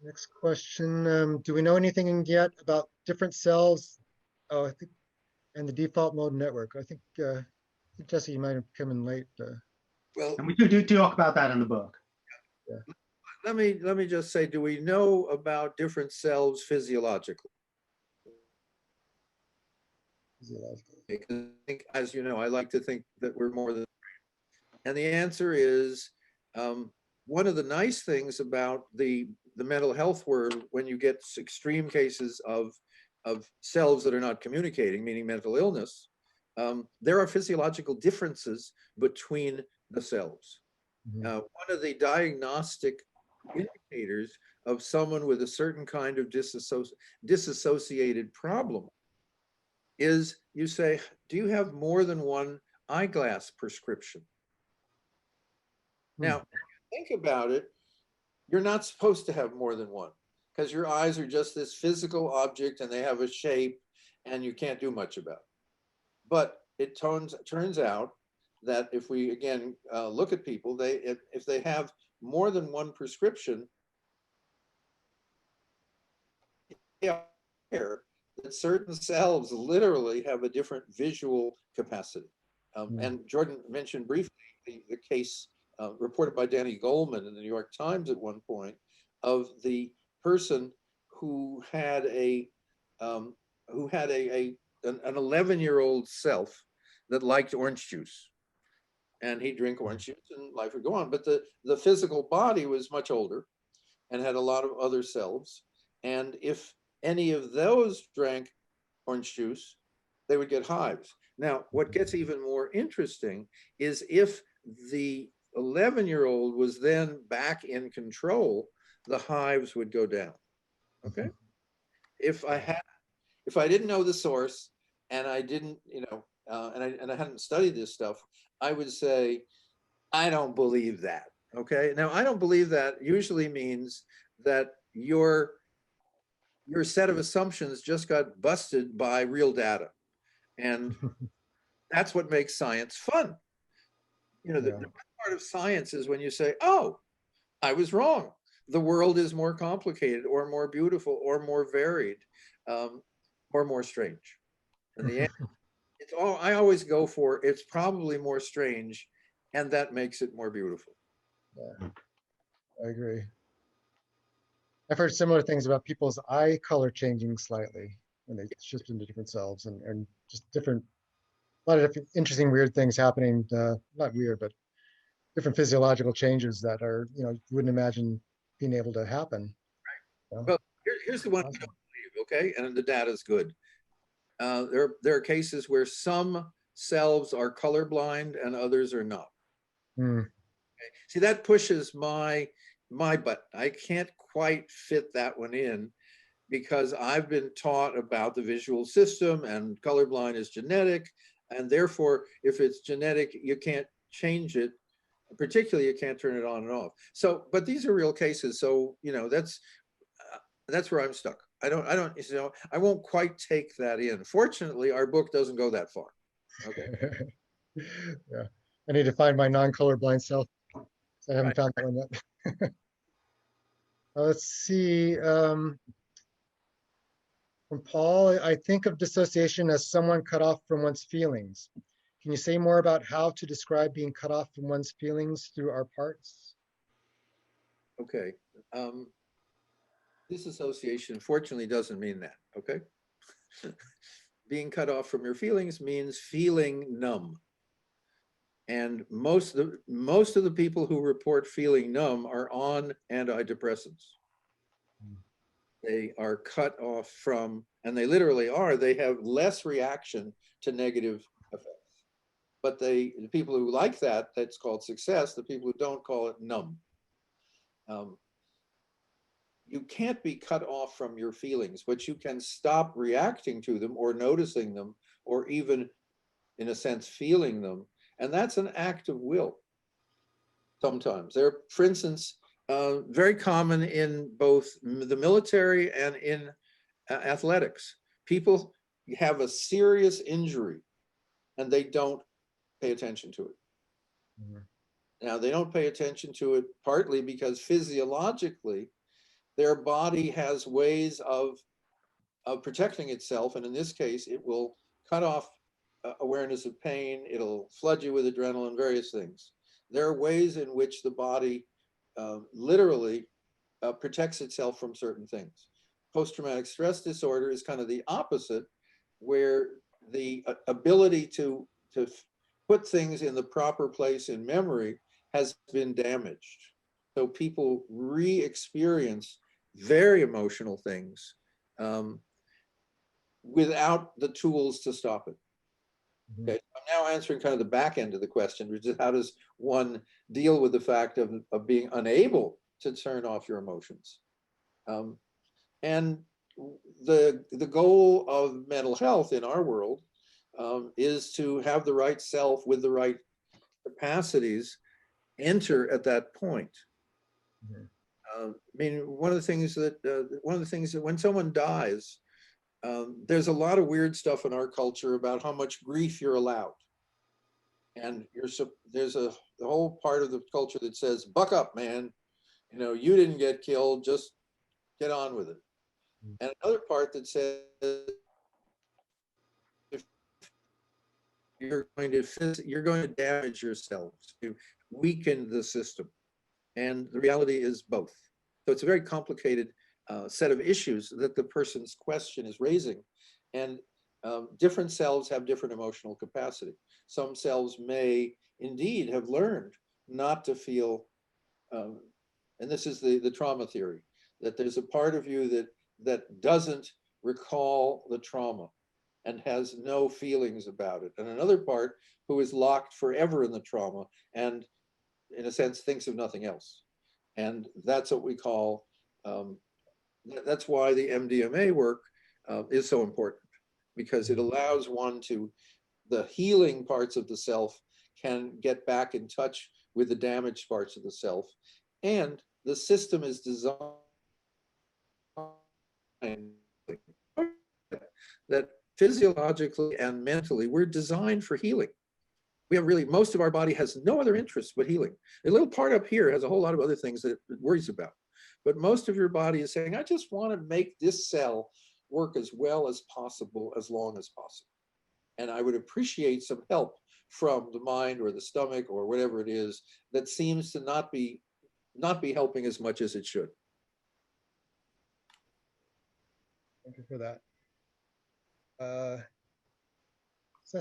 Next question. Do we know anything yet about different selves? Oh, I think, and the default mode network. I think Jesse, you might have come in late. Well, And we do talk about that in the book. let me just say, do we know about different selves physiologically? Because I think, as you know, I like to think that we're more than. And the answer is, one of the nice things about the mental health world, when you get extreme cases of selves that are not communicating, meaning mental illness, there are physiological differences between the selves. One of the diagnostic indicators of someone with a certain kind of disassociated problem is you say, do you have more than one eyeglass prescription? Now, think about it. You're not supposed to have more than one because your eyes are just this physical object and they have a shape and you can't do much about it. But it turns out that if we, again, look at people, if they have more than one prescription, that certain selves literally have a different visual capacity. And Jordan mentioned briefly the case reported by Danny Goleman in the New York Times at one point of the person who had an 11-year-old self that liked orange juice, and he'd drink orange juice and life would go on. But the physical body was much older and had a lot of other selves. And if any of those drank orange juice, they would get hives. Now, what gets even more interesting is if the 11-year-old was then back in control, the hives would go down. Okay. If I didn't know the source and I didn't, and I hadn't studied this stuff, I would say, I don't believe that. Okay. Now, I don't believe that usually means that your set of assumptions just got busted by real data. And that's what makes science fun. You know, the best part of science is when you say, oh, I was wrong. The world is more complicated or more beautiful or more varied or more strange. In the end, it's all I always go for. It's probably more strange, and that makes it more beautiful. Yeah, I agree. I've heard similar things about people's eye color changing slightly when they shift into different selves, and just different, a lot of different interesting, weird things happening. Not weird, but different physiological changes that are, you wouldn't imagine being able to happen. Well, here's the one I don't believe, okay? And the data is good. There are cases where some selves are colorblind and others are not. Okay? See, that pushes my button. I can't quite fit that one in because I've been taught about the visual system and colorblind is genetic. And therefore, if it's genetic, you can't change it. Particularly, you can't turn it on and off. So, but these are real cases. So, that's where I'm stuck. I won't quite take that in. Fortunately, our book doesn't go that far. Okay. Yeah, I need to find my non-colorblind self. I haven't found that one yet. Let's see. From Paul, I think of dissociation as someone cut off from one's feelings. Can you say more about how to describe being cut off from one's feelings through our parts? Okay. Disassociation, fortunately, doesn't mean that. Okay. Being cut off from your feelings means feeling numb. And most of the people who report feeling numb are on antidepressants. They are cut off from, and they literally are, they have less reaction to negative effects. But the people who like that, that's called success. The people who don't call it numb. You can't be cut off from your feelings, but you can stop reacting to them or noticing them, or even, in a sense, feeling them. And that's an act of will. Sometimes they're, for instance, very common in both the military and in athletics. People have a serious injury and they don't pay attention to it. Now, they don't pay attention to it partly because physiologically, their body has ways of protecting itself. And in this case, it will cut off awareness of pain. It'll flood you with adrenaline, various things. There are ways in which the body literally protects itself from certain things. Post-traumatic stress disorder is kind of the opposite, where the ability to put things in the proper place in memory has been damaged. So people re-experience very emotional things without the tools to stop it. Okay, I'm now answering kind of the back end of the question, which is how does one deal with the fact of being unable to turn off your emotions? And the goal of mental health in our world is to have the right self with the right capacities enter at that point. I mean, one of the things that when someone dies, there's a lot of weird stuff in our culture about how much grief you're allowed. And there's a whole part of the culture that says, buck up, man. You didn't get killed, just get on with it. And another part that says, if you're going to damage yourself to weaken the system. And the reality is both. So it's a very complicated set of issues that the person's question is raising. And different selves have different emotional capacity. Some selves may indeed have learned not to feel, and this is the trauma theory, that there's a part of you that doesn't recall the trauma and has no feelings about it. And another part who is locked forever in the trauma and, in a sense, thinks of nothing else. And that's what we call, that's why the MDMA work is so important, because it allows one to, the healing parts of the self can get back in touch with the damaged parts of the self. And the system is designed that physiologically and mentally, we're designed for healing. We have really, most of our body has no other interest but healing. A little part up here has a whole lot of other things that it worries about. But most of your body is saying, I just want to make this cell work as well as possible, as long as possible. And I would appreciate some help from the mind or the stomach or whatever it is that seems to not be helping as much as it should. Thank you for that. So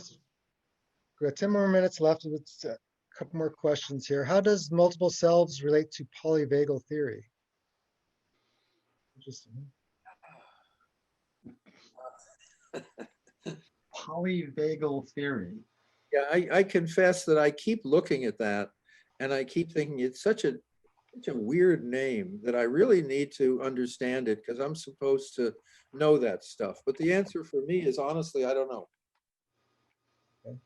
we got 10 more minutes left. It's a couple more questions here. How does multiple selves relate to polyvagal theory? Interesting. Polyvagal theory. Yeah, I confess that I keep looking at that and I keep thinking it's such a weird name that I really need to understand it because I'm supposed to know that stuff. But the answer for me is honestly, I don't know. Okay.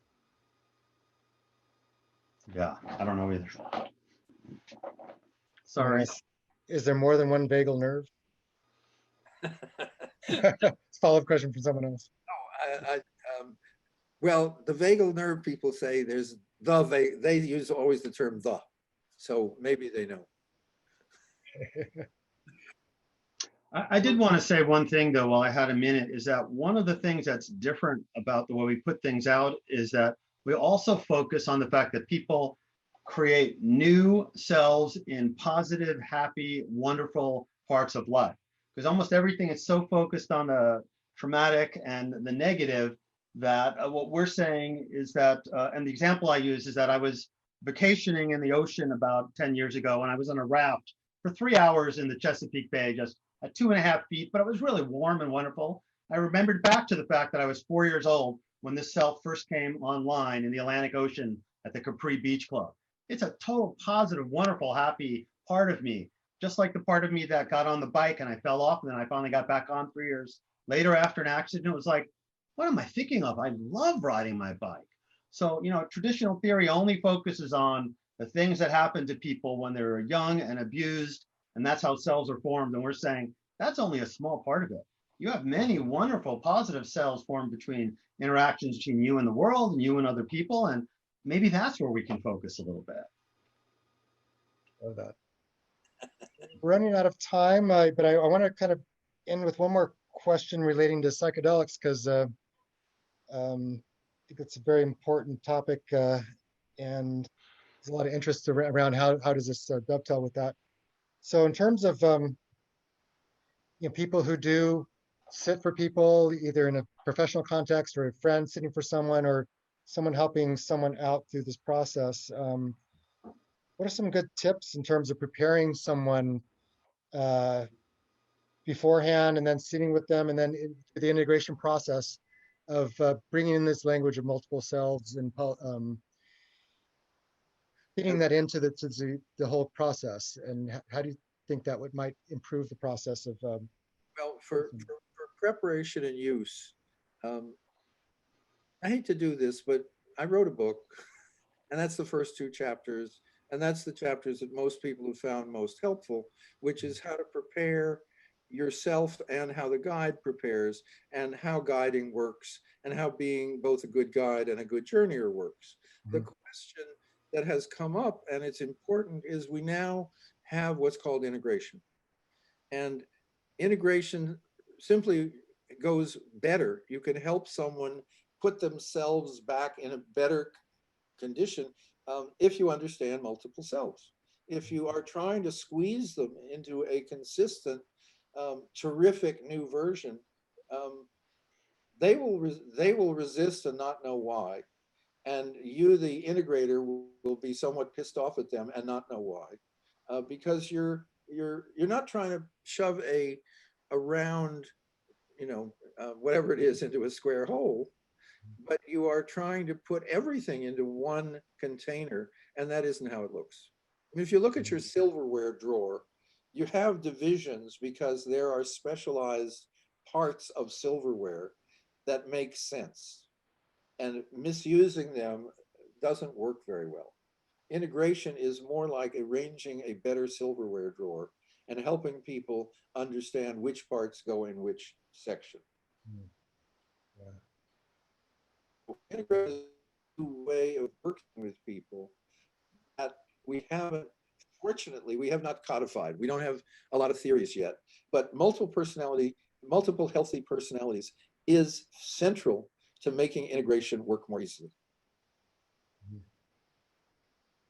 Yeah, I don't know either. Sorry. Is there more than one vagal nerve? It's a follow-up question from someone else. Well, the vagal nerve people say there's they use always the term the. So maybe they know. I did want to say one thing though, while I had a minute, is that one of the things that's different about the way we put things out is that we also focus on the fact that people create new selves in positive, happy, wonderful parts of life. Because almost everything is so focused on the traumatic and the negative that what we're saying is that, and the example I use is that I was vacationing in the ocean about 10 years ago, and I was on a raft for 3 hours in the Chesapeake Bay, just at 2.5 feet, but it was really warm and wonderful. I remembered back to the fact that I was 4 years old when this self first came online in the Atlantic Ocean at the Capri Beach Club. It's a total positive, wonderful, happy part of me, just like the part of me that got on the bike and I fell off and then I finally got back on 3 years later after an accident. It was like, what am I thinking of? I love riding my bike. So, you know, traditional theory only focuses on the things that happen to people when they're young and abused, and that's how cells are formed. And we're saying that's only a small part of it. You have many wonderful positive cells formed between interactions between you and the world and you and other people. And maybe that's where we can focus a little bit. Love that. We're running out of time, but I want to kind of end with one more question relating to psychedelics because I think it's a very important topic and there's a lot of interest around how does this dovetail with that. So in terms of you know, people who do sit for people, either in a professional context or a friend sitting for someone or someone helping someone out through this process, what are some good tips in terms of preparing someone beforehand and then sitting with them and then the integration process of bringing in this language of multiple selves and fitting that into the whole process? And how do you think that might improve the process of well, for preparation and use, I hate to do this, but I wrote a book, and that's the first 2 chapters, and that's the chapters that most people have found most helpful, which is how to prepare yourself and how the guide prepares and how guiding works and how being both a good guide and a good journeyer works. Mm-hmm. The question that has come up, and it's important, is we now have what's called integration. And integration simply goes better. You can help someone put themselves back in a better condition if you understand multiple selves. If you are trying to squeeze them into a consistent, terrific new version, they will resist and not know why. And you, the integrator, will be somewhat pissed off at them and not know why, because you're not trying to shove a round, you know, whatever it is into a square hole, but you are trying to put everything into one container, and that isn't how it looks. I mean, if you look at your silverware drawer, you have divisions because there are specialized parts of silverware that make sense, and misusing them doesn't work very well. Integration is more like arranging a better silverware drawer and helping people understand which parts go in which section. Yeah. Integrative is a new way of working with people that we haven't, fortunately, we have not codified. We don't have a lot of theories yet, but multiple healthy personalities is central to making integration work more easily.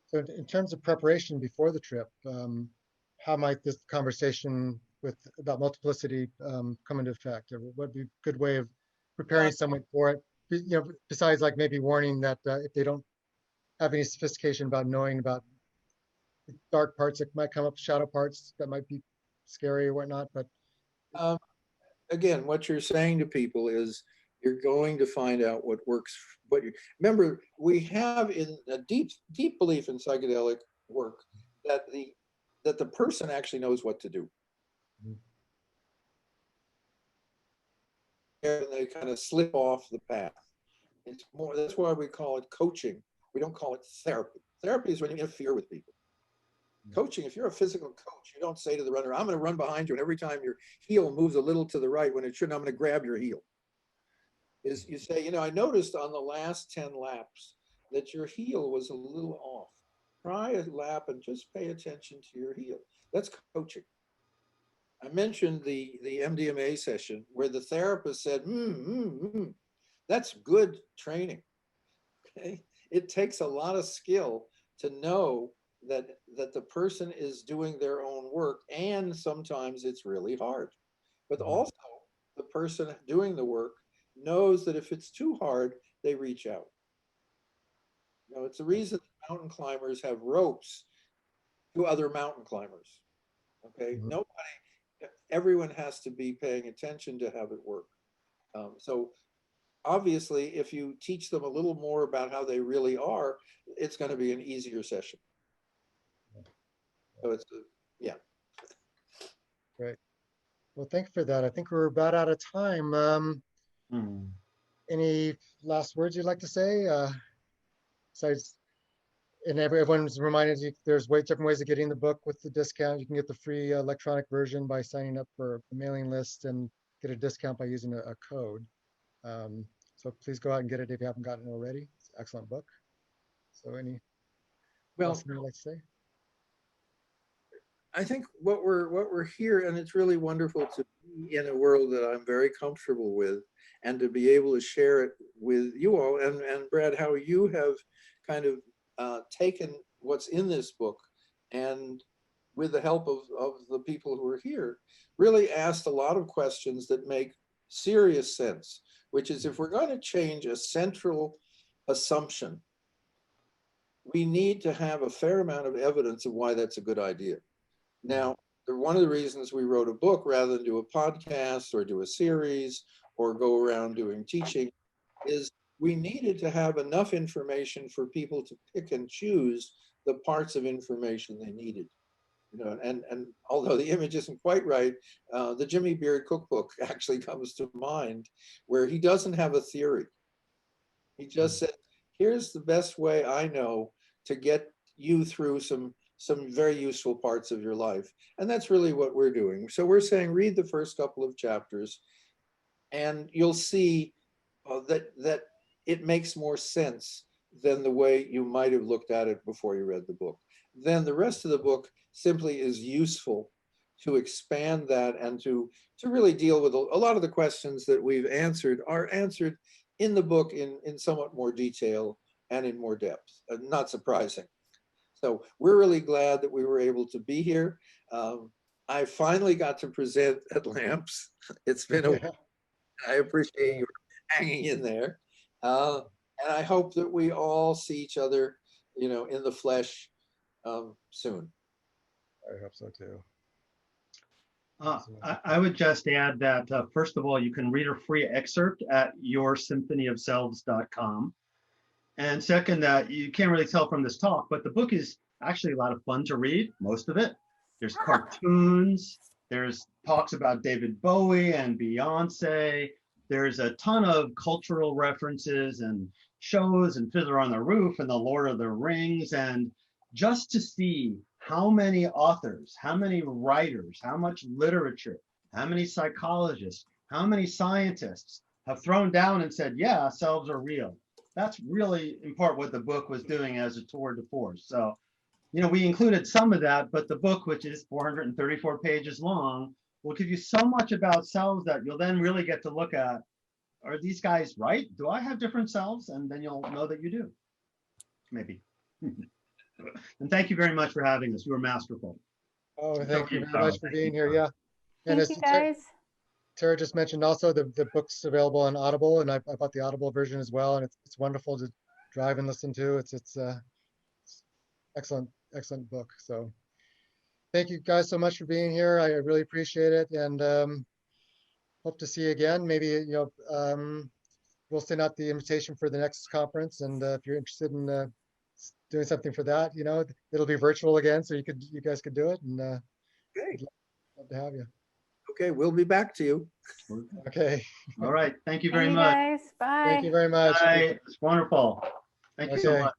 So in terms of preparation before the trip, how might this conversation about multiplicity come into effect? Or what would be a good way of preparing someone for it? Besides like maybe warning that if they don't have any sophistication about knowing about the dark parts that might come up, shadow parts that might be scary or whatnot. But again, what you're saying to people is you're going to find out what works. Remember, we have in a deep belief in psychedelic work that the person actually knows what to do. And they kind of slip off the path. It's more, that's why we call it coaching. We don't call it therapy. Therapy is when you interfere with people. Coaching, if you're a physical coach, you don't say to the runner, I'm going to run behind you, and every time your heel moves a little to the right when it shouldn't, I'm going to grab your heel. Is you say, I noticed on the last 10 laps that your heel was a little off. Try a lap and just pay attention to your heel. That's coaching. I mentioned the MDMA session where the therapist said, that's good training. Okay, it takes a lot of skill to know that the person is doing their own work, and sometimes it's really hard. But also, the person doing the work knows that if it's too hard, they reach out. It's the reason mountain climbers have ropes to other mountain climbers. Okay, everyone has to be paying attention to have it work. So obviously, if you teach them a little more about how they really are, it's going to be an easier session. So it's, yeah. Great. Well, thank you for that. I think we're about out of time. Any last words you'd like to say? Besides, and everyone's reminded you there's different ways of getting the book with the discount. You can get the free electronic version by signing up for a mailing list and get a discount by using a code. So please go out and get it if you haven't gotten it already. It's an excellent book. So any last thing you'd like to say? I think what we're here, and it's really wonderful to be in a world that I'm very comfortable with, and to be able to share it with you all. And Brad, how you have kind of taken what's in this book, and with the help of the people who are here, really asked a lot of questions that make serious sense, which is, if we're going to change a central assumption, we need to have a fair amount of evidence of why that's a good idea. Now, one of the reasons we wrote a book rather than do a podcast or do a series or go around doing teaching is we needed to have enough information for people to pick and choose the parts of information they needed. And although the image isn't quite right, the Jimmy Beard cookbook actually comes to mind, where he doesn't have a theory. He just said, here's the best way I know to get you through some very useful parts of your life. And that's really what we're doing. So we're saying, read the first couple of chapters, and you'll see that it makes more sense than the way you might have looked at it before you read the book. Then the rest of the book simply is useful to expand that and to really deal with a lot of the questions that we've answered are answered in the book in somewhat more detail and in more depth. Not surprising. So we're really glad that we were able to be here. I finally got to present at LAMPS. It's been a while. I appreciate you hanging in there. And I hope that we all see each other, in the flesh soon. I hope so too. I would just add that, first of all, you can read a free excerpt at yoursymphonyofselves.com. And second, that you can't really tell from this talk, but the book is actually a lot of fun to read, most of it. There's cartoons, there's talks about David Bowie and Beyonce. There's a ton of cultural references and shows and Fiddler on the Roof and The Lord of the Rings. And just to see how many authors, how many writers, how much literature, how many psychologists, how many scientists have thrown down and said, yeah, selves are real. That's really in part what the book was doing as a tour de force. So, you know, we included some of that, but the book, which is 434 pages long, will give you so much about selves that you'll then really get to look at, are these guys right? Do I have different selves? And then you'll know that you do, maybe. And thank you very much for having us. You were masterful. Oh, So thank you you, very Tara. much for Thank being you, here. Tara. Yeah. And Thank as you guys. Tara just mentioned also, the book's available on Audible, and I bought the Audible version as well, and it's wonderful to drive and listen to. It's excellent, excellent book. So thank you guys so much for being here. I really appreciate it, and hope to see you again. Maybe, you know, we'll send out the invitation for the next conference, and if you're interested in doing something for that, you know, it'll be virtual again, so you guys could do it, and Okay, I'd love to have you. okay, we'll be back to you. Okay, All right. Thank you very Thank you much. guys. Bye. thank you very much. Bye. It's wonderful. Thank you so Okay. much.